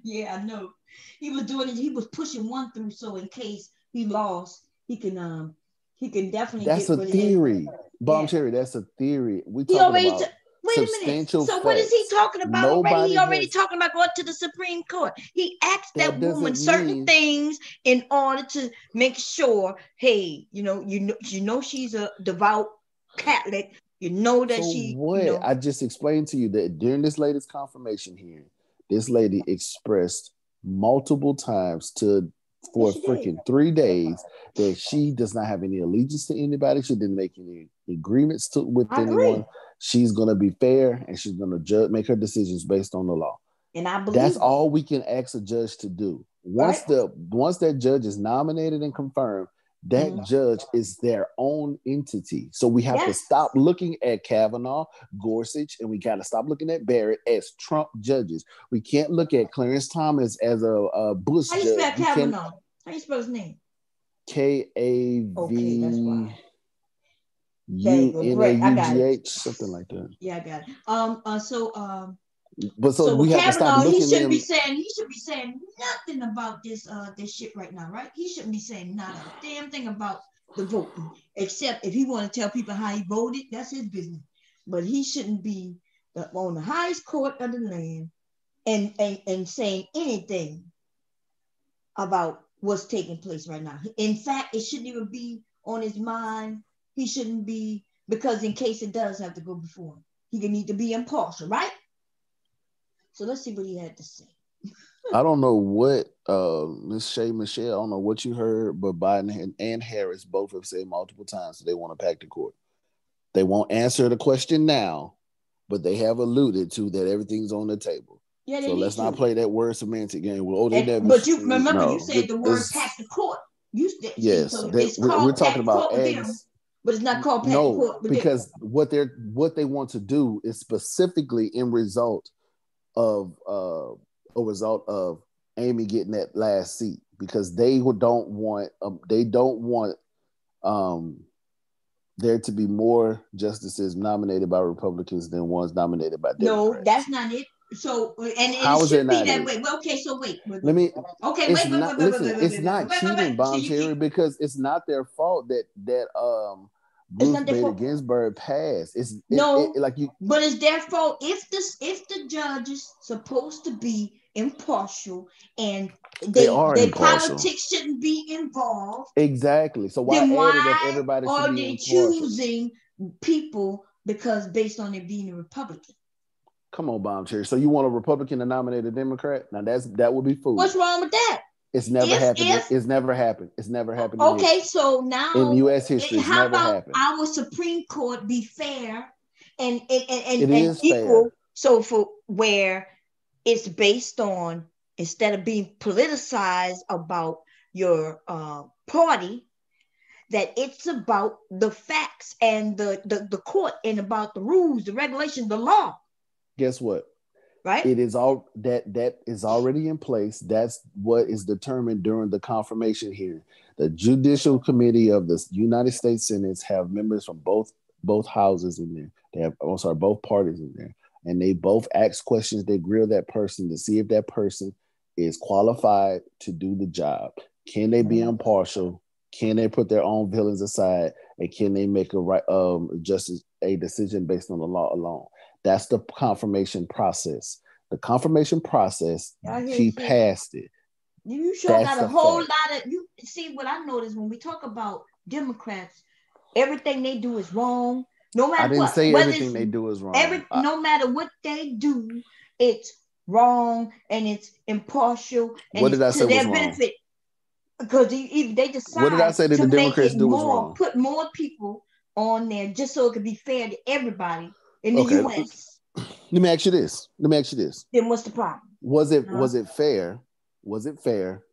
Yeah, I know. He was doing it. He was pushing one through, so in case he lost, he can definitely That's get a rid of his. theory. Bomb Yeah. Cherry, that's a theory. We're He talking already. about Wait a minute. substantial So what is he facts. talking about already? He Nobody already has talking about going to the Supreme Court. He asked that that woman doesn't certain mean things in order to make sure, hey, you know she's a devout Catholic. You know that so she, what? I just explained to you that during this latest confirmation hearing, this lady expressed multiple times for yes, she did. freaking 3 days that she does not have any allegiance to anybody. She didn't make any agreements with I anyone. agree, She's gonna be fair and she's gonna make her decisions based on the law. and I That's believe all we can ask a judge to do. right. Once that judge is nominated and confirmed, that Mm-hmm. judge is their own entity. So we have to Yes. stop looking at Kavanaugh, Gorsuch, and we got to stop looking at Barrett as Trump judges. We can't look at Clarence Thomas as a Bush How you judge. spell We can Kavanaugh? How you spell his name? Okay, that's why. There you go. Great, I got it. KAVUNAUGH, something like that. Yeah, I got it. But so So with we have to stop Kavanaugh, looking them. he should be saying nothing about this shit right now, right? He shouldn't be saying not a damn thing about the voting, except if he want to tell people how he voted, that's his business. But he shouldn't be on the highest court of the land and saying anything about what's taking place right now. In fact, it shouldn't even be on his mind. He shouldn't be, because in case it does have to go before him, he can need to be impartial, right? So let's see what he had to say. I don't know what Miss Shay Michelle, I don't know what you heard, but Biden and Harris both have said multiple times that they want to pack the court. They won't answer the question now, but they have alluded to that everything's on the table. Yeah, they So need let's not to. play that word semantic game. Well, oh, they And, never. but you remember you No, said the word pack the court. You see, yes, so it's we're called pack talking the about court with them, eggs. but it's not called pack the No, court with them. because what they want to do is specifically in result of a result of Amy getting that last seat, because they don't want um, there to be more justices nominated by Republicans than ones nominated by No, Democrats. that's not it. So and it How is that shouldn't be not that it? way. Well, okay, so wait. Let me. Okay, It's not. Listen, it's not cheating, wait. So Bomb you Cherry, keep. because it's not their fault that It's Ruth not their Bader fault. Ginsburg passed. No, Like you. but it's their fault if the judge is supposed to be impartial and They are they impartial. politics shouldn't be involved, Exactly. So why then add it if why everybody should are be they impartial? choosing people because based on it being a Republican? Come on, Bomb Cherry. So you want a Republican to nominate a Democrat? Now that would be foolish. What's wrong with that? It's never happened. If It's never happened. It's never happened in Okay, history. so In now U.S. history, it's how never about happened. our Supreme Court be fair It and is equal? fair. So for where it's based on, instead of being politicized about your party, that it's about the facts and the court and about the rules, the regulations, the law. Guess what? Right? It is all that is already in place. That's what is determined during the confirmation hearing. The Judicial Committee of the United States Senate have members from both houses in there. They have, oh, sorry, both parties in there, and they both ask questions. They grill that person to see if that person is qualified to do the job. Can they be impartial? Can they put their own feelings aside? And can they make a decision based on the law alone? That's the confirmation process. The confirmation process, she passed it. You sure got a whole lot of, you see what I noticed when we talk about Democrats, everything they do is wrong. No matter what. I didn't say everything they do is wrong. No matter what they do, it's wrong and it's impartial and what did I say to their benefit. Because they decide what did I say that the Democrats do is wrong? Put more people on there just so it could be fair to everybody in the U.S. Let me ask you this. Then what's the problem? Was it fair? Was it fair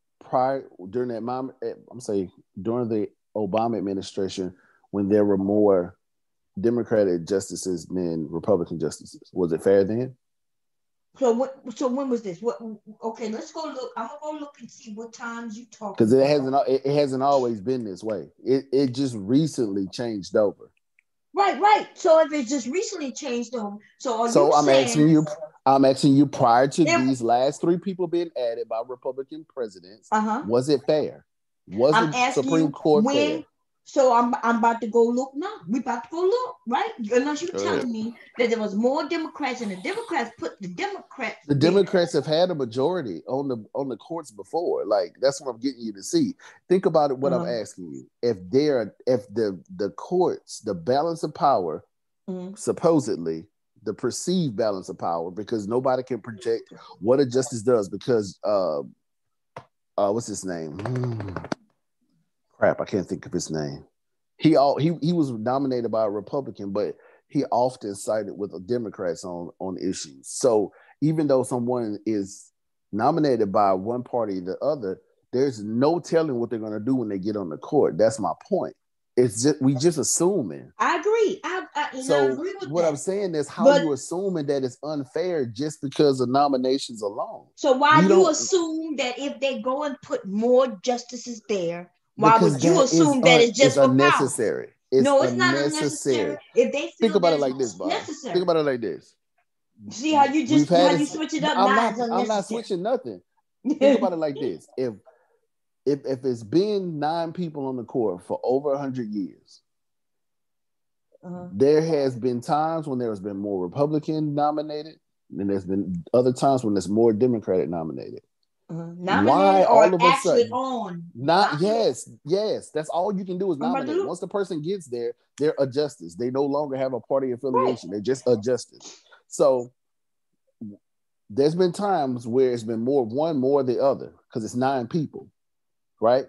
during the Obama administration when there were more Democratic justices than Republican justices? Was it fair then? So when was this? Okay, let's go look. I'm gonna go look and see what times you talk. Because it hasn't always been this way. It just recently changed over. Right. So if it's just recently changed over, I'm asking you prior to these last 3 people being added by Republican presidents, was it fair? Was the Supreme Court fair? So I'm about to go look now. We about to go look, right? Unless you're telling me that there was more Democrats and the Democrats put the Democrats. The Democrats have had a majority on the courts before. Like, that's what I'm getting you to see. Think about it. What I'm asking you: if the courts, the balance of power, supposedly the perceived balance of power, because nobody can project what a justice does. Because what's his name? Crap, I can't think of his name. He was nominated by a Republican, but he often sided with the Democrats on issues. So even though someone is nominated by one party or the other, there's no telling what they're going to do when they get on the court. That's my point. It's just we just assuming. I agree. I agree with what that. I'm saying is how you assuming that it's unfair just because of nominations alone. So why you assume that if they go and put more justices there, why would you assume that it's just unnecessary? No, it's not unnecessary. If they think about it like this, Bob. Think about it like this. See how you switch it up? I'm not switching nothing. Think about it like this. If it's been 9 people on the court for over 100 years, there has been times when there has been more Republican nominated, and there's been other times when there's more Democratic nominated. Why all of a sudden? Yes. That's all you can do is nominate. Once the person gets there, they're a justice. They no longer have a party affiliation. They're just a justice. So there's been times where it's been more the other because it's 9 people, right?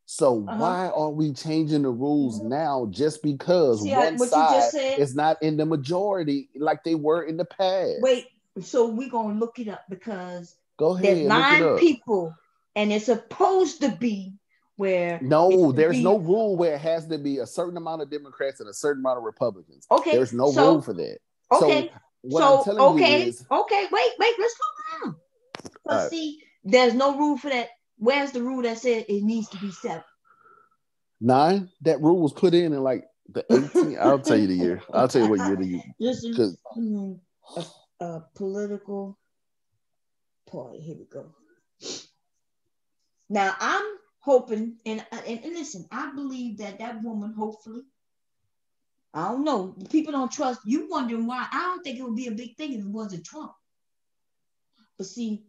So why are we changing the rules now just because one side is not in the majority like they were in the past? Wait, so we're gonna look it up because. Go ahead. There's 9 people, and it's supposed to be where. No, there's no rule where it has to be a certain amount of Democrats and a certain amount of Republicans. Okay, there's no rule for that. Okay, I'm telling you is wait, let's go down. But see, there's no rule for that. Where's the rule that says it needs to be 7? 9. That rule was put in like the 18. I'll tell you the year. I'll tell you what year the year. A political. Party. Here we go. Now I'm hoping, and listen, I believe that woman, hopefully, I don't know, people don't trust you. Wondering why? I don't think it would be a big thing if it wasn't Trump. But see,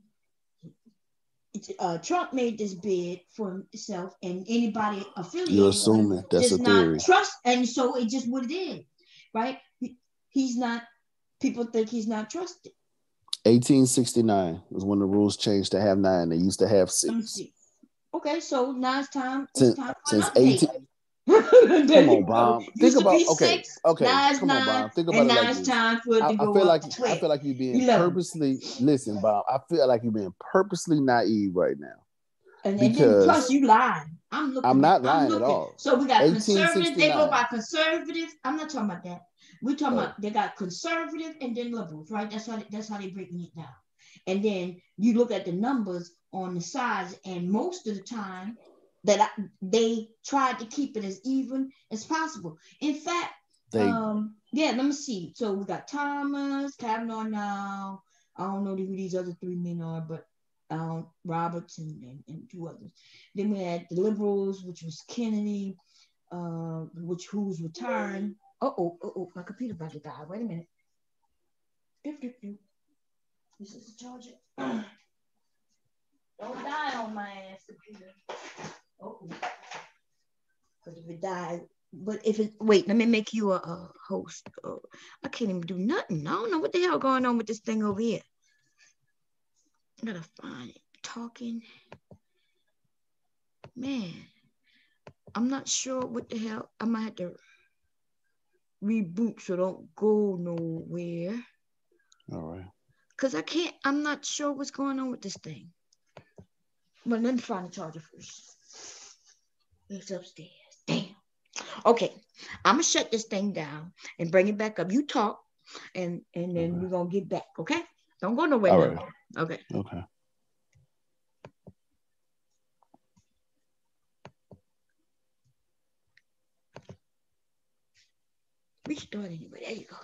Trump made this bid for himself, and anybody affiliated. You're assuming that's a theory. Not trust, and so it's just what it is, right? He's not. People think he's not trusted. 1869 was when the rules changed to have 9. They used to have 6. Let me see. Okay, so now it's time. Since 18. Come on, Bob. Think about 6, okay. Now it's come 9, on, Bob. Think about and it now like it's this. time for it to go up to 12. I feel like you're being 11. purposely. Listen, Bob. I feel like you're being purposely naive right now. And then plus because you lying. I'm I'm looking at. not I'm lying at looking. all. So we got conservative. They go 1869. by conservative. I'm not talking about that. We're talking Oh, about they got conservative and then liberals, right? That's how they breaking it down. And then you look at the numbers on the sides, and most of the time they tried to keep it as even as possible. In fact, they yeah, let me see. So we got Thomas, Kavanaugh now. I don't know who these other three men are, but Roberts and two others. Then we had the liberals, which was Kennedy, who's retiring. My computer about to die. Wait a minute. This is the charger. Don't die on my ass, computer. Oh, because if it dies, but if it wait, let me make you a host. I can't even do nothing. I don't know what the hell going on with this thing over here. I gotta find it. Talking, man. I'm not sure what the hell. I might have to reboot so don't go nowhere. all right. Cause I can't. I'm not sure what's going on with this thing. But let me find the charger first. It's upstairs. Damn. Okay, I'm gonna shut this thing down and bring it back up. You talk, and then Okay. we're gonna get back. Okay? Don't go nowhere All now. right. Okay. Okay. Restart anyway. There you go.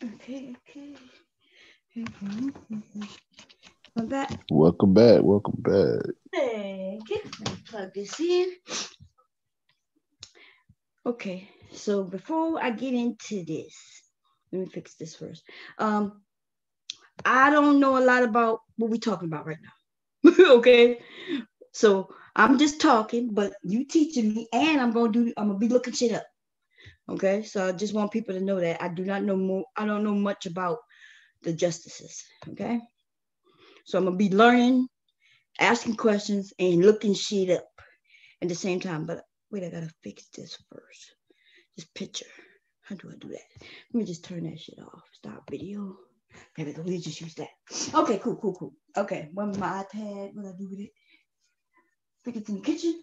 Okay. I'm back. Welcome back. Welcome back. Thank you. Let me plug this in. Okay, so before I get into this, let me fix this first. I don't know a lot about what we're talking about right now. Okay, so I'm just talking, but you teaching me, and I'm gonna be looking shit up. Okay, so I just want people to know that I do not know more. I don't know much about the justices. Okay, so I'm gonna be learning, asking questions, and looking shit up at the same time. But wait, I gotta fix this first. This picture. How do I do that? Let me just turn that shit off. Stop video. There we go. We just use that. Okay, cool. Okay, where's my iPad? What do I do with it? I think it's in the kitchen.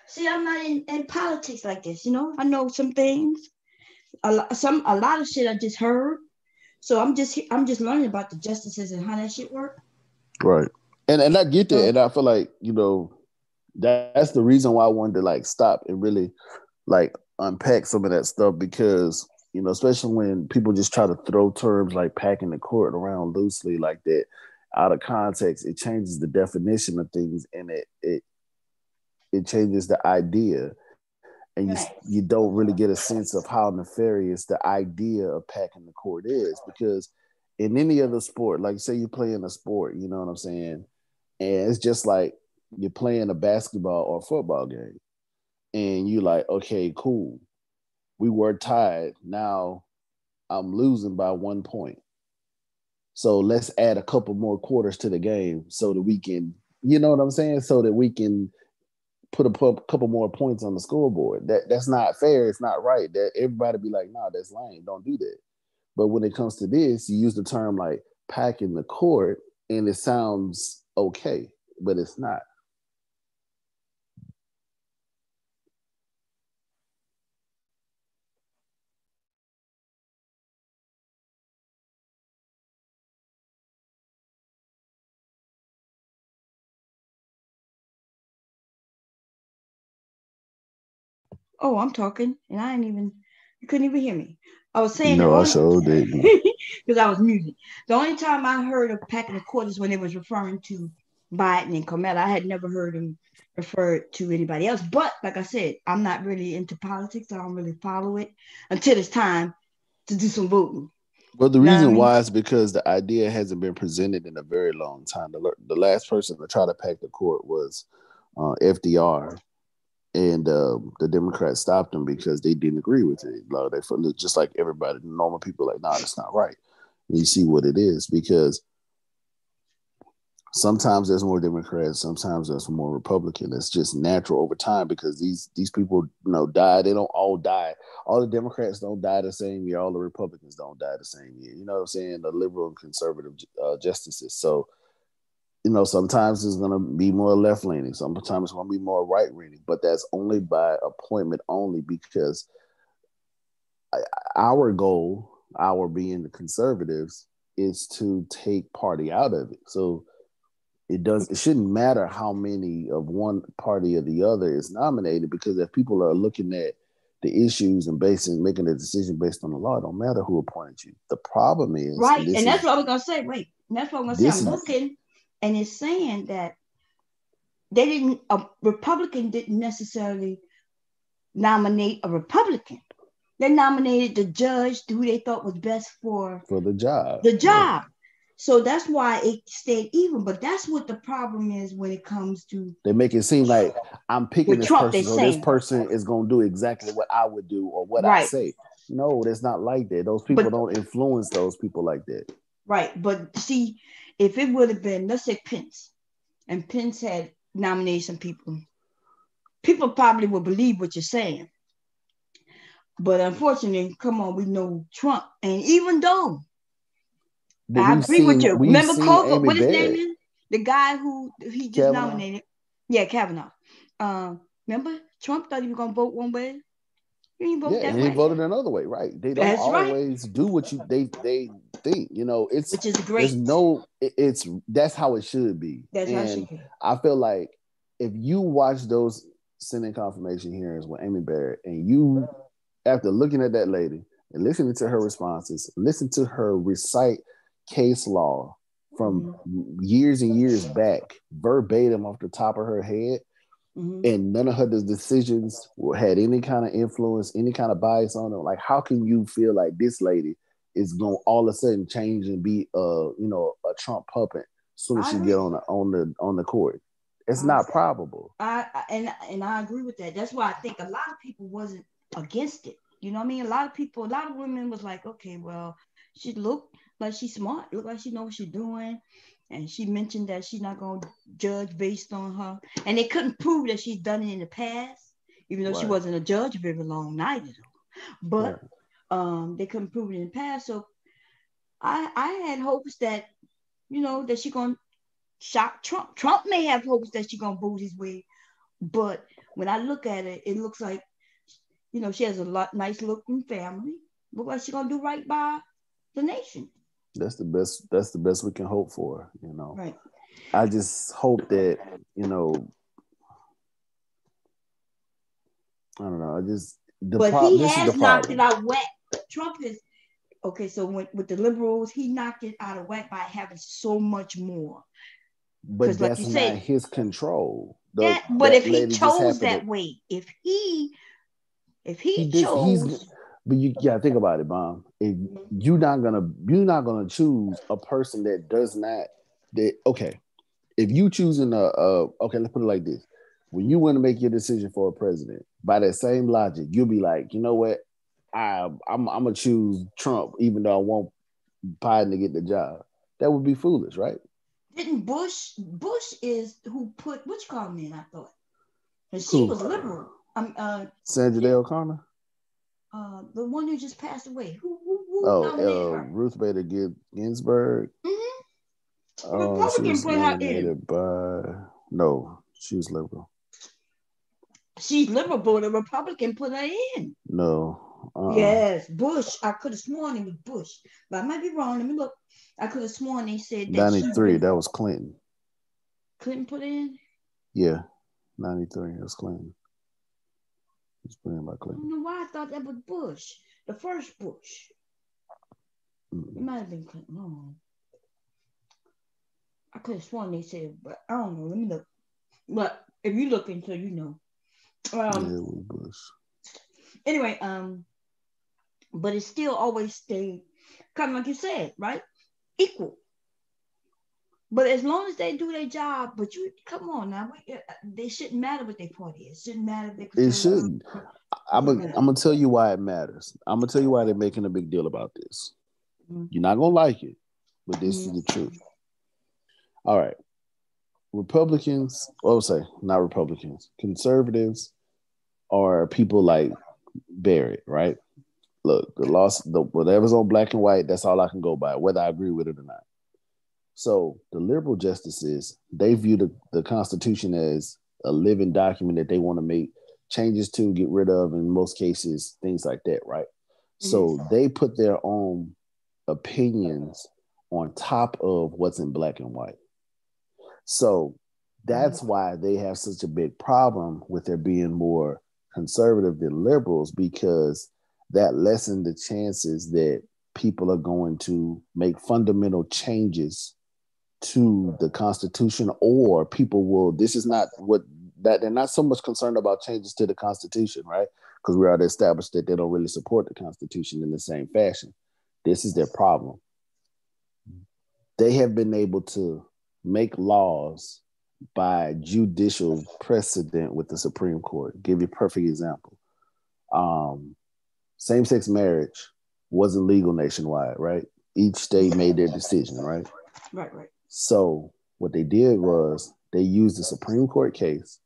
See, I'm not in politics like this, you know. I know some things. A lot of shit I just heard. So I'm just learning about the justices and how that shit work. Right. And I get that. So And I feel like, that's the reason why I wanted to like stop and really like unpack some of that stuff because, especially when people just try to throw terms like packing the court around loosely like that out of context, it changes the definition of things and it changes the idea. And right. you don't really get a sense of how nefarious the idea of packing the court is because in any other sport, like say you play in a sport, you know what I'm saying? And it's just like you're playing a basketball or football game. And you like, okay, cool. We were tied. Now I'm losing by 1 point. So let's add a couple more quarters to the game so that we can, you know what I'm saying? So that we can put a couple more points on the scoreboard. That's not fair. It's not right. That everybody be like, nah, that's lame. Don't do that. But when it comes to this, you use the term like packing the court, and it sounds okay, but it's not. Oh, I'm talking, and you couldn't even hear me. I was saying the No, I only, sure didn't. because I was muted. The only time I heard of packing the court is when it was referring to Biden and Kamala. I had never heard him refer to anybody else. But like I said, I'm not really into politics. I don't really follow it until it's time to do some voting. Well, the You know what I reason mean? why is because the idea hasn't been presented in a very long time. The last person to try to pack the court was FDR, and the Democrats stopped him because they didn't agree with it. Like, they felt just like everybody, normal people, like, nah, that's not right. And you see what it is because sometimes there's more Democrats, sometimes there's more Republican. It's just natural over time because these people, die. They don't all die. All the Democrats don't die the same year. All the Republicans don't die the same year. You know what I'm saying? The liberal and conservative justices. So sometimes it's going to be more left leaning. Sometimes it's going to be more right leaning. But that's only by appointment only because our goal, our being the conservatives, is to take party out of it. So it shouldn't matter how many of one party or the other is nominated because if people are looking at the issues and making a decision based on the law, it don't matter who appointed you. The problem is, Right. And that's what I was gonna say. Wait, and that's what I'm gonna say. this I'm is looking, and it's saying that they didn't. A Republican didn't necessarily nominate a Republican. They nominated the judge who they thought was best for for the job. the Right. job. So that's why it stayed even. But that's what the problem is when it comes to They make it seem like I'm picking with this Trump. They person, so this saying person is going to do exactly what I would do or what I right, say. No, that's not like that. Those people but don't influence those people like that. right. But see, if it would have been, let's say Pence, and Pence had nominated some people, people probably would believe what you're saying. But unfortunately, come on, we know Trump, and even though But I agree with you, we've remember seen Coker? Amy What his name Barrett, is? The guy who he just Kavanaugh. nominated. Yeah, Kavanaugh. Remember Trump thought he was gonna vote one way. He didn't vote Yeah, that and he way. voted another way, right? They don't That's right. always do what they think. Which is There's great. no it's that's how it should be. That's how it And should be. I feel like if you watch those Senate confirmation hearings with Amy Barrett, and you, after looking at that lady and listening to her responses, listen to her recite case law from years and years back, verbatim off the top of her head, and none of her decisions had any kind of influence, any kind of bias on them. Like, how can you feel like this lady is going to all of a sudden change and be a Trump puppet as soon as she get on the court? It's not probable. And I agree with that. That's why I think a lot of people wasn't against it. You know what I mean? A lot of women was like, okay, well, she looked like she's smart, look like she knows what she's doing. And she mentioned that she's not going to judge based on her. And they couldn't prove that she's done it in the past, even though she wasn't a judge very long neither. But they couldn't prove it in the past. So I had hopes that, that she's going to shock Trump. Trump may have hopes that she's going to vote his way. But when I look at it, it looks like, she has a nice looking family. Look like she's going to do right by the nation. That's the best. That's the best we can hope for. Right. I just hope that I don't know. He has knocked it out whack. Trump is okay. So with the liberals, he knocked it out of whack by having so much more. But that's like not his control. But if he chose that way, if he chose. But you gotta think about it, Mom. If you're not gonna choose a person that does not okay. If you choosing okay, let's put it like this. When you want to make your decision for a president, by that same logic, you'll be like, you know what? I'm gonna choose Trump, even though I want Biden to get the job. That would be foolish, right? Didn't Bush is who put which called me, I thought. And she was liberal. Sandra Day O'Connor? The one who just passed away. Who Ruth Bader Ginsburg. Republican put her in. No, she was liberal. She's liberal, but the Republican put her in. No. Yes, Bush. I could have sworn it was Bush, but I might be wrong. Let me look. I could have sworn they said that 93. That was Clinton. Clinton put in. Yeah, 93. It was Clinton. It's put in by Clinton. I don't know why I thought that was Bush, the first Bush. It might have been Clinton. No. I could have sworn they said, but I don't know. Let me look. But if you look into, you know. Yeah, it was Bush. Anyway, but it still always stayed kind of like you said, right? Equal. But as long as they do their job, but you come on now, they shouldn't matter what their party is. It shouldn't matter if they. It shouldn't. I'm gonna tell you why it matters. I'm gonna tell you why they're making a big deal about this. Mm-hmm. You're not gonna like it, but this is the truth. All right, Republicans. Well, say not Republicans. Conservatives are people like Barrett, right? Look, whatever's on black and white, that's all I can go by, whether I agree with it or not. So the liberal justices, they view the Constitution as a living document that they want to make changes to, get rid of, in most cases, things like that, right? Mm-hmm. So they put their own opinions on top of what's in black and white. So that's why they have such a big problem with there being more conservative than liberals, because that lessens the chances that people are going to make fundamental changes to the Constitution, or people will, this is not what, that they're not so much concerned about changes to the Constitution, right? Because we already established that they don't really support the Constitution in the same fashion. This is their problem. They have been able to make laws by judicial precedent with the Supreme Court. Give you a perfect example. Same-sex marriage wasn't legal nationwide, right? Each state made their decision, right? Right. So what they did was they used the Supreme Court case,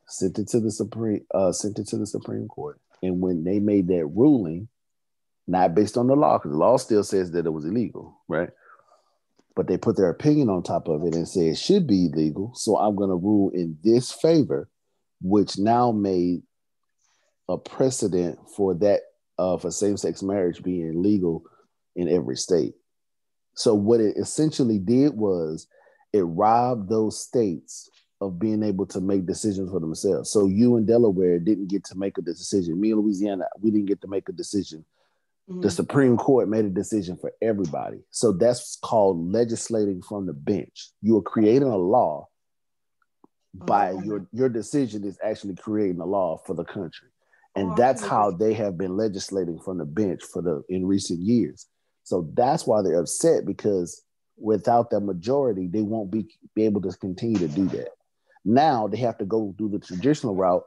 sent it to the Supreme Court, and when they made that ruling, not based on the law, because the law still says that it was illegal, right? But they put their opinion on top of it and said it should be legal. So I'm going to rule in this favor, which now made a precedent for that, for same-sex marriage being legal in every state. So what it essentially did was it robbed those states of being able to make decisions for themselves. So you in Delaware didn't get to make a decision. Me in Louisiana, we didn't get to make a decision. The Supreme Court made a decision for everybody. So that's called legislating from the bench. You are creating a law by your decision is actually creating a law for the country. And that's how they have been legislating from the bench in recent years. So that's why they're upset, because without that majority, they won't be able to continue to do that. Now they have to go through the traditional route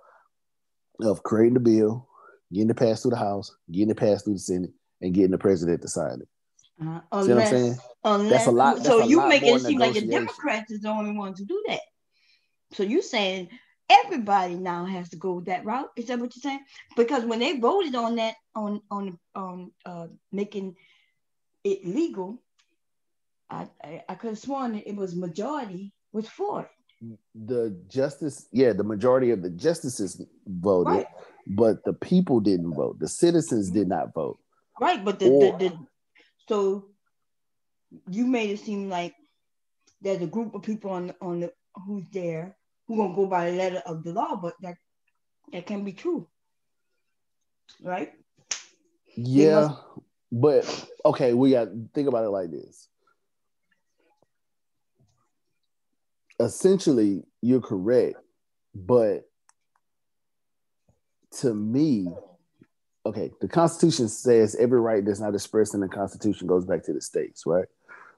of creating the bill, getting it passed through the House, getting it passed through the Senate, and getting the president to sign it. See what I'm saying? That's a lot. So you lot make more it seem like the Democrats is the only ones to do that. So you're saying everybody now has to go that route? Is that what you're saying? Because when they voted on that, on making it legal, I could have sworn it was majority was for it. The majority of the justices voted, right, but the people didn't vote. The citizens did not vote. Right, but so you made it seem like there's a group of people on the who's there who gonna go by the letter of the law, but that can be true, right? Yeah, but okay, we got to think about it like this. Essentially, you're correct, but to me, okay, the Constitution says every right that's not expressed in the Constitution goes back to the states, right?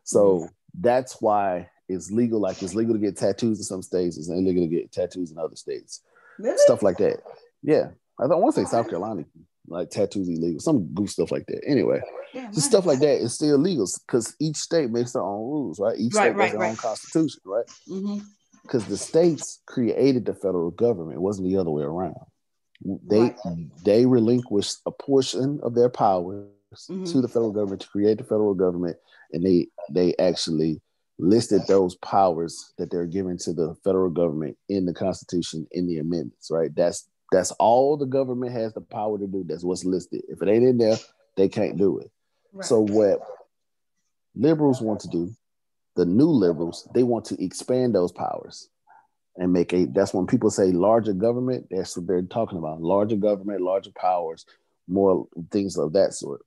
So that's why it's legal. Like it's legal to get tattoos in some states, it's illegal to get tattoos in other states. Really? Stuff like that. Yeah, I don't want to say South Carolina, like tattoos illegal, some good stuff like that. Anyway, just stuff like that is still legal because each state makes their own rules, right? Each state has their own constitution, right? Because the states created the federal government. It wasn't the other way around. They relinquished a portion of their powers to the federal government to create the federal government, and they actually listed those powers that they're giving to the federal government in the Constitution, in the amendments, right? That's all the government has the power to do. That's what's listed. If it ain't in there, they can't do it. Right. So what liberals want to do, the new liberals, they want to expand those powers and that's when people say larger government, that's what they're talking about. Larger government, larger powers, more things of that sort.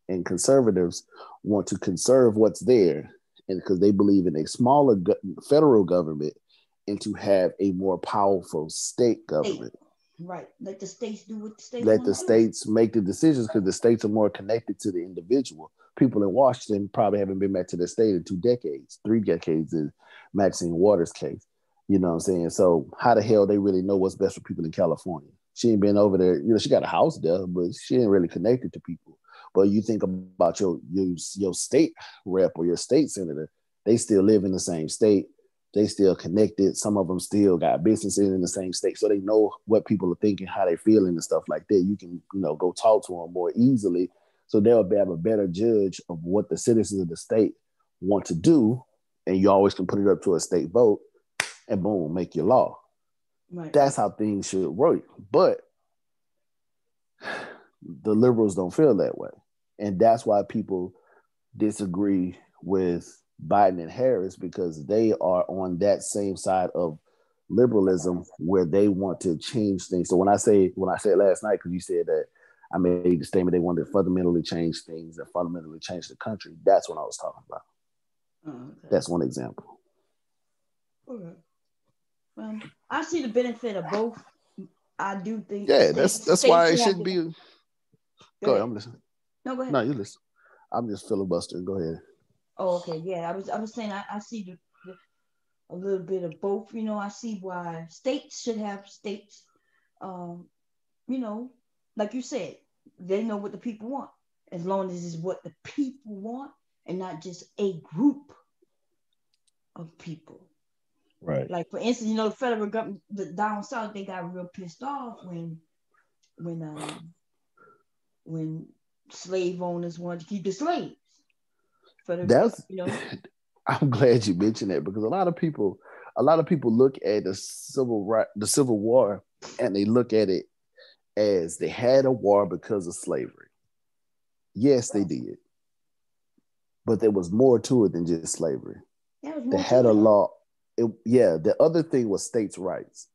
And conservatives want to conserve what's there, and because they believe in a smaller federal government and to have a more powerful state government. Right. Let the states do what the states Let the states make the decisions because the states are more connected to the individual. People in Washington probably haven't been back to their state in 2 decades, 3 decades in Maxine Waters' case. You know what I'm saying? So how the hell they really know what's best for people in California? She ain't been over there. You know, she got a house there, but she ain't really connected to people. But you think about your state rep or your state senator, they still live in the same state. They still connected. Some of them still got businesses in the same state. So they know what people are thinking, how they feeling and stuff like that. You can, go talk to them more easily. So they'll have a better judge of what the citizens of the state want to do. And you always can put it up to a state vote and boom, make your law. Right. That's how things should work. But the liberals don't feel that way. And that's why people disagree with Biden and Harris, because they are on that same side of liberalism where they want to change things. So when I said last night, because you said that I made the statement they wanted to fundamentally change things and fundamentally change the country, that's what I was talking about. Okay. That's one example. Okay. I see the benefit of both. I do think. Yeah, that's why it shouldn't be. Go ahead, I'm listening. No, go ahead. No, you listen. I'm just filibustering. Go ahead. Oh, okay. Yeah, I was saying I see a little bit of both. I see why states should have states. Like you said, they know what the people want. As long as it's what the people want and not just a group of people. Right. Like for instance, the federal government down south, they got real pissed off when slave owners wanted to keep the slaves. I'm glad you mentioned that, because a lot of people look at the Civil War, and they look at it as they had a war because of slavery. Yes, they did, but there was more to it than just slavery. They had a law. The other thing was states' rights.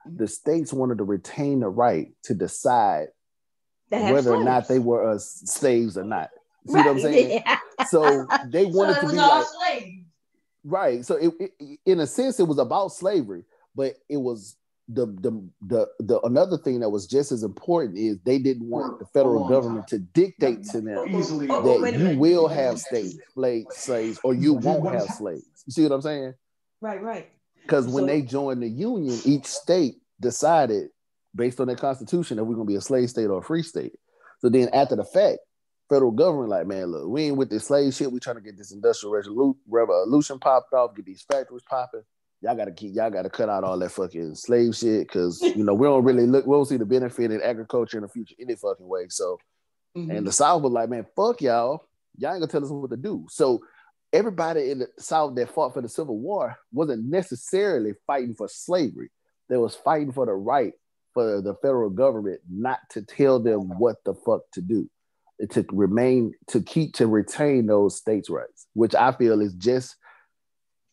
The states wanted to retain the right to decide whether or not they were slaves or not. See what I'm saying? Yeah. So they wanted to be like slaves. Right. So it, in a sense, it was about slavery, but it was the another thing that was just as important is they didn't want the federal government to dictate to them that you will have slaves or you won't have slaves. You see what I'm saying? Right. Because when they joined the Union, each state decided based on their constitution that we're gonna be a slave state or a free state. So then after the fact, federal government like, man, look, we ain't with this slave shit. We trying to get this industrial revolution popped off, get these factories popping. Y'all gotta cut out all that fucking slave shit because we don't see the benefit in agriculture in the future any fucking way. So, and the South was like, man, fuck y'all ain't gonna tell us what to do. So everybody in the South that fought for the Civil War wasn't necessarily fighting for slavery. They was fighting for the right for the federal government not to tell them what the fuck to do, to retain those states' rights, which I feel is just,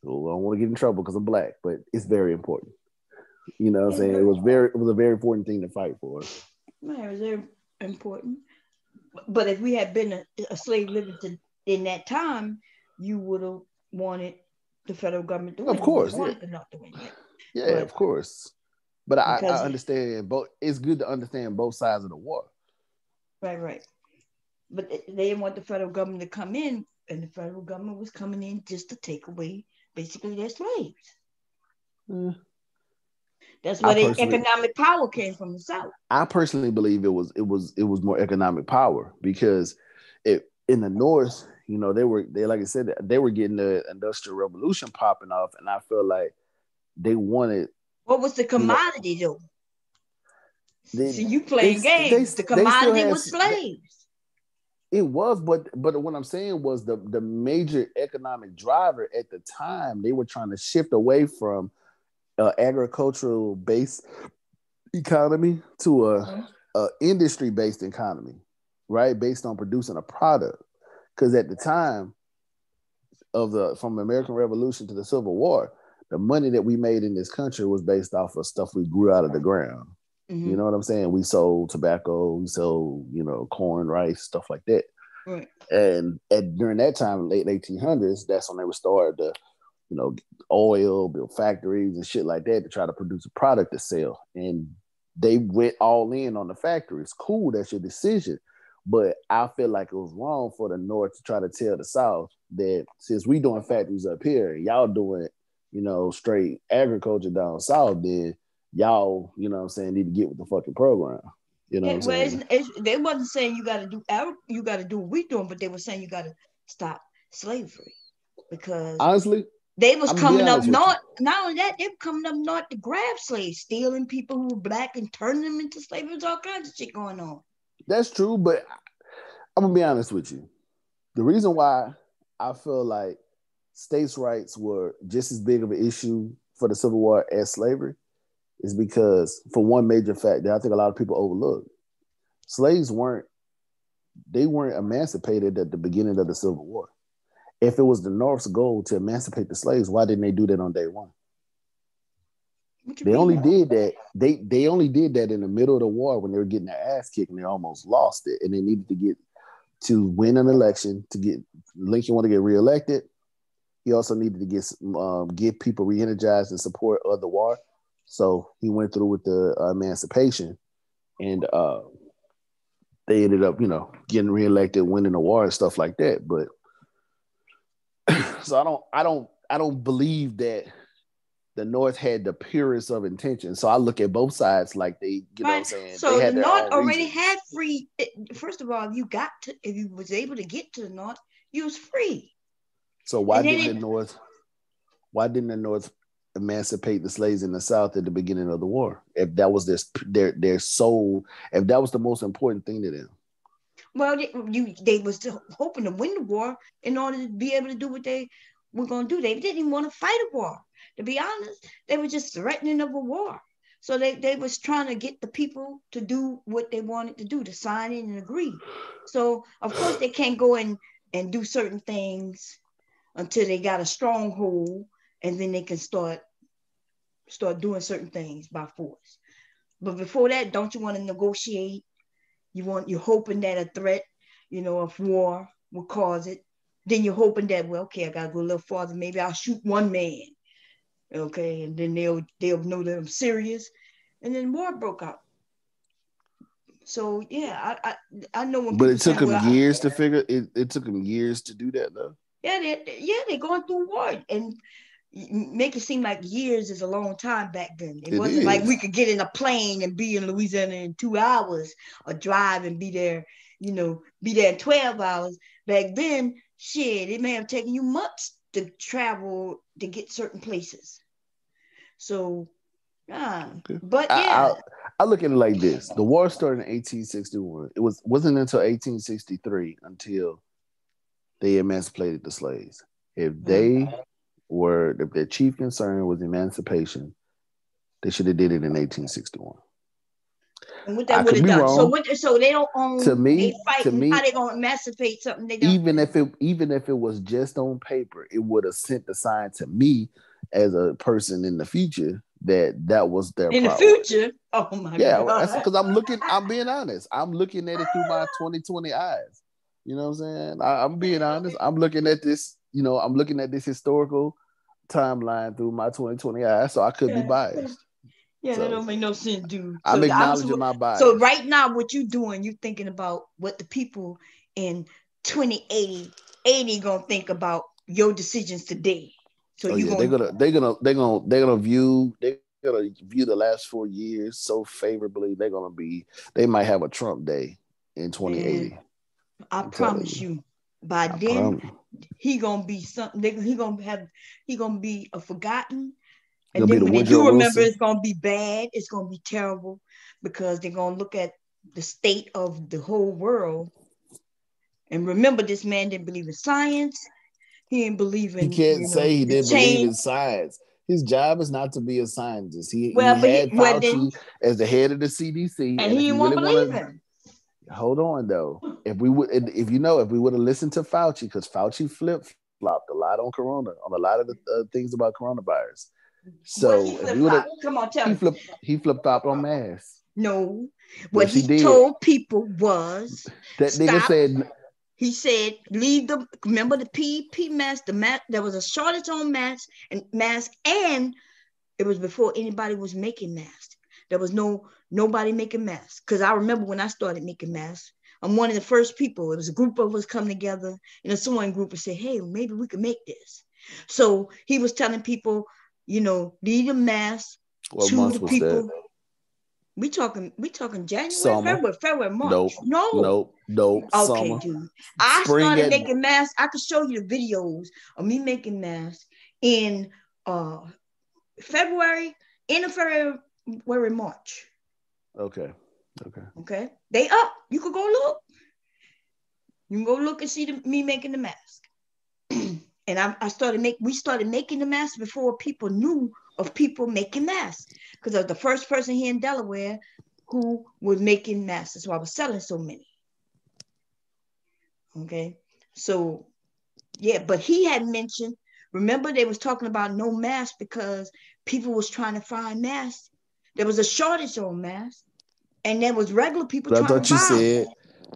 I don't want to get in trouble because I'm black, but it's very important. You know what I'm saying? It was a very important thing to fight for. Man, it was very important. But if we had been a slave living in that time, you would have wanted the federal government to win. Of course, But, of course. But I understand both. It's good to understand both sides of the war. Right. But they didn't want the federal government to come in, and the federal government was coming in just to take away basically their slaves. That's where the economic power came from the South. I personally believe it was more economic power because in the North, they like I said, they were getting the Industrial Revolution popping off, and I feel like they wanted. What was the commodity though? See, you playing games. The commodity was slaves. It was, but what I'm saying was the major economic driver at the time, they were trying to shift away from agricultural based economy to a industry based economy, right? Based on producing a product. Because at the time from the American Revolution to the Civil War, the money that we made in this country was based off of stuff we grew out of the ground. You know what I'm saying? We sold tobacco, we sold, corn, rice, stuff like that. Right. And during that time, late 1800s, that's when they would start to, oil, build factories and shit like that to try to produce a product to sell. And they went all in on the factories. Cool, that's your decision. But I feel like it was wrong for the North to try to tell the South that since we doing factories up here, y'all doing, straight agriculture down South, then y'all, need to get with the fucking program. You know what I'm saying? They wasn't saying you got to do what we doing, but they were saying you got to stop slavery because honestly, they was coming up north. Not only that, they were coming up north to grab slaves, stealing people who were black and turning them into slaves. There's all kinds of shit going on. That's true, but I'm gonna be honest with you. The reason why I feel like states' rights were just as big of an issue for the Civil War as slavery is because, for one major fact that I think a lot of people overlook, slaves weren't emancipated at the beginning of the Civil War. If it was the North's goal to emancipate the slaves, why didn't they do that on day one? They only did that. They only did that in the middle of the war when they were getting their ass kicked and they almost lost it, and they needed to win an election to get Lincoln want to get reelected. He also needed to get people re-energized and support of the war. So he went through with the emancipation, and they ended up, getting reelected, winning the war and stuff like that. But so I don't believe that the North had the purest of intentions. So I look at both sides like they, know what I'm saying? So the North already had free. First of all, if you was able to get to the North, you was free. So why didn't the North emancipate the slaves in the South at the beginning of the war? If that was their soul, if that was the most important thing to them. Well, they was hoping to win the war in order to be able to do what they were going to do. They didn't even want to fight a war. To be honest, they were just threatening of a war. So they was trying to get the people to do what they wanted to do, to sign in and agree. So, of course, they can't go in and do certain things until they got a stronghold and then they can start doing certain things by force. But before that, don't you want to negotiate? You're hoping that a threat, of war will cause it. Then you're hoping that, well, okay, I gotta go a little farther. Maybe I'll shoot one man, okay, and then they'll know that I'm serious, and then war broke out. So yeah, I know when But people it took say, them well, years to figure it. It took them years to do that, though. they're going through war, and make it seem like years is a long time back then. It It wasn't like is. we could get in a plane and be in Louisiana in 2 hours, or drive and be there, be there in 12 hours. Back then, shit, it may have taken you months to travel to get certain places. So, Okay. but I, yeah. I look at it like this: the war started in 1861. It wasn't until 1863 until they emancipated the slaves. If their chief concern was emancipation, they should have did it in 1861. And what I that would could have be done. So wrong. what? So they don't To own. They me, to fighting. How me, they gonna emancipate something they don't? even if it was just on paper, it would have sent the sign to me as a person in the future that was their In the priority. future. Oh my Yeah, that's God. because I'm being honest. I'm looking at it through my 2020 eyes. You know what I'm saying? I'm being honest. I'm looking at this, I'm looking at this historical timeline through my 2020 eyes, so I could be Yeah. biased. Yeah, that So don't make no sense, dude. I'm acknowledging my So bias. right now, what you doing? You thinking about what the people in 2080 gonna think about your decisions today. So Oh you yeah, they're gonna gonna they're gonna they're gonna they're gonna view the last 4 years so favorably. They might have a Trump day in man. 2080. I I'm telling promise you. you, by I then promise. he gonna be something. He gonna be a forgotten. It's And gonna be then the when they Woodrow do remember, Wilson. it's gonna be bad. It's gonna be terrible because they're gonna look at the state of the whole world. And remember, this man didn't believe in science. He didn't believe He in, can't say he the didn't believe change. in science. His job is not to be a scientist. He Well, had well then, Fauci as the head of the CDC, and and he if you didn't want really to want believe to him. hold on though, if we would have listened to Fauci, because Fauci flip flopped a lot on Corona, on a lot of the things about coronavirus. What he So if flip we would have, flop? Come on, tell me. he flip flopped on masks. No, what Yes, he he did. told people was That nigga stop. said He said, leave the, remember the PEP mask, the mask, there was a shortage on masks, and it was before anybody was making masks. There was nobody making masks. Because I remember when I started making masks, I'm one of the first people. It was a group of us come together in a sewing group and say, hey, maybe we can make this. So he was telling people, leave the masks what to month the was that? people. We talking January, Summer. February, March. Nope. No. Nope. Okay, Summer. dude. I Spring started at making masks. I could show you the videos of me making masks in February, end of February, March. Okay. Okay. Okay. They up. You could go look. You can go look and see me making the mask. And we started making the mask before people knew of people making masks. Because I was the first person here in Delaware who was making masks. So I was selling so many. Okay. So yeah, but he had mentioned, remember they was talking about no mask because people was trying to find masks. There was a shortage on masks, and there was regular people But trying to buy them.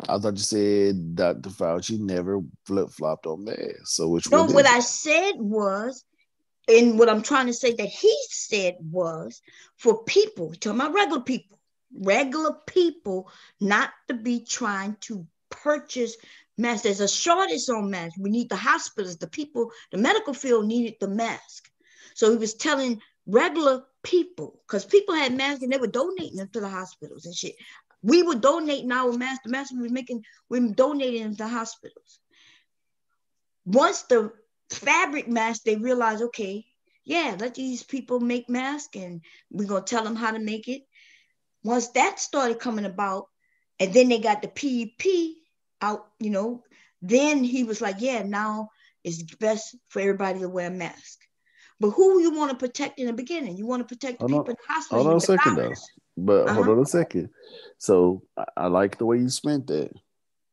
I thought you said Dr. Fauci never flip flopped on masks. So which No, one what is it? I said was, and what I'm trying to say that he said was for people, talking about regular people not to be trying to purchase masks. There's a shortage on masks. We need the hospitals, the people, the medical field needed the mask. So he was telling regular people, because people had masks and they were donating them to the hospitals and shit. We were donating our masks. The masks we were donating them to hospitals. Once the fabric mask, they realized, okay, yeah, let these people make masks and we're going to tell them how to make it. Once that started coming about, and then they got the PEP out, then he was like, yeah, now it's best for everybody to wear a mask. But who you want to protect in the beginning? You want to protect the Hold on, people in the hospitals hold on a with the second though. virus. But hold Uh-huh. on a second. So I like the way you spent that.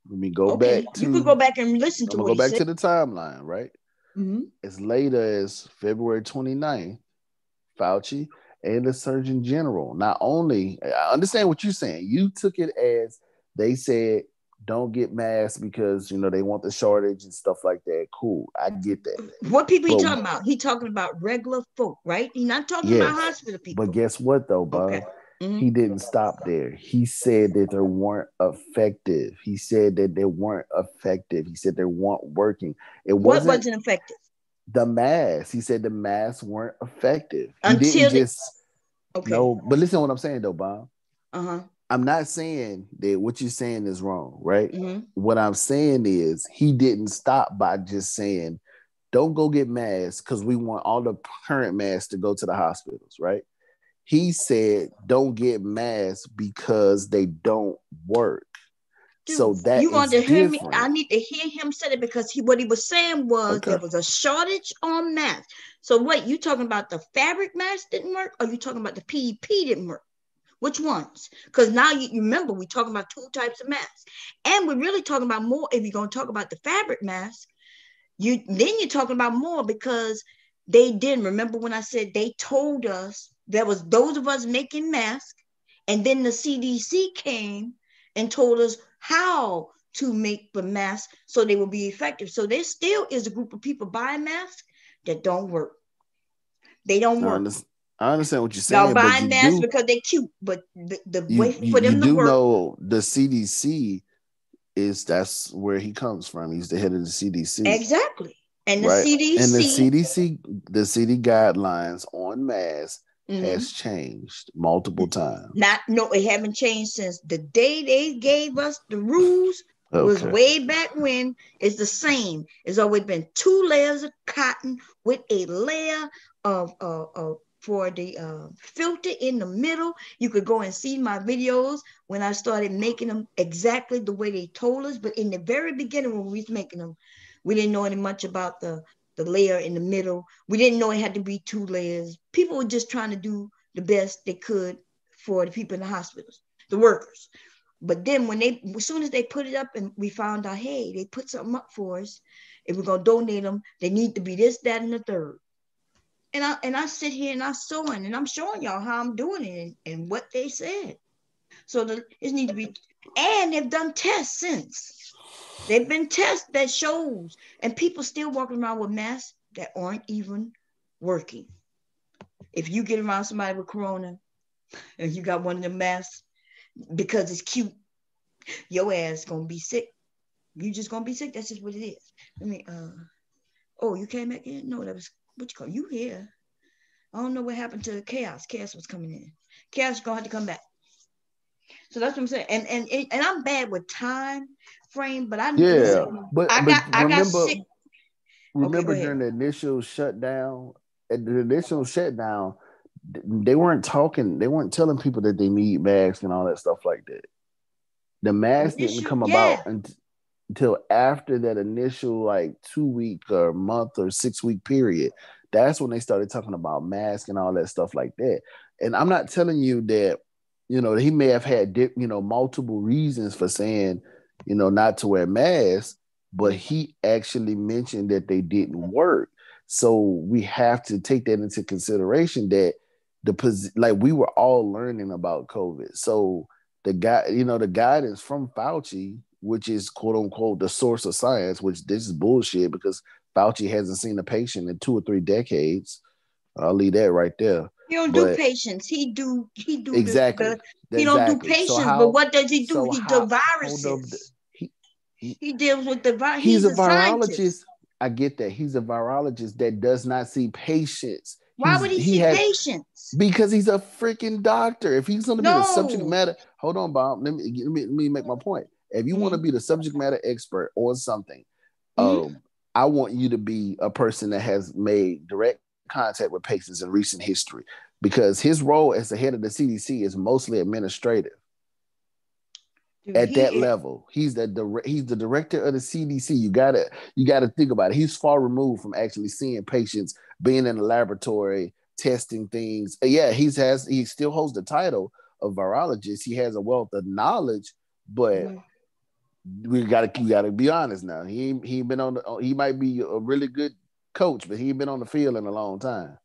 Let me go back Okay, you could to go back and listen I'm to gonna what go he back said. to the timeline, right? Mhm. As late as February 29th, Fauci and the Surgeon General, not only, I understand what you're saying. You took it as they said, don't get masks because, they want the shortage and stuff like that. Cool. I get that. What people he But talking about? He talking about regular folk, right? He not talking about yes, hospital but people. guess what though, Okay. Bob? Hmm. He didn't stop there. He said that they weren't effective. He said that they weren't effective. He said they weren't working. It What wasn't wasn't effective the masks. He said the masks weren't effective. He didn't until the just okay. no. But listen to what I'm saying though, Bob. Uh-huh. I'm not saying that what you're saying is wrong, right? Hmm. What I'm saying is he didn't stop by just saying, don't go get masks because we want all the current masks to go to the hospitals, right? He said, don't get masks because they don't work. So Dude, that you want is to hear me? I different. need to hear him say it because what he was saying was Okay. there was a shortage on masks. So wait, you talking about the fabric mask didn't work, or you talking about the PEP didn't work? Which ones? Because now you remember we talking about two types of masks, and we're really talking about more. If you're gonna talk about the fabric mask, you're talking about more because they didn't remember when I said they told us there was those of us making masks, and then the CDC came and told us how to make the masks so they will be effective. So there still is a group of people buying masks that don't work. They don't I work. understand, I understand what you're Y'all saying, but buying masks because they're cute, but the you way you, for you them to do work. know the CDC that's where he comes from. He's the head of the CDC, Exactly. And the right? And the CDC, CDC, the city guidelines on masks mm-hmm, has changed multiple times. not no, it haven't changed since the day they gave us the rules was Okay. way back when. It's the same. It's always been two layers of cotton with a layer of for the filter in the middle. You could go and see my videos when I started making them exactly the way they told us. But in the very beginning, when we was making them, we didn't know any much about the layer in the middle. We didn't know it had to be two layers. People were just trying to do the best they could for the people in the hospitals, the workers. But then as soon as they put it up and we found out, hey, they put something up for us. If we're gonna donate them, they need to be this, that, and the third. And I sit here and I'm sewing and I'm showing y'all how I'm doing it and what they said. So it needs to be, and they've done tests since. They've been tests that shows, and people still walking around with masks that aren't even working. If you get around somebody with corona and you got one of the masks because it's cute, your ass gonna be sick. You just gonna be sick. That's just what it is. I mean, oh, you came back in? No, that was what you call you here. I don't know what happened to Chaos. Chaos was coming in. Chaos gonna have to come back. So that's what I'm saying. And I'm bad with time frame, but I listen. Yeah, but I got remember sick. Okay, go remember ahead. during the initial shutdown, at the initial shutdown, they weren't talking, they weren't telling people that they need masks and all that stuff like that. The mask didn't Initial, come yeah. about until after that initial like 2 week or month or 6 week period. That's when they started talking about masks and all that stuff like that. And I'm not telling you that, he may have had, multiple reasons for saying, not to wear masks, but he actually mentioned that they didn't work. So we have to take that into consideration that like we were all learning about COVID. So the guidance from Fauci, which is quote unquote the source of science, which this is bullshit because Fauci hasn't seen a patient in 2 or 3 decades. I'll leave that right there. He don't do But patients. He do the exactly, he don't do exactly. So patients, but how? what does he do? So He do how? Hold up. viruses. He, he He deals with the virus. he's He's a a scientist. virologist. I get that. He's a virologist that does not see patients. Why would he He see has patients? because he's a freaking doctor. If he's going to be the subject No. matter, hold on, Bob. Let me make my point. If you want to Mm-hmm. be the subject matter expert on something, Mm-hmm. I want you to be a person that has made direct contact with patients in recent history, because his role as the head of the CDC is mostly administrative. Dude, At that he is. level, he's the director of the CDC. You gotta think about it. He's far removed from actually seeing patients, being in the laboratory, testing things. Yeah, he still holds the title of virologist. He has a wealth of knowledge, but Mm-hmm. we gotta be honest now. He been on. He might be a really good coach, but he ain't been on the field in a long time.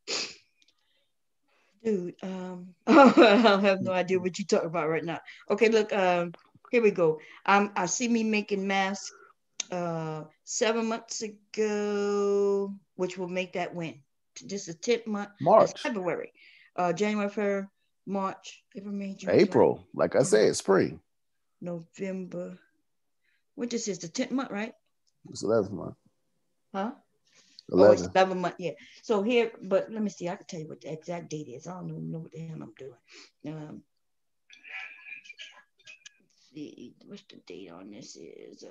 Dude, I have no idea what you're talking about right now. Okay, look, here we go. I see me making masks 7 months ago, which will make that when? This is 10th month. That's March. February. January, February, March, April, May, June, April. July, Like I said, spring. November. What this is, the 10th month, right? It's 11th month. Huh? 11. Oh, it's 11 month, yeah. So here, but let me see. I can tell you what the exact date is. I don't even know what the hell I'm doing. Let's see, what's the date on this is?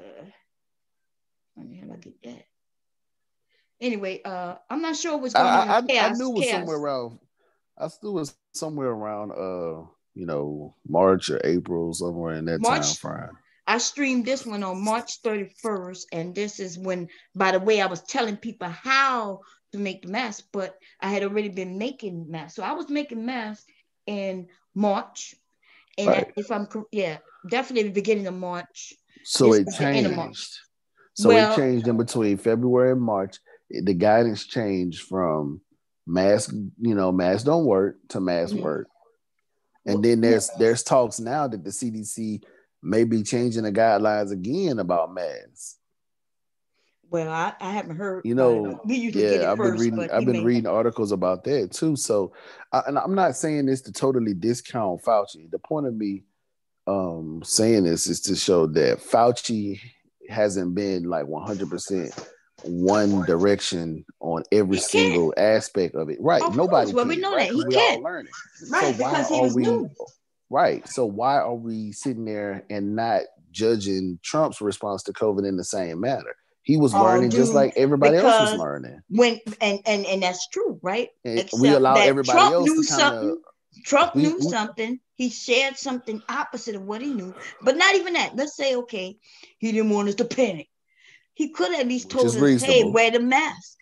How the hell I get that? Anyway, I'm not sure what's going on in chaos. I knew it was somewhere around. I still was somewhere around March or April, somewhere in that time frame. I streamed this one on March 31st, and this is when, by the way, I was telling people how to make the mask, but I had already been making masks. So I was making masks in March, and Right. definitely the beginning of March. So it changed. So it changed in between February and March. The guidance changed from mask don't work to mask work. And then there's talks now that the CDC may be changing the guidelines again about masks. Well, I haven't heard. You know, we usually get it I've first, been reading articles about that too. So, and I'm not saying this to totally discount Fauci. The point of me saying this is to show that Fauci hasn't been like 100% one direction on every single aspect of it. Right. Nobody can. We know right? that. He we can't. all learning. Right, so because he was new. Right. So why are we sitting there and not judging Trump's response to COVID in the same manner? He was learning just like everybody else was learning. And that's true, right? Except we allow everybody Trump else knew to something. Trump knew something. He shared something opposite of what he knew. But not even that. Let's say, okay, he didn't want us to panic. He could at least told us, hey, wear the mask.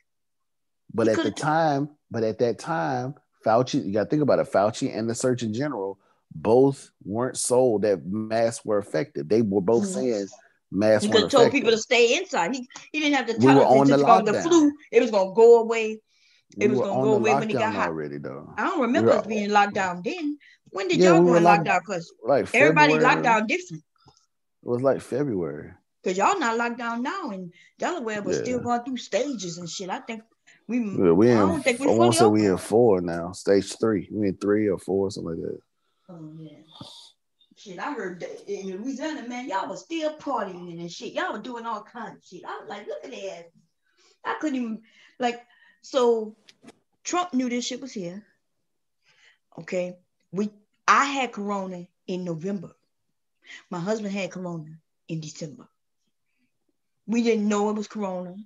But at that time, Fauci, you got to think about it, Fauci and the Surgeon General both weren't sold that masks were effective. They were both saying masks weren't effective. He could have told people to stay inside. He didn't have to tell us the flu. It was going to go away. It was going to go away when he got hot. Already, though. I don't remember us being locked down then. When did y'all go in lockdown? Because everybody locked down different. It was like February. Because y'all not locked down now, and Delaware was still going through stages and shit. I think we won't say we in 4 now. Stage 3. We in 3 or 4, something like that. Oh yeah. Shit, I heard that in Louisiana, man, y'all was still partying and shit. Y'all were doing all kinds of shit. I was like, look at that. I couldn't even so Trump knew this shit was here. Okay. I had corona in November. My husband had corona in December. We didn't know it was corona.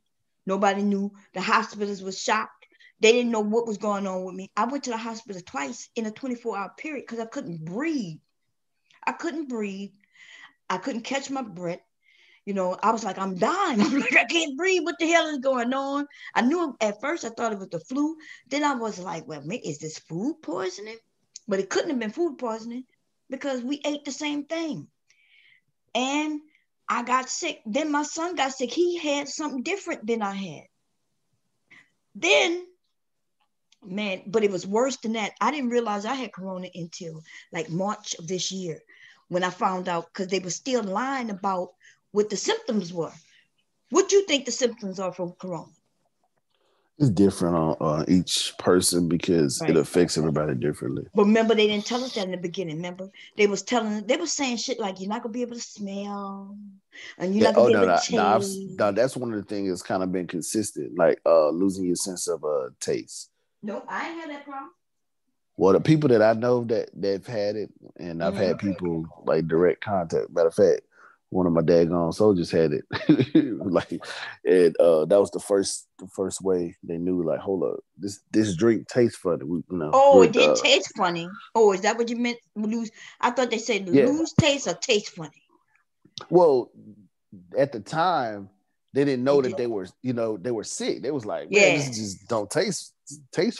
Nobody knew. The hospitals were shocked. They didn't know what was going on with me. I went to the hospital twice in a 24-hour period because I couldn't breathe. I couldn't catch my breath. I was like, I'm dying. I'm like, I can't breathe. What the hell is going on? I knew at first I thought it was the flu. Then I was like, well, is this food poisoning? But it couldn't have been food poisoning because we ate the same thing. And I got sick. Then my son got sick. He had something different than I had. Then, man, but it was worse than that. I didn't realize I had corona until like March of this year when I found out, because they were still lying about what the symptoms were. What do you think the symptoms are from corona? It's different on each person because it affects everybody differently. But remember, they didn't tell us that in the beginning. Remember, they were saying shit like you're not gonna be able to smell, and you're not gonna be able to taste. That's one of the things that's kind of been consistent, like losing your sense of taste. No, I ain't had that problem. Well, the people that I know that've had it, and I've had people like direct contact. Matter of fact, one of my daggone soldiers had it. That was the first way they knew, like, hold up, this drink tastes funny. It did taste funny. Oh, is that what you meant? Lose? I thought they said lose taste or taste funny. Well, at the time, they didn't know that they were sick. They was like, man, this just don't taste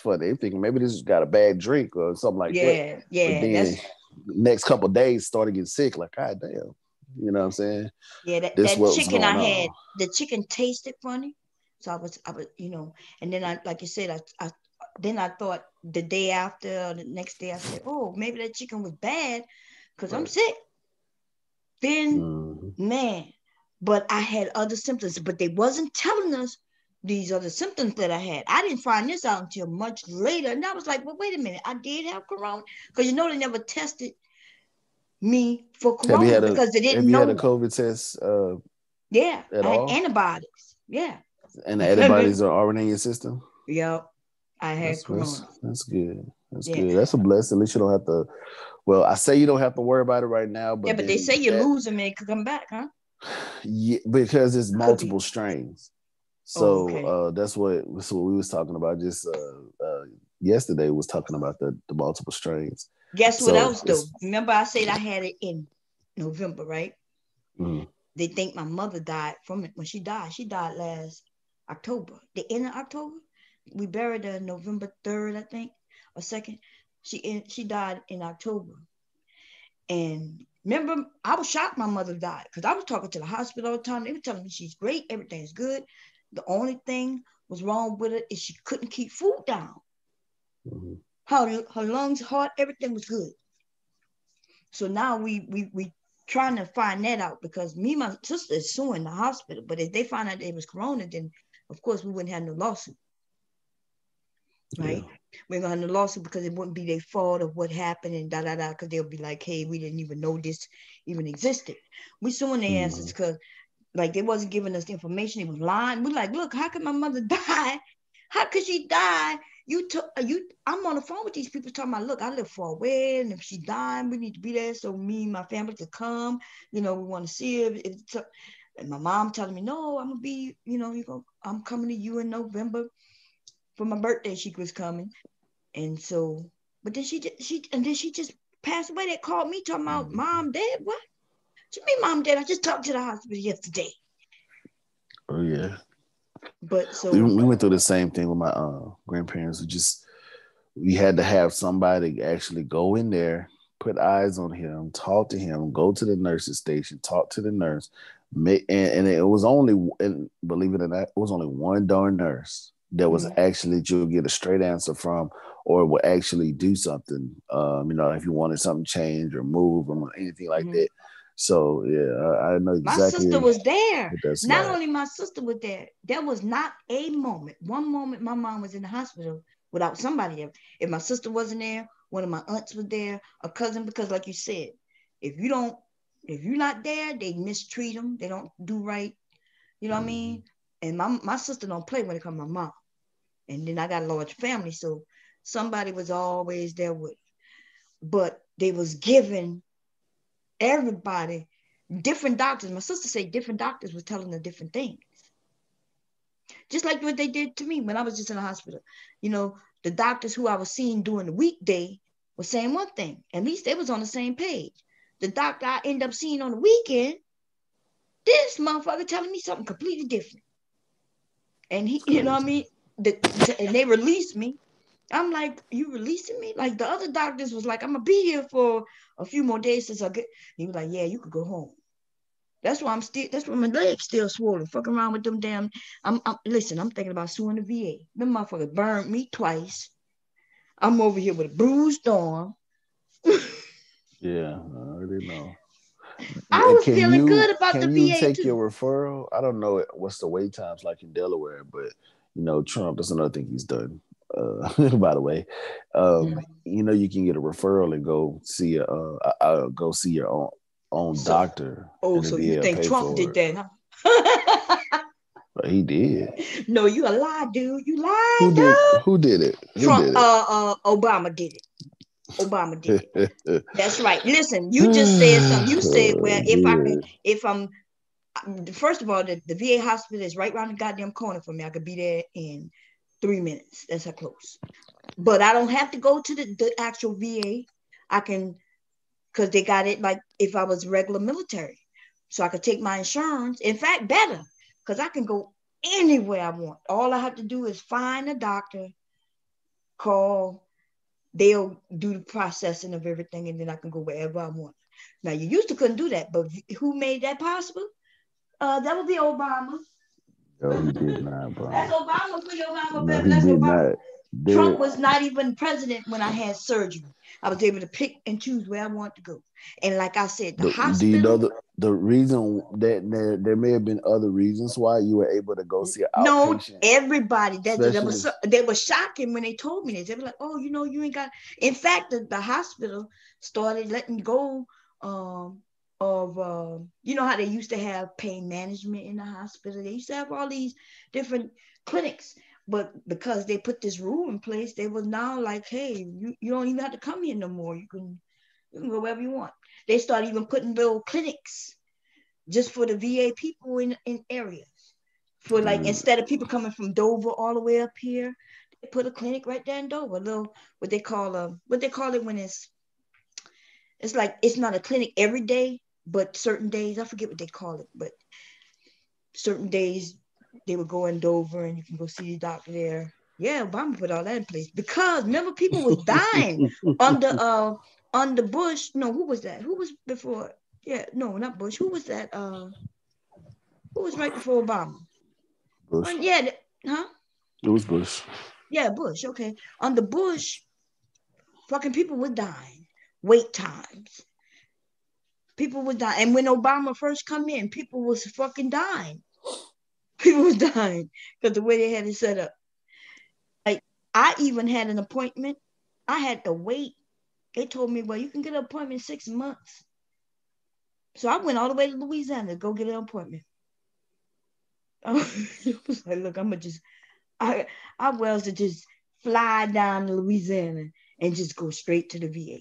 funny. They thinking maybe this just got a bad drink or something like that. Yeah. But then next couple of days started getting sick. Like, God damn. You know what I'm saying? Yeah, that chicken I had, the chicken tasted funny. So I was, and then like you said, then I thought the day after or the next day, I said, oh, maybe that chicken was bad because I'm sick. Then, man, but I had other symptoms, but they wasn't telling us these other symptoms that I had. I didn't find this out until much later. And I was like, well, wait a minute, I did have corona. Because they never tested me for corona because they didn't know. Have you had a COVID test yeah, at I had all? antibodies. Yeah. And the antibodies are already in your system? Yep. I had corona. That's good. That's good. That's a blessing. At least you don't have to. Well, I say you don't have to worry about it right now, but they say you lose them and it could come back, huh? Yeah, because it's multiple strains. So that's what we was talking about just yesterday. Was talking about the multiple strains. Guess what else though? Remember I said I had it in November, right? Mm-hmm. They think my mother died from it when she died. She died last October, the end of October. We buried her November 3rd, I think, or 2nd. She died in October. And remember, I was shocked my mother died because I was talking to the hospital all the time. They were telling me she's great, everything's good. The only thing was wrong with her is she couldn't keep food down. Mm-hmm. Her lungs, heart, everything was good. So now we trying to find that out because me and my sister is suing the hospital. But if they find out it was corona, then of course we wouldn't have no lawsuit. Right? Yeah. We're gonna have no lawsuit because it wouldn't be their fault of what happened and because they'll be like, hey, we didn't even know this even existed. We suing their asses because like they wasn't giving us the information, they was lying. We're like, look, how could my mother die? How could she die? I'm on the phone with these people talking about, look, I live far away, and if she died, we need to be there so me and my family could come. We want to see her. And my mom telling me, no, I'm gonna be, I'm coming to you in November for my birthday. She was coming, and so, but then she just passed away. They called me talking about mom dead. What? What you mean mom dead? I just talked to the hospital yesterday. Oh yeah. But so we went through the same thing with my grandparents. We had to have somebody actually go in there, put eyes on him, talk to him, go to the nurse's station, talk to the nurse, and it was only, and believe it or not, it was only one darn nurse that was actually you'll get a straight answer from, or will actually do something. If you wanted something changed or move or anything like that. So yeah, I know exactly. My sister was there. Not only my sister was there, there was not one moment my mom was in the hospital without somebody there. If my sister wasn't there, one of my aunts was there, a cousin, because like you said, if you're not there, they mistreat them. They don't do right. You know what I mean? And my sister don't play when it comes to my mom. And then I got a large family, so somebody was always there with her. But they was giving everybody different doctors. My sister said different doctors was telling her different things. Just like what they did to me when I was just in the hospital. The doctors who I was seeing during the weekday was saying one thing. At least they was on the same page. The doctor I ended up seeing on the weekend, this motherfucker telling me something completely different. And he, you know what I mean? And they released me. I'm like, you releasing me? Like the other doctors was like, I'm gonna be here for a few more days since I get. He was like, yeah, you could go home. That's why my legs still swollen. Fucking around with them damn. Listen, I'm thinking about suing the VA. Them motherfuckers burned me twice. I'm over here with a bruised arm. Yeah, I already know. I was feeling good about the VA. Can you take your referral? I don't know what's the wait times like in Delaware, but Trump, that's another thing he's done. By the way, you can get a referral and go see your own doctor. So you think Trump did that, huh? But he did. No, you a lie, dude. You lied, dude. Who did it? Trump. Obama did it. Obama did it. That's right. Listen, you just said something. You said, well, if I'm first of all, the VA hospital is right around the goddamn corner from me. I could be there in 3 minutes. That's how close. But I don't have to go to the actual VA. I can, because they got it like if I was regular military. So I could take my insurance. In fact, better, because I can go anywhere I want. All I have to do is find a doctor, call, they'll do the processing of everything, and then I can go wherever I want. Now, you used to couldn't do that, but who made that possible? That would be Obama. No, he did not, bro. That's Obama for your mama, No, baby. he That's did Obama. not. Trump There, was not even president when I had surgery. I was able to pick and choose where I want to go. And like I said, the do you know hospital. the reason that there may have been other reasons why you were able to go see an No, outpatient everybody that was specialist? they were shocking when they told me this. They were like, "Oh, you ain't got." In fact, the hospital started letting go of how they used to have pain management in the hospital. They used to have all these different clinics, but because they put this rule in place, they was now like, "Hey, you don't even have to come here no more. You can go wherever you want." They started even putting little clinics just for the VA people in areas. For like Dude, instead of people coming from Dover all the way up here, they put a clinic right there in Dover. A little what they call it when it's like it's not a clinic every day, but certain days I forget what they call it, but certain days they would go in Dover and you can go see the doctor there. Yeah, Obama put all that in place because remember people was dying under under Bush. No, who was that? Who was before? Yeah, no, not Bush. Who was that? Who was right before Obama? Bush. Yeah, huh? It was Bush. Yeah, Bush. Okay. Under Bush, fucking people were dying. Wait times. People were dying. And when Obama first come in, people was fucking dying. People was dying because the way they had it set up. Like I even had an appointment. I had to wait. They told me, well, you can get an appointment in 6 months. So I went all the way to Louisiana to go get an appointment. I was like, look, I'm gonna just I was to just fly down to Louisiana and just go straight to the VA.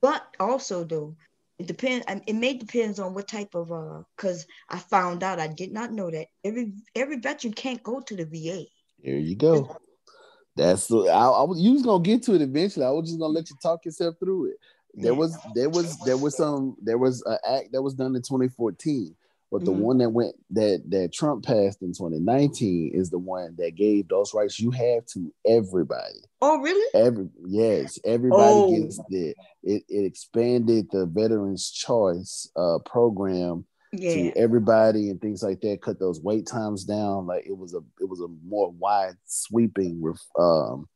But also though, it depends. It may depends on what type of because I found out I did not know that every veteran can't go to the VA. There you go. You was gonna get to it eventually. I was just gonna let you talk yourself through it. Yeah. There was an act that was done in 2014, but the Mm-hmm. one that Trump passed in 2019 is the one that gave those rights you have to everybody. Oh, really? Everybody Oh, gets that. It expanded the Veterans Choice program to yeah. everybody and things like that. Cut those wait times down. Like it was a more wide sweeping So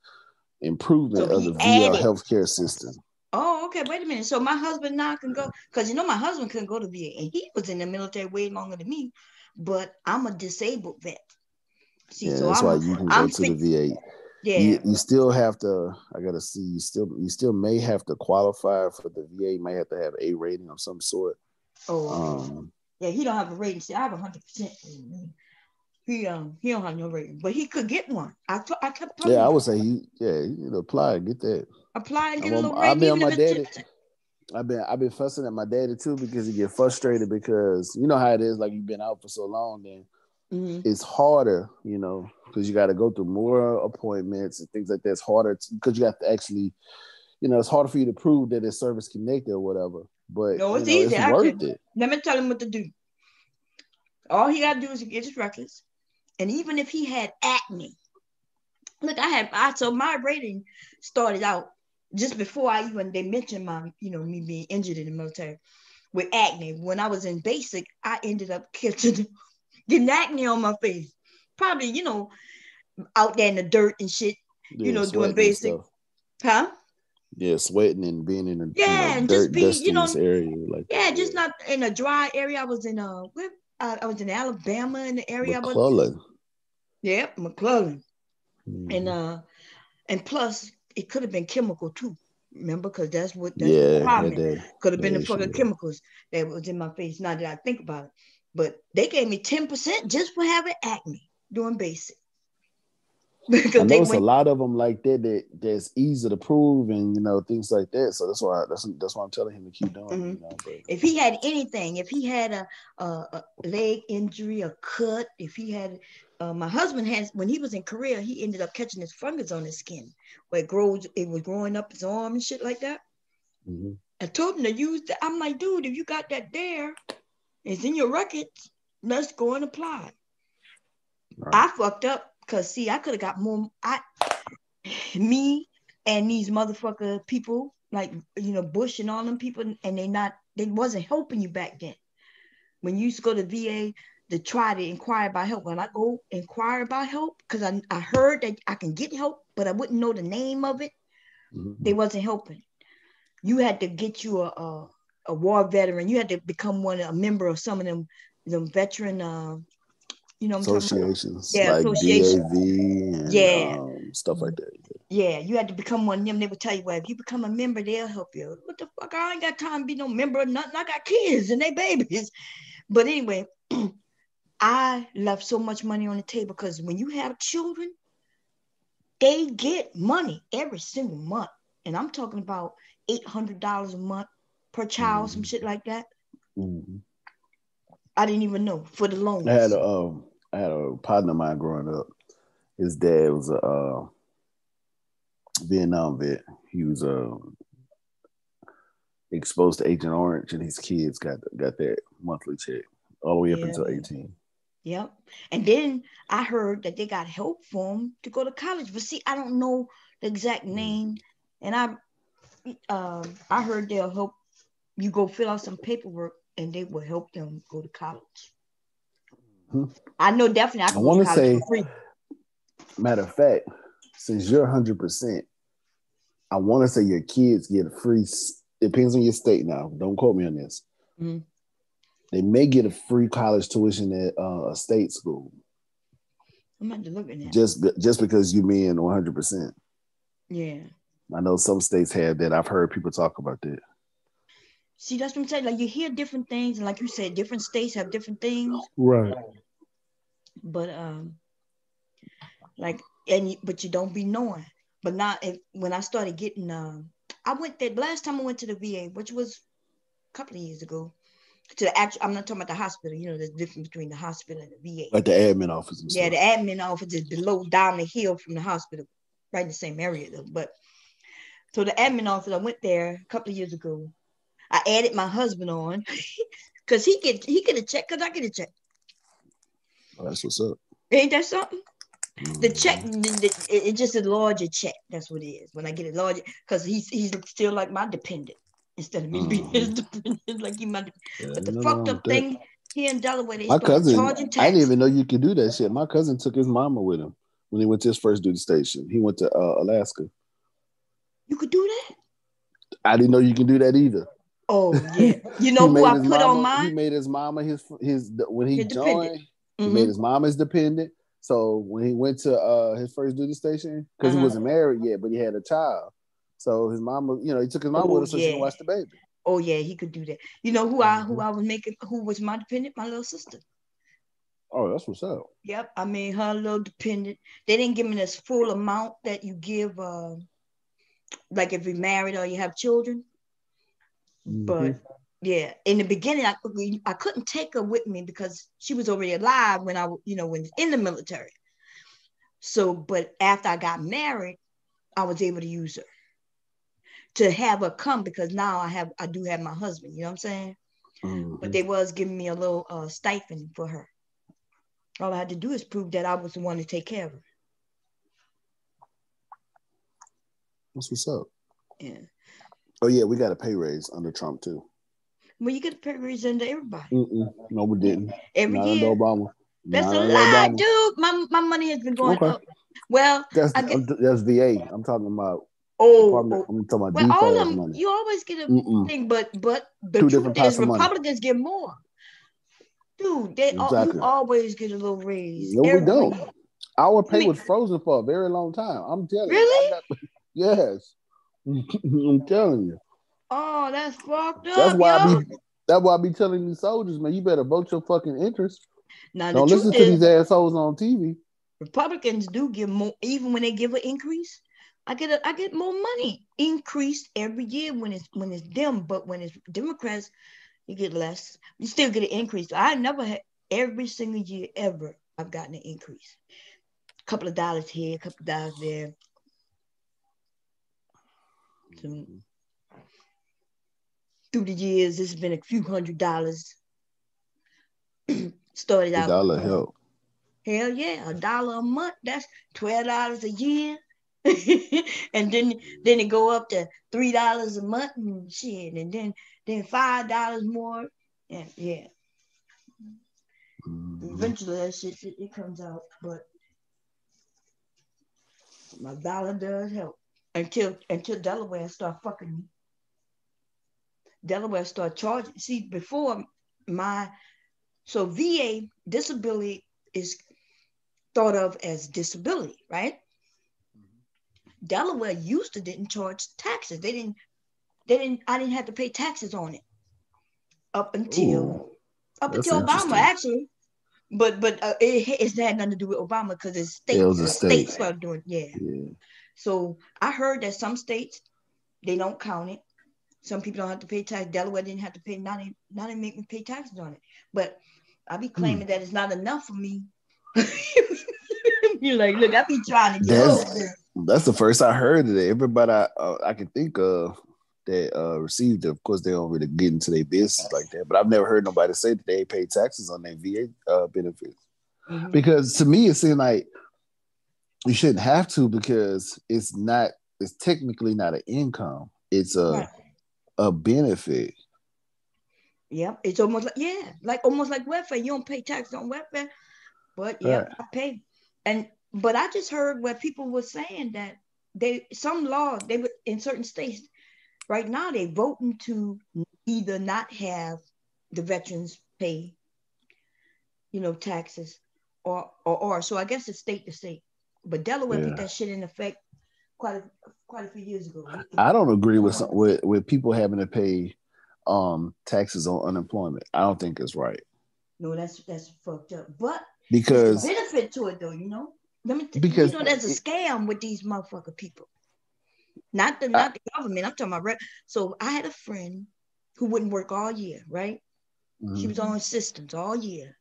improvement of the he VL added. healthcare system. Oh, okay. Wait a minute. So my husband now can go because my husband couldn't go to VA and he was in the military way longer than me, but I'm a disabled vet. See, Yeah, so that's why you can go I'm to the fit. VA. Yeah. You still have to. I gotta see. You still may have to qualify for the VA. You may have to have a rating of some sort. Oh, okay. Um, Yeah, he don't have a rating. See, I have 100%. He don't have no rating, but he could get one. I kept yeah, telling I him would say you need to apply and get that. apply and get a little I've rating, been on even if my it's daddy. 10%. I've been fussing at my daddy too because he get frustrated because you know how it is. Like you've been out for so long, then Mm-hmm. it's harder, because you got to go through more appointments and things like that. It's harder because you have to actually, it's harder for you to prove that it's service connected or whatever. But No, it's easy. it's Actually, worth it. let me tell him what to do. All he got to do is get his records, and even if he had acne, look, so my rating started out just before they mentioned my, me being injured in the military with acne. When I was in basic, I ended up getting acne on my face. Probably, out there in the dirt and shit, Yeah, doing sweating and basic. stuff. Huh? Yeah, sweating and being in a Yeah, and just dirt be, dustiest area like that. just Yeah, not in a dry area. I was in I was in Alabama in the area. McClellan. Yeah, McClellan. And Mm-hmm. and plus it could have been chemical too. Remember, because that's the Yeah, problem. Could have that been the issue. fucking chemicals that was in my face. Now that I think about it, but they gave me 10% just for having acne doing basic. I Because know it's a lot of them like that's easy to prove and things like that. So that's why I'm telling him to keep doing mm-hmm. it. But if he had anything, if he had a leg injury, a cut, if he had, my husband has, when he was in Korea, he ended up catching this fungus on his skin where it was growing up his arm and shit like that. mm-hmm. I told him to use that. I'm like, dude, if you got that there, it's in your records. Let's go and apply. Right. I fucked up because see, I could have got more. Me and these motherfucker people like Bush and all them people, and they wasn't helping you back then. When you used to go to VA, to try to inquire about help. When I go inquire about help, because I heard that I can get help, but I wouldn't know the name of it. They wasn't helping. You had to get you a war veteran. You had to become a member of some of them veteran you know what I'm talking about? Associations Yeah, like association. DAV and Yeah. Stuff like that. Yeah, you had to become one of them. They would tell you, well, if you become a member, they'll help you. What the fuck? I ain't got time to be no member or nothing. I got kids and they babies. But anyway, I left so much money on the table because when you have children, they get money every single month. And I'm talking about $800 a month per child, some shit like that. I didn't even know for the loans. I had a partner of mine growing up. His dad was a Vietnam vet. He was exposed to Agent Orange, and his kids got that monthly check all the way up until 18. Yep. And then I heard that they got help for him to go to college. But see, I don't know the exact name. And I heard they'll help you go fill out some paperwork and they will help them go to college. I know definitely I can go to college for free. Matter of fact, since you're 100%, I want to say your kids get a free, depends on your state now. Don't quote me on this. They may get a free college tuition at a state school. I'm about to look at that. Just because you mean 100%. Yeah. I know some states have that. I've heard people talk about that. See, that's what I'm saying. Like you hear different things, and like you said, different states have different things. Right. But but you don't be knowing. But now, when I started getting, I went there last time I went to the VA, which was a couple of years ago. To the actual, I'm not talking about the hospital. You know, there's a difference between the hospital and the VA. Like the admin office. And yeah, stuff. The admin office is below, down the hill from the hospital, right in the same area though. But so the admin office, I went there a couple of years ago. I added my husband on because he get a check because I get a check. Oh, that's what's up. Ain't that something? The check, it's just a larger check. That's what it is. When I get it larger, because he's still like my dependent instead of me being his dependent, like he my. But the fucked up thing here in Delaware, they started charging tax. I didn't even know you could do that shit. My cousin took his mama with him when he went to his first duty station. He went to Alaska. You could do that? I didn't know you can do that either. Oh yeah, you know who I put on mine? He made his mama his when he joined. He made his mama his dependent. So when he went to his first duty station, because he wasn't married yet, but he had a child. So his mama, he took his mama with him so she can watch the baby. Oh yeah, he could do that. You know who I was making? Who was my dependent? My little sister. Oh, that's what's up. Yep, I made her a little dependent. They didn't give me this full amount that you give, like if you're married or you have children. But yeah, in the beginning, I couldn't take her with me because she was already alive when when in the military. So, but after I got married, I was able to use her to have her come because now I do have my husband. You know what I'm saying? But they was giving me a little stipend for her. All I had to do is prove that I was the one to take care of her. That's what's up. Yeah. Oh yeah, we got a pay raise under Trump too. Well, you get a pay raise under everybody. No, we didn't. Every Not year. Under Obama. That's a lie, dude. My money has been going up. Well, that's VA. I'm talking about. I'm talking about well, all of them. Money. You always get a thing, but the truth is, Republicans get more. Dude, you always get a little raise. No, we don't. Our pay was frozen for a very long time. I'm telling you. Really? Yes. I'm telling you. Oh, that's fucked up. That's why I be telling these soldiers, man, you better vote your fucking interest. Now, don't listen to these assholes on TV. Republicans do give more, even when they give an increase. I get more money increased every year when it's them, but when it's Democrats, you get less. You still get an increase. I never had every single year ever. I've gotten an increase. A couple of dollars here, a couple of dollars there. So, through the years, it's been a few $100s. Started out. $1 help. Hell yeah, $1 a month. That's $12 a year. And then it go up to $3 a month and shit, and then $5 more. And yeah. Eventually, that shit it comes out, but my dollar does help until Delaware start fucking me. Delaware start charging. See, before my so VA disability is thought of as disability, right? Delaware used to didn't charge taxes. They didn't I didn't have to pay taxes on it up until Ooh, up that's until Obama interesting. actually. But it had nothing to do with Obama because it's It states. was a The state. states started doing Yeah. So I heard that some states they don't count it. Some people don't have to pay tax. Delaware didn't have to pay not even make me pay taxes on it. But I be Hmm. claiming that it's not enough for me. You're like, look, I be trying to get That's over there. that's the first I heard of it. Everybody I can think of that received it. Of course, they don't really get into their business like that. But I've never heard nobody say that they pay taxes on their VA benefits. Mm-hmm. Because to me, it seemed like you shouldn't have to because it's not. It's technically not an income. It's Right. a benefit. Yep. It's almost like almost like welfare. You don't pay taxes on welfare, but Right. yep, I pay. But I just heard where people were saying that some laws they would in certain states right now they voting to either not have the veterans pay, taxes or so I guess it's state to state. But Delaware put Yeah. that shit in effect quite a, quite a few years ago. I don't agree with with people having to pay taxes on unemployment. I don't think it's right No, that's fucked up. But it's the because benefit to it though. Let me because there's a scam with these motherfucker people. Not the I, not the government. I'm talking about so I had a friend who wouldn't work all year, right? She mhm. was on assistance all year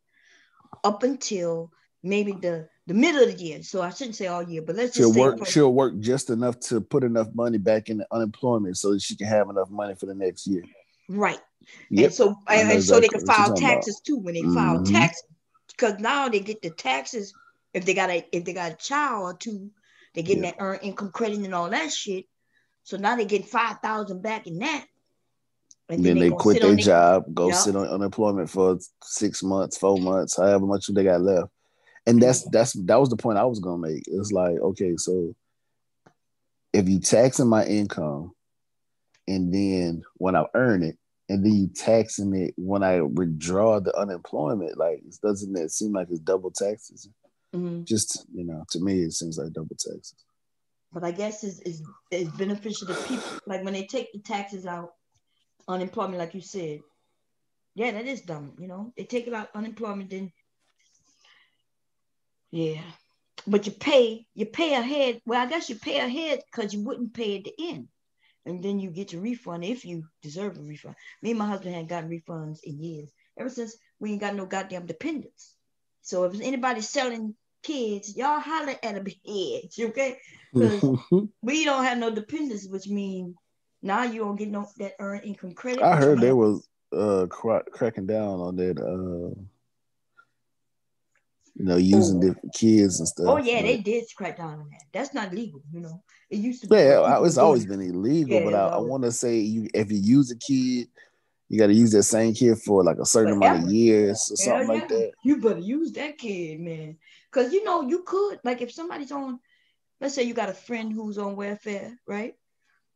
up until maybe the middle of the year. So I shouldn't say all year, but let's just say for She'll work just enough to put enough money back in the unemployment so that she can have enough money for the next year. right. And Yep, so I know and so they exactly could what you're file talking about. taxes too when they file Hmm. taxes because now they get the taxes if they got a child or two, they're getting Yeah. that earned income credit and all that shit. So now they get 5,000 back in that, and then Then they they gonna quit sit their on it. job, go Yep. sit on unemployment for 6 months, 4 months, however much they got left. And that was the point I was gonna make. It's like, okay, so if you taxing my income and then when I earn it, and then you taxing it when I withdraw the unemployment, like doesn't that seem like it's double taxes? Mm-hmm. Just to me, it seems like double taxes. But I guess it's beneficial to people. Like when they take the taxes out, unemployment, like you said. Yeah, that is dumb. They take it out unemployment, then yeah. But you pay ahead. Well, I guess you pay ahead because you wouldn't pay at the end, and then you get your refund if you deserve a refund. Me and my husband hadn't gotten refunds in years. Ever since we ain't got no goddamn dependents. So if anybody selling kids, y'all holler at a head, okay? Because we don't have no dependents, which means now you don't get no that earned income credit, I which heard they means was cracking down on that, using oh different kids and oh stuff. yeah, But they did crack down on that. That's not legal. It used to be, but yeah, people were it's doing always it. been illegal. Yeah, But it was I always want to say if you use a kid, you got to use that same kid for like a certain amount of forever. years or Hell something like yeah. that. You better use that kid, man. Because you could, like if somebody's on, let's say you got a friend who's on welfare, right?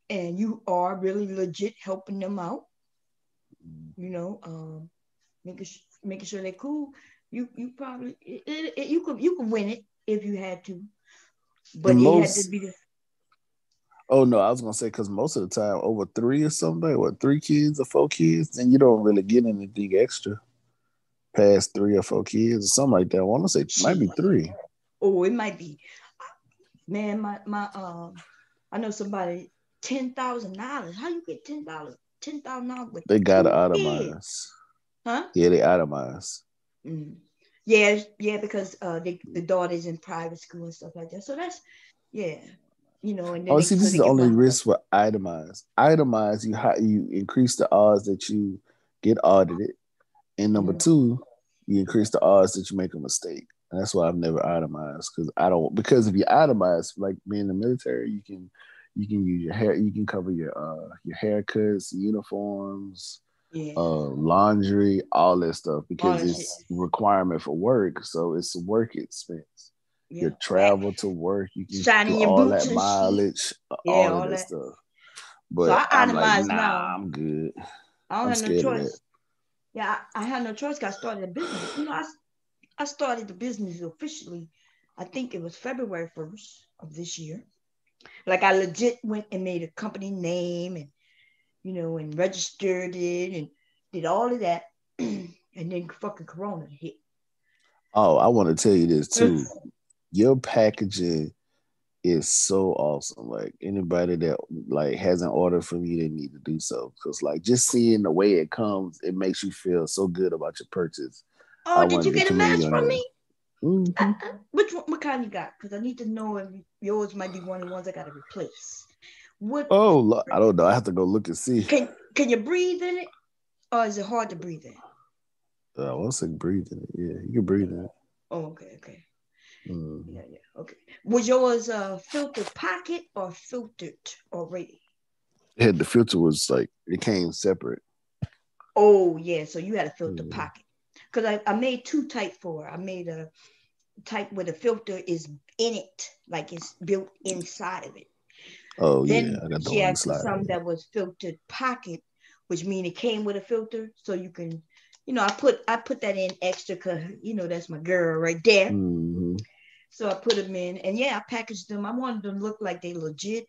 And you are really legit helping them out, you know, making sure they're cool. You probably you could win it if you had to, And but it had to most, be the oh no, I was gonna say because most of the time over three or something, what 3 kids or 4 kids, then you don't really get anything extra past 3 or 4 kids or something like that. I want to say it might shit. be 3. Oh, it might be, man. My I know somebody $10,000. How you get $10,000 with They got to 2 kids? itemize. Huh? Yeah, they itemize. Mm. Yeah, yeah, because the daughter's in private school and stuff like that. So that's yeah, and then Oh, they see, so this is they the get only money. risk for itemize. Itemize, you increase the odds that you get audited, and number Mhm. two, you increase the odds that you make a mistake. And that's why I've never itemized because I don't. Because if you itemize, like being in the military, you can use your hair, you can cover your haircuts, uniforms, Yeah. Laundry, all that stuff, All because that shit. it's requirement for work. So it's a work expense. Yeah. Your travel to work, you can do Shining your all boots that and shit. mileage, Yeah, all of all that that. stuff. So But I I'm like, itemize nah, now. I'm good. I don't I'm have no scared of that. choice. Yeah, I had no choice. 'Cause I started a business. I started the business officially. I think it was February 1st of this year. Like I legit went and made a company name and and registered it and did all of that. And then fucking Corona hit. Oh, I want to tell you this too. Your packaging is so awesome. Like anybody that like hasn't ordered from you, they need to do so. Because like just seeing the way it comes, it makes you feel so good about your purchase. I Oh, did you wanted to get a commend mask you on from that. me? Mm-hmm. Which one, what kind you got? Because I need to know if yours might be one of the ones I got to replace. What Oh, I don't know. I have to go look and see. can you breathe in it, or is it hard to breathe in? I want to say breathe in it. Yeah, you can breathe in it. Oh, okay. Mm. Yeah, okay. Was yours filtered pocket or filtered already? Yeah, the filter was like it came separate. Oh, yeah. So you had a filter Mm. pocket. Because I made two type for her. I made a type where the filter is in it, like it's built inside of it. Oh yeah, Then I got the she one asked for slide. some that was filtered pocket, which mean it came with a filter, so you can, I put that in extra because that's my girl right there. Mm-hmm. So I put them in, and yeah, I packaged them. I wanted them to look like they legit,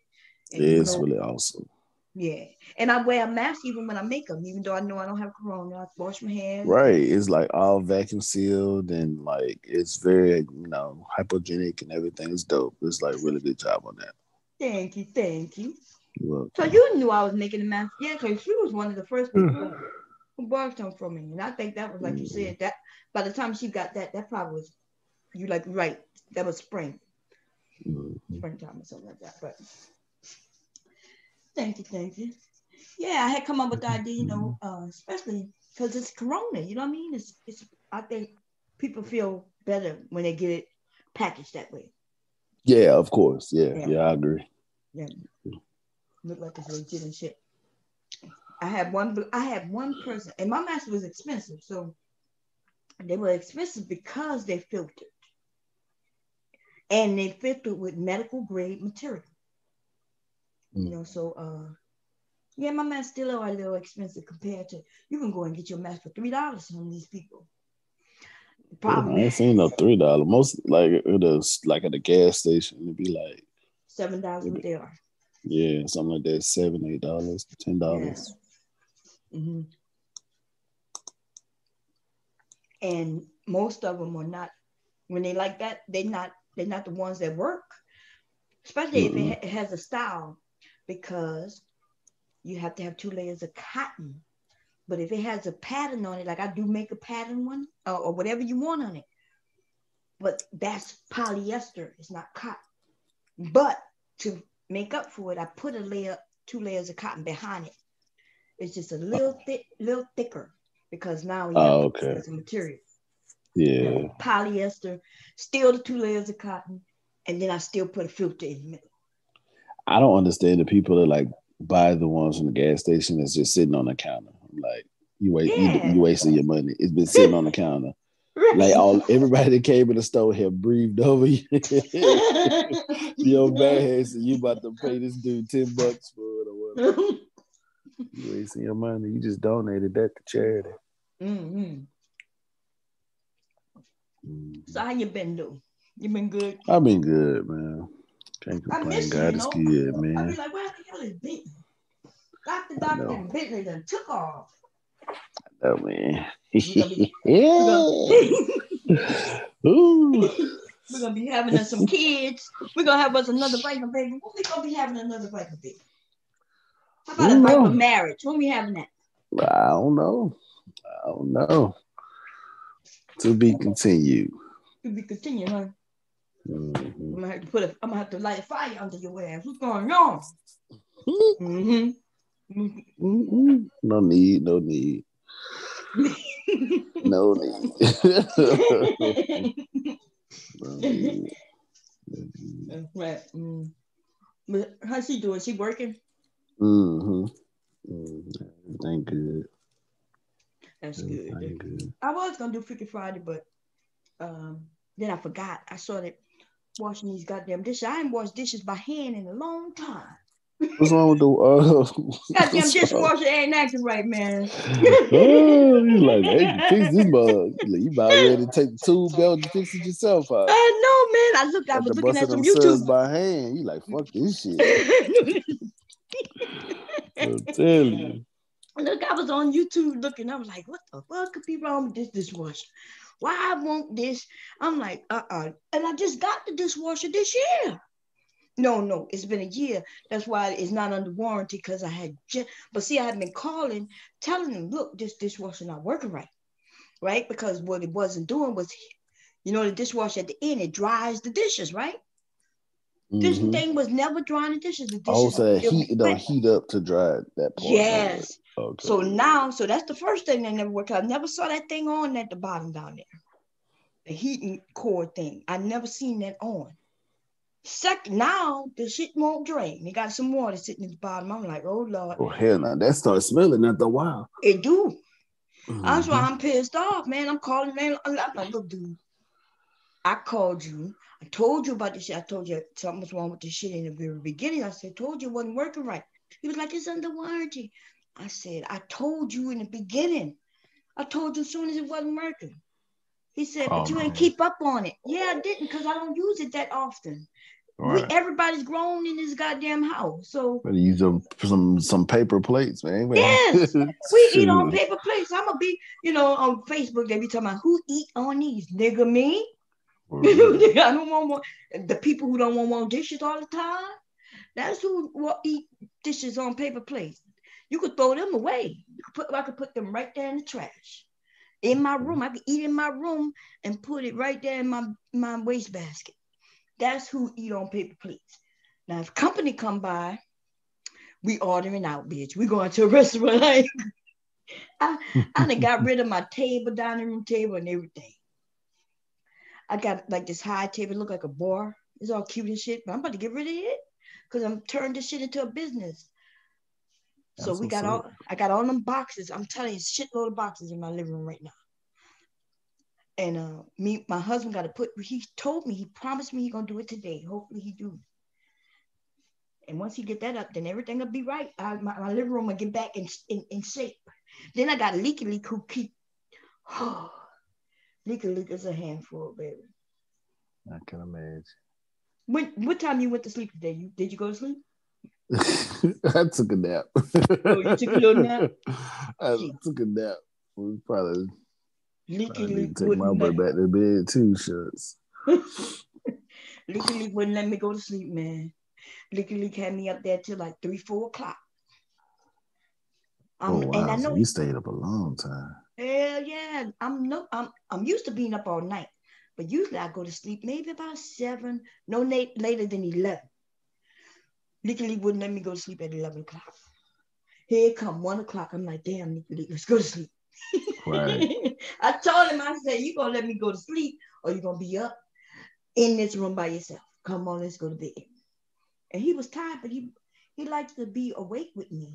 and It's really awesome. yeah. And I wear a mask even when I make them, even though I know I don't have corona. I wash my hands. Right. It's like all vacuum sealed and like it's very, hypogenic and everything. It's dope. It's like really good job on that. Thank you, thank you. You're So welcome. you knew I was making the mask, yeah? Because she was one of the first people who bought them from me, and I think that was like you Mm-hmm. said that. By the time she got that probably was you like right. That was Mm-hmm. springtime or something like that. But thank you. Yeah, I had come up with the idea, especially because it's Corona. You know what I mean? It's. I think people feel better when they get it packaged that way. Yeah, of course. Yeah, Yeah, yeah, I agree. yeah. Look like it's legit and shit. I had one person, and my mask was expensive, so they were expensive because they filtered and they filtered with medical grade material. Mm. So yeah, my masks still are a little expensive compared to you can go and get your mask for $3 from these people. The I problem ain't seen no $3. Most like it is like at a gas station. It'd be like $7 it'd what be, they are. yeah, something like that. $7, $8, Yeah. $10. hmm And most of them are not when they like that. They're not the ones that work, especially if Mm-mm. it has a style, because you have to have 2 layers of cotton. But if it has a pattern on it, like I do make a pattern one or whatever you want on it, but that's polyester. It's not cotton. But to make up for it, I put 2 layers of cotton behind it. It's just a little thicker because now we have Oh, 2 layers okay. of material. Yeah. Polyester, still the 2 layers of cotton, and then I still put a filter in the middle. I don't understand the people that like buy the ones from the gas station that's just sitting on the counter. Like you Yeah. wasting your money. It's been sitting on the counter. Like Right. everybody that came in the store have breathed over you. Your bad head said you about to pay this dude $10 for it or whatever. You wasting your money. You just donated that to charity. hmm So Mm-hmm. how you been though? You been good? I've been good, man. Can't I complain. miss you, God is good, I be man. like, where the hell is Bentley? I Doctor know. and Bentley done took off. Oh man. We're gonna be we're gonna Yeah. Ooh. we're gonna be having us some kids. We're gonna have us another biker baby. When we gonna be having another biker baby? How about a Who biker know? marriage? When we having that? I don't know. I don't know. To be continued. To be continued, huh? Mm-hmm. I'm gonna have to light a fire under your ass. What's going on? Mm-hmm. Mm-mm. No need. No need. No need. No need. Right. But how's she doing? She working? Mm-hmm. Mm-hmm. Everything good. That's good. Everything good. I was gonna do Freaky Friday, but then I forgot. I started washing these goddamn dishes. I ain't washed dishes by hand in a long time. What's wrong with the Goddamn what's wrong? dishwasher ain't acting right, man. Oh, you like, hey, you fix this bug. You about ready to take the tool belt and fix it yourself, huh? I know, man. I Got was the looking busting at some them YouTube. suds by hand. You like, fuck this shit. I'm telling you. Look, I was on YouTube looking. I was like, what the fuck could be wrong with this dishwasher? Why I want this? I'm like, And I just got the dishwasher this year. No, it's been a year. That's why it's not under warranty because I had just, but see, I had been calling, telling them, look, this dishwasher not working right? Because what it wasn't doing was, the dishwasher at the end, it dries the dishes, right? This Mm-hmm. thing was never drying the dishes. The Oh, dishes so that it was heat, it don't wet. heat up to dry that part. Yes. Okay. So that's the first thing that never worked out. I never saw that thing on at the bottom down there. The heating cord thing. I never seen that on. Second, now the shit won't drain. They got some water sitting at the bottom. I'm like, oh Lord. Oh hell no, that starts smelling after a while. It do. That's why Mm-hmm. I'm pissed off, man. I'm calling, man. I'm like, look, dude, I called you. I told you about this shit. I told you something was wrong with this shit in the very beginning. I said, told you it wasn't working right. He was like, it's under warranty. I said, I told you in the beginning. I told you as soon as it wasn't working. He said, Oh but you ain't man. keep up on it. Yeah, I didn't because I don't use it that often. Right. Everybody's grown in this goddamn house. So Better use some paper plates, man. yes, we eat on Shoot. paper plates. I'm gonna be, on Facebook, they be talking about who eat on these. Nigga me. I don't want more. The people who don't want dishes all the time. That's who will eat dishes on paper plates. You could throw them away. I could put them right there in the trash. In my room. I could eat in my room and put it right there in my wastebasket. That's who eat on paper plates. Now, if company come by, we ordering out, bitch. We going to a restaurant. Like, I done got rid of my table, dining room table, and everything. I got like this high table, look like a bar. It's all cute and shit, but I'm about to get rid of it because I'm turning this shit into a business. So I got all them boxes. I'm telling you, shitload of boxes in my living room right now. And my husband got to he told me, he promised me he gonna do it today. Hopefully he do. And once he get that up, then everything will be right. My living room will get back in shape. Then I got Leaky Leak who keep, Leaky Leak is a handful, baby. I can imagine. What time you went to sleep today? Did you go to sleep? I took a nap. Oh, you took a little nap? I took a nap. We probably Leaky need Leak to take my butt back to bed too, shucks. Leaky Leak wouldn't let me go to sleep, man. Leaky Leak had me up there till like 3, 4 o'clock. Oh wow! And I know so you stayed up a long time. Hell yeah. I'm used to being up all night, but usually I go to sleep maybe about 7, no later than 11. Leaky Leak wouldn't let me go to sleep at 11 o'clock. Here it come 1 o'clock. I'm like, damn, Leaky Leak, let's go to sleep. Right. I told him, I said, you gonna let me go to sleep or you gonna be up in this room by yourself. Come on, let's go to bed. And he was tired, but he likes to be awake with me.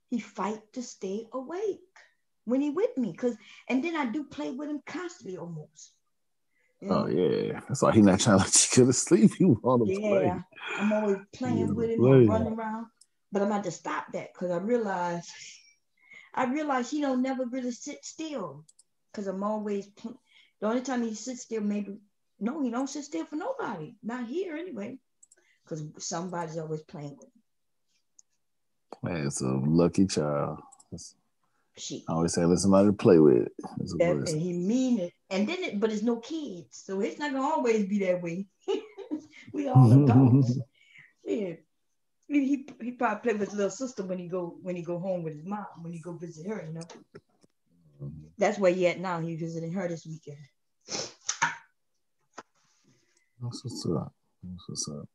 He fight to stay awake when he with me. And then I do play with him constantly almost. Oh yeah. That's why he not trying to let you go to sleep. You want to play. Yeah. I'm always playing with him. I'm running around. But I'm about to stop that because I realize he don't never really sit still. Because I'm always the only time he sits still, maybe no, he don't sit still for nobody. Not here anyway. Because somebody's always playing with him. Man, it's a lucky child. She. I always say, let somebody play with it. And he mean it. And then but it's no kids. So it's not gonna always be that way. We all adults. Yeah. He probably play with his little sister when he go home with his mom, when he go visit her, That's where he at now. He visiting her this weekend. That's what's up. So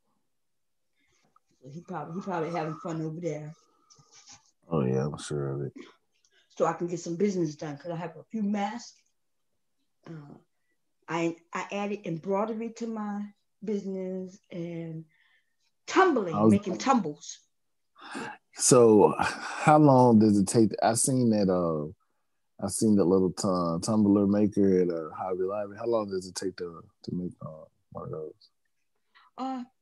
he probably having fun over there. Oh yeah, I'm sure of it. So I can get some business done because I have a few masks. I added embroidery to my business and making tumbles. So how long does it take? I seen that I seen the little tumbler maker at Hobby Lobby. How long does it take to make one of those?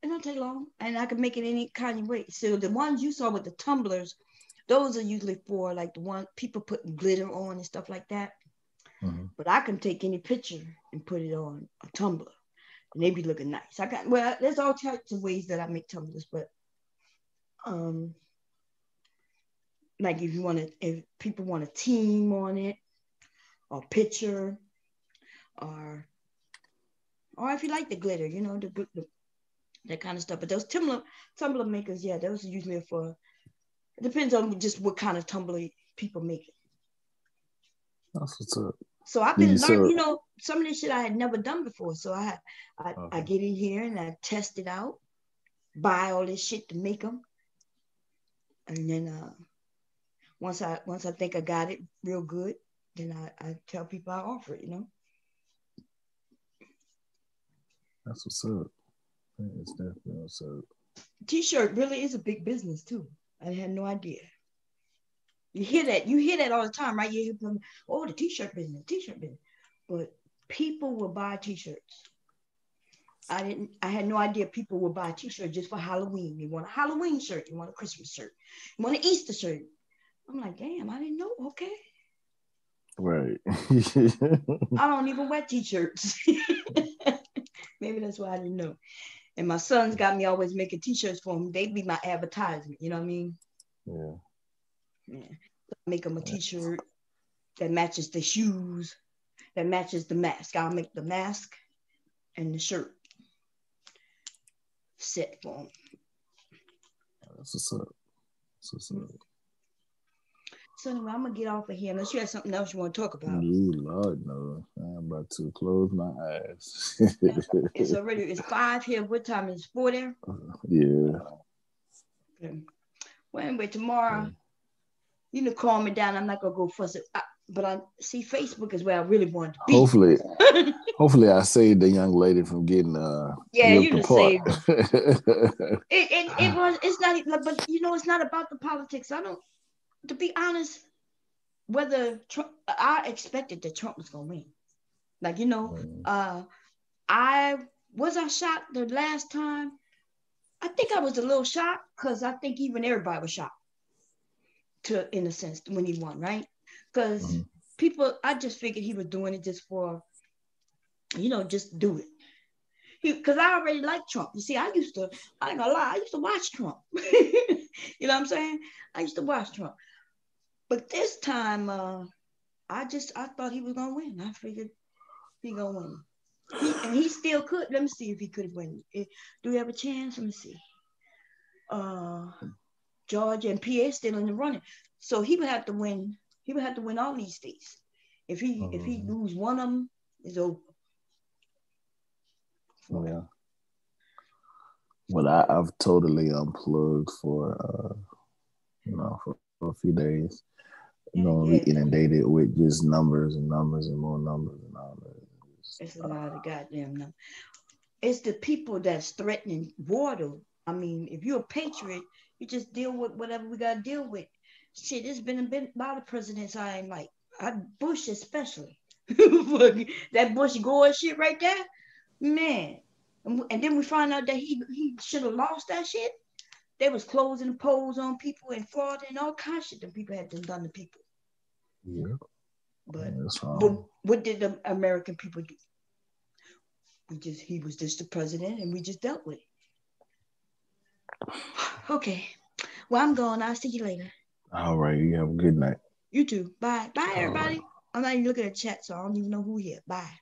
It don't take long, and I can make it any kind of way. So the ones you saw with the tumblers, those are usually for like the one people putting glitter on and stuff like that. Mm-hmm. But I can take any picture and put it on a tumbler, and they be looking nice. There's all types of ways that I make tumblers, but like if people want a team on it, or picture, or if you like the glitter, the that kind of stuff. But those tumbler makers, yeah, those are usually for. It depends on just what kind of tumbler people make it. That's what's up. So I've been learning, some of this shit I had never done before. So I get in here and I test it out, buy all this shit to make them, and then once I think I got it real good, then I tell people I offer it. That's what's up. It's definitely what's up. T-shirt really is a big business too. I had no idea. You hear that all the time, right? You hear from, the t-shirt business. But people will buy t-shirts. I had no idea people would buy t-shirts just for Halloween. You want a Halloween shirt, you want a Christmas shirt, you want an Easter shirt. I'm like, damn, I didn't know. Okay. Right. I don't even wear t-shirts. Maybe that's why I didn't know. And my sons got me always making t-shirts for them. They be my advertisement, you know what I mean? Yeah. Make them a t-shirt that matches the shoes, that matches the mask. I'll make the mask and the shirt set for them. That's what's up. So anyway, I'm gonna get off of here unless you have something else you want to talk about. Lord, no. I'm about to close my eyes. It's 5 here. What time is it? 4 there? Yeah. Okay. Well, anyway, tomorrow, you can calm me down. I'm not gonna go fuss it. But I see Facebook is where I really want to be. Hopefully, I saved the young lady from getting you just saved her. It's not, but it's not about the politics. To be honest, whether Trump, I expected that Trump was gonna win. Like I shocked the last time. I think I was a little shocked because I think even everybody was shocked. In a sense, when he won, right? Because people, I just figured he was doing it just for, just do it. Because I already like Trump. You see, I ain't gonna lie, I used to watch Trump. You know what I'm saying? I used to watch Trump. But this time, I thought he was gonna win. I figured he gonna win. And he still could. Let me see if he could win. Do we have a chance? Let me see. Georgia and PA still in the running, so he would have to win. He would have to win all these states. If he lose one of them, it's over. Yeah. Well, I've totally unplugged for a few days. We inundated with just numbers and numbers and more numbers and all that. It's a lot of goddamn numbers. It's the people that's threatening war, though. I mean, if you're a patriot, you just deal with whatever we got to deal with. Shit, it's been a lot of presidents I ain't like. Bush especially. That Bush Gore shit right there, man. And then we find out that he should have lost that shit. They was closing the polls on people in Florida and all kinds of shit that people had done to people. Yeah. But what did the American people do? He was just the president and we just dealt with it. Okay. Well, I'm going. I'll see you later. All right. You have a good night. You too. Bye. Bye, everybody. Right. I'm not even looking at chat, so I don't even know who here. Bye.